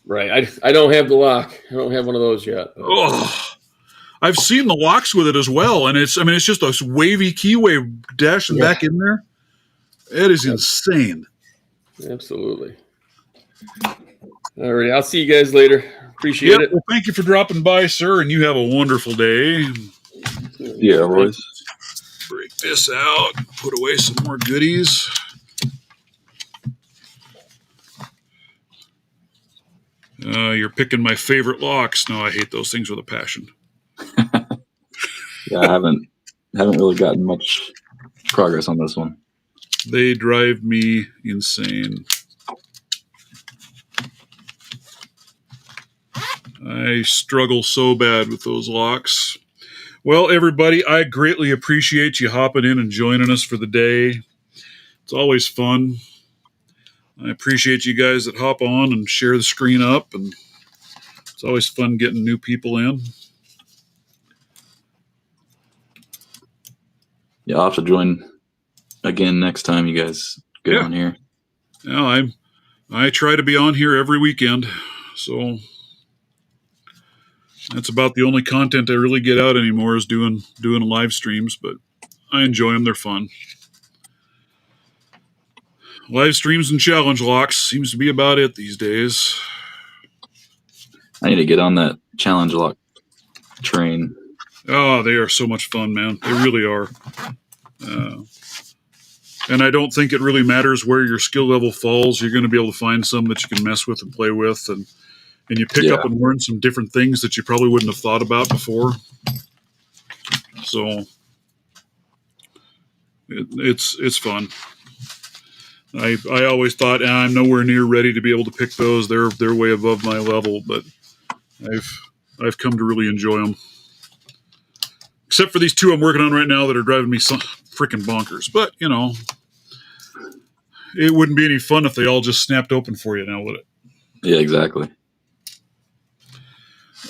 Right. I don't have the lock. I don't have one of those yet. Oh, I've seen the locks with it as well, and it's just a wavy keyway dashing back in there. It is insane. Absolutely. All right. I'll see you guys later. Appreciate it. Well, thank you for dropping by, sir, and you have a wonderful day. Yeah, Royce. Break this out. Put away some more goodies. You're picking my favorite locks. No, I hate those things with a passion. Yeah, I haven't really gotten much progress on this one. They drive me insane. I struggle so bad with those locks. Well, everybody, I greatly appreciate you hopping in and joining us for the day. It's always fun. I appreciate you guys that hop on and share the screen up, and it's always fun getting new people in. Yeah, I'll have to join again next time you guys get on here. Yeah, I try to be on here every weekend, so that's about the only content I really get out anymore is doing live streams, but I enjoy them. They're fun. Live streams and challenge locks seems to be about it these days. I need to get on that challenge lock train. Oh, they are so much fun, man. They really are. And I don't think it really matters where your skill level falls. You're going to be able to find some that you can mess with and play with, and you pick up and learn some different things that you probably wouldn't have thought about before. So it's fun. I always thought I'm nowhere near ready to be able to pick those. They're way above my level, but I've come to really enjoy them. Except for these two I'm working on right now that are driving me freaking bonkers. But you know, it wouldn't be any fun if they all just snapped open for you now, would it? Yeah, exactly.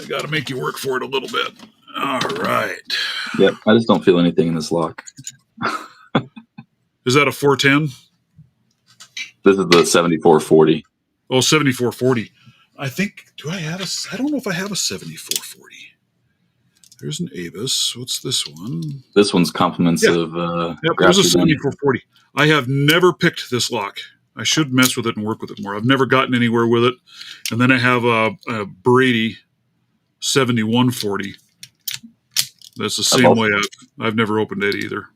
I got to make you work for it a little bit. All right. Yep. I just don't feel anything in this lock. Is that a 410? This is the 7440. Oh, 7440. I think, I don't know if I have a 7440. There's an Avis. What's this one? This one's compliments Yeah. of Yep, there's a 7440. I have never picked this lock. I should mess with it and work with it more. I've never gotten anywhere with it. And then I have a Brady 7140. That's the same way. I've never opened it either.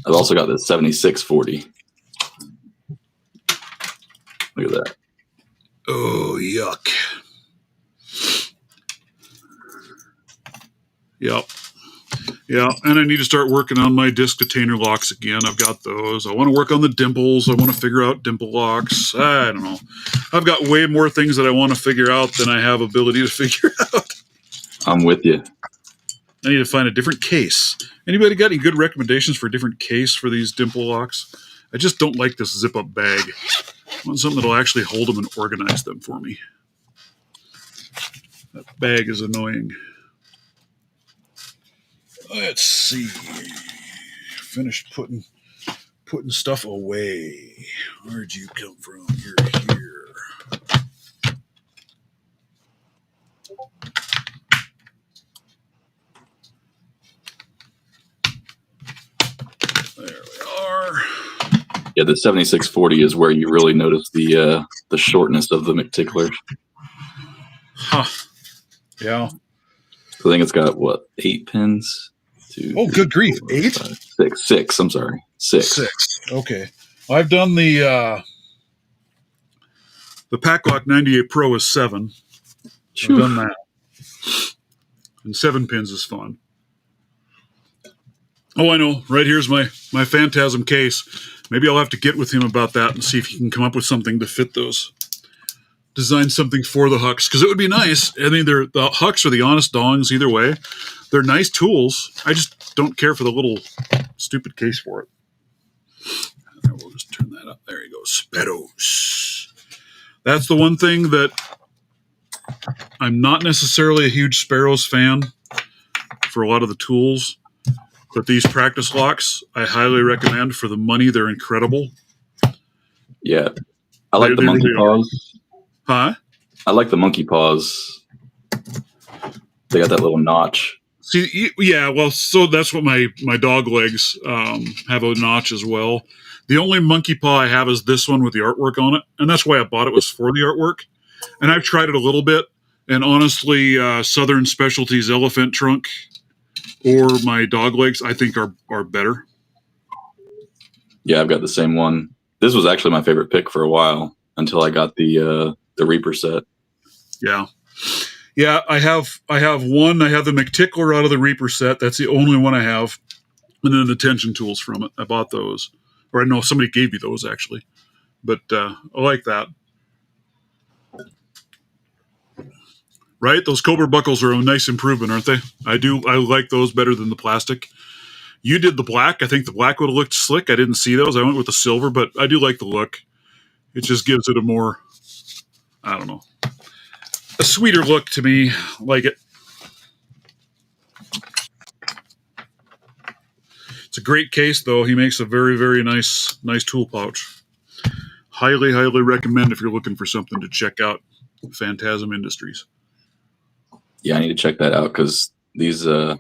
I've also got the 7640. Look at that. Oh, yuck. Yep. Yeah, and I need to start working on my disc detainer locks again. I've got those. I want to work on the dimples. I want to figure out dimple locks. I don't know. I've got way more things that I want to figure out than I have ability to figure out. I'm with you. I need to find a different case. Anybody got any good recommendations for a different case for these dimple locks? I just don't like this zip-up bag. I want something that'll actually hold them and organize them for me. That bag is annoying. Let's see. Finished putting stuff away. Where'd you come from? You're here. There we are. Yeah, the 7640 is where you really notice the shortness of the McTickler. Huh. Yeah. I think it's got, what, 8 pins? Oh, good grief. 8? 6. I'm sorry. 6. Okay. I've done the Packlock 98 Pro is 7. I've done that. And 7 pins is fun. Oh, I know. Right here's my Phantasm case. Maybe I'll have to get with him about that and see if he can come up with something to fit those. Design something for the Hucks, because it would be nice. I mean, the Hucks are the honest dongs either way. They're nice tools. I just don't care for the little stupid case for it. And we'll just turn that up. There you go. Sparrows. That's the one thing that I'm not necessarily a huge Sparrows fan for a lot of the tools. But these practice locks, I highly recommend. For the money, they're incredible. Yeah. I like the monkey paws. Huh? I like the monkey paws. They got that little notch. See, yeah, well, so that's what my dog legs have a notch as well. The only monkey paw I have is this one with the artwork on it, and that's why I bought it, was for the artwork. And I've tried it a little bit, and honestly, Southern Specialties Elephant Trunk or my dog legs, I think are better. Yeah, I've got the same one. This was actually my favorite pick for a while until I got the Reaper set. Yeah. Yeah, I have one. I have the McTickler out of the Reaper set. That's the only one I have. And then the tension tools from it. I bought those. Or I know somebody gave me those, actually. But I like that. Right? Those Cobra buckles are a nice improvement, aren't they? I like those better than the plastic. You did the black. I think the black would have looked slick. I didn't see those. I went with the silver, but I do like the look. It just gives it a more, I don't know, a sweeter look to me. Like it. It's a great case, though. He makes a very, very nice tool pouch. Highly, highly recommend if you're looking for something to check out. Phantasm Industries. Yeah, I need to check that out because these the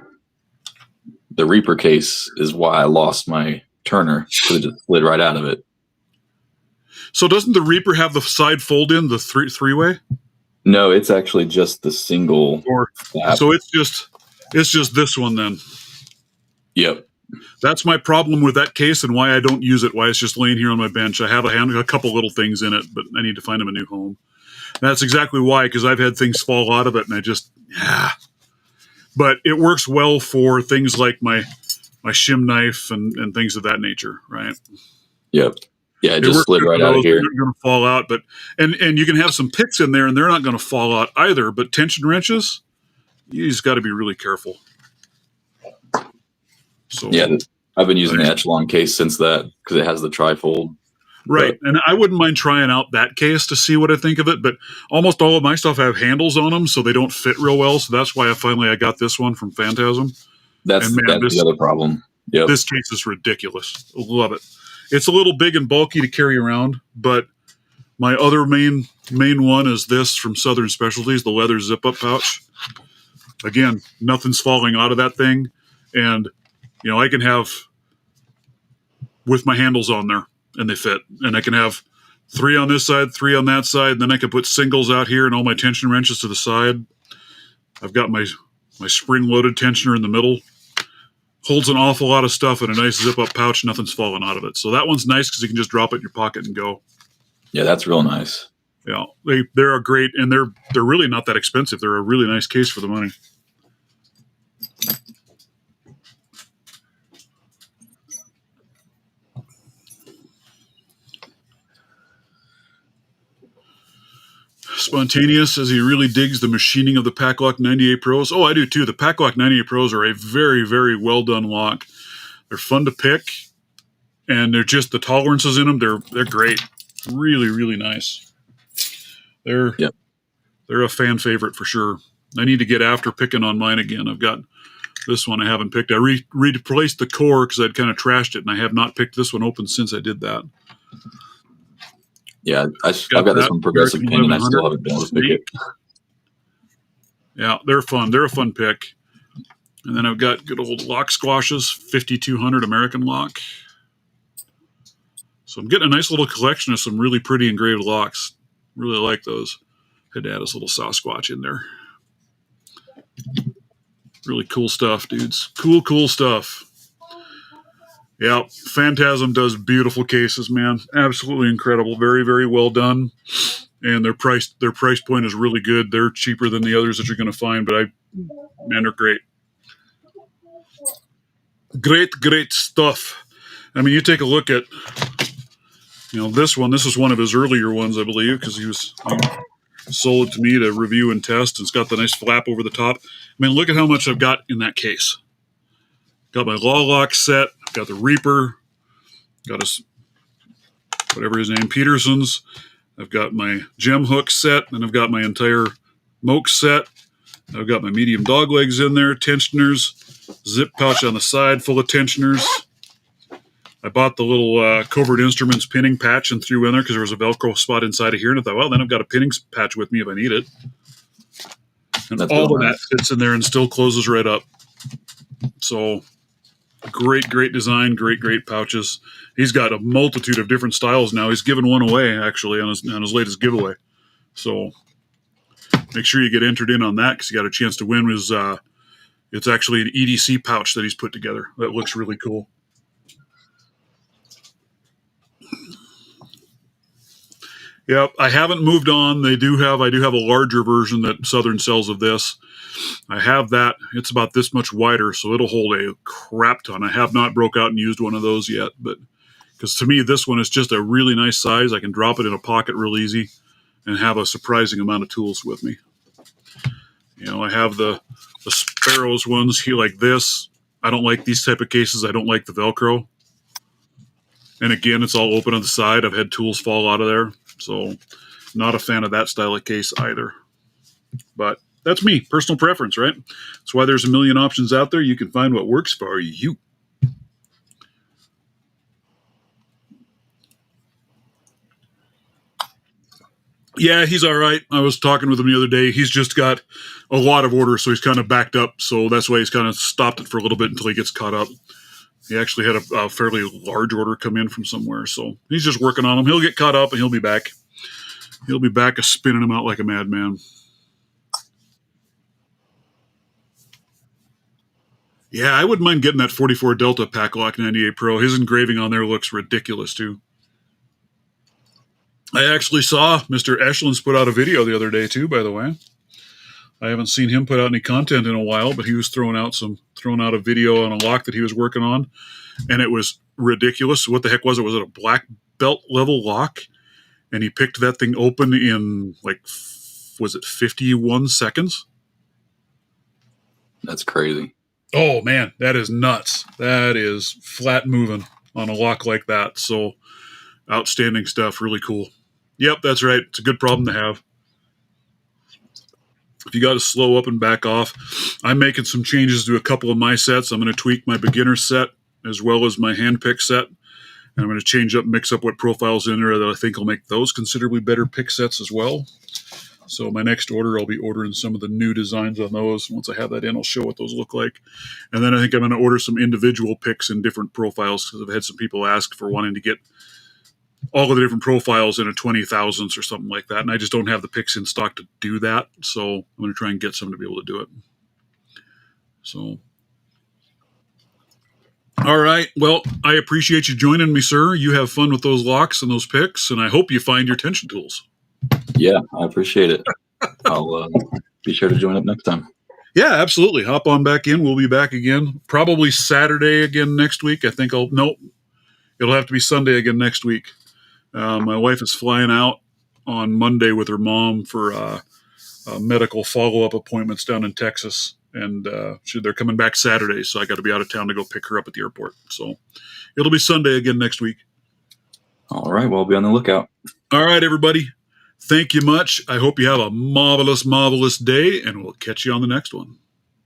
Reaper case is why I lost my Turner, because it just slid right out of it. So doesn't the Reaper have the side fold in, the three-way? No, it's actually just the single. So it's just this one then. Yep. That's my problem with that case and why I don't use it, why it's just laying here on my bench. I have a couple little things in it, but I need to find them a new home. And that's exactly why, because I've had things fall out of it and I just, But it works well for things like my shim knife and things of that nature, right? Yep. Yeah, it just slid right out of here. They're not going to fall out, but and you can have some picks in there and they're not going to fall out either. But tension wrenches, you just got to be really careful. So yeah, I've been using the Echelon case since that because it has the trifold Right. And I wouldn't mind trying out that case to see what I think of it, but almost all of my stuff have handles on them, so they don't fit real well. So that's why I got this one from Phantasm. That's the other problem. Yep. This case is ridiculous. Love it. It's a little big and bulky to carry around, but my other main one is this from Southern Specialties, the leather zip-up pouch. Again, nothing's falling out of that thing. And, I can have, with my handles on there, and they fit. And I can have 3 on this side, 3 on that side, and then I can put singles out here and all my tension wrenches to the side. I've got my spring-loaded tensioner in the middle. Holds an awful lot of stuff in a nice zip-up pouch. Nothing's falling out of it. So that one's nice because you can just drop it in your pocket and go. Yeah, that's real nice. Yeah, they're a great, and they're really not that expensive. They're a really nice case for the money. Spontaneous says he really digs the machining of the Packlock 98 Pros. Oh, I do too. The Packlock 98 Pros are a very, very well done lock. They're fun to pick, and they're just the tolerances in them. They're great. Really, really nice. They're a fan favorite for sure. I need to get after picking on mine again. I've got this one I haven't picked. I replaced the core because I'd kind of trashed it, and I have not picked this one open since I did that. Yeah, I've got this one Progressive Pin, and I still haven't been able to pick it. Yeah, they're fun. They're a fun pick. And then I've got good old lock squashes, 5200 American lock. So I'm getting a nice little collection of some really pretty engraved locks. Really like those. Had to add this little Sasquatch in there. Really cool stuff, dudes. Cool stuff. Yeah, Phantasm does beautiful cases, man. Absolutely incredible. Very, very well done. And their price point is really good. They're cheaper than the others that you're going to find, but they're great. Great stuff. I mean, you take a look at, this one. This is one of his earlier ones, I believe, because he sold it to me to review and test. It's got the nice flap over the top. I mean, look at how much I've got in that case. Got my Law Lock set. Got the Reaper. Got whatever his name, Peterson's. I've got my gem hook set, and I've got my entire Moke set. I've got my medium dog legs in there, tensioners, zip pouch on the side full of tensioners. I bought the little Covert Instruments pinning patch and threw in there because there was a Velcro spot inside of here, and I thought, well, then I've got a pinning patch with me if I need it. And that's all of that fits in there and still closes right up. So great design, great pouches. He's got a multitude of different styles now. He's given one away, actually, on his latest giveaway. So make sure you get entered in on that because you got a chance to win his, it's actually an EDC pouch that he's put together. That looks really cool. Yep, I haven't moved on. I do have a larger version that Southern sells of this. I have that. It's about this much wider, so it'll hold a crap ton. I have not broke out and used one of those yet, but because to me, this one is just a really nice size. I can drop it in a pocket real easy and have a surprising amount of tools with me. I have the Sparrows ones here like this. I don't like these type of cases. I don't like the Velcro. And again, it's all open on the side. I've had tools fall out of there. So not a fan of that style of case either. But that's me, personal preference, right? That's why there's a million options out there. You can find what works for you. Yeah, he's all right. I was talking with him the other day. He's just got a lot of orders, so he's kind of backed up. So that's why he's kind of stopped it for a little bit until he gets caught up. He actually had a fairly large order come in from somewhere. So he's just working on them. He'll get caught up and he'll be back. He'll be back spinning them out like a madman. Yeah, I wouldn't mind getting that 44 Delta Packlock 98 Pro. His engraving on there looks ridiculous, too. I actually saw Mr. Eschlins put out a video the other day, too, by the way. I haven't seen him put out any content in a while, but he was throwing out a video on a lock that he was working on, and it was ridiculous. What the heck was it? Was it a black belt level lock? And he picked that thing open in, was it 51 seconds? That's crazy. Oh, man, that is nuts. That is flat moving on a lock like that. So Outstanding stuff. Really cool. Yep, that's right. It's a good problem to have. If you got to slow up and back off, I'm making some changes to a couple of my sets. I'm going to tweak my beginner set as well as my hand pick set. And I'm going to mix up what profiles in there that I think will make those considerably better pick sets as well. So my next order, I'll be ordering some of the new designs on those. Once I have that in, I'll show what those look like. And then I think I'm going to order some individual picks in different profiles because I've had some people ask for wanting to get all of the different profiles in a 20,000s or something like that. And I just don't have the picks in stock to do that. So I'm going to try and get some to be able to do it. So, all right. Well, I appreciate you joining me, sir. You have fun with those locks and those picks, and I hope you find your tension tools. Yeah, I appreciate it. I'll be sure to join up next time. Yeah, absolutely. Hop on back in. We'll be back again. Probably Saturday again next week. I think it'll have to be Sunday again next week. My wife is flying out on Monday with her mom for medical follow-up appointments down in Texas. And they're coming back Saturday, so I got to be out of town to go pick her up at the airport. So it'll be Sunday again next week. All right. Well, I'll be on the lookout. All right, everybody. Thank you much. I hope you have a marvelous, marvelous day, and we'll catch you on the next one.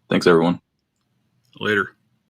Thanks, everyone. Later.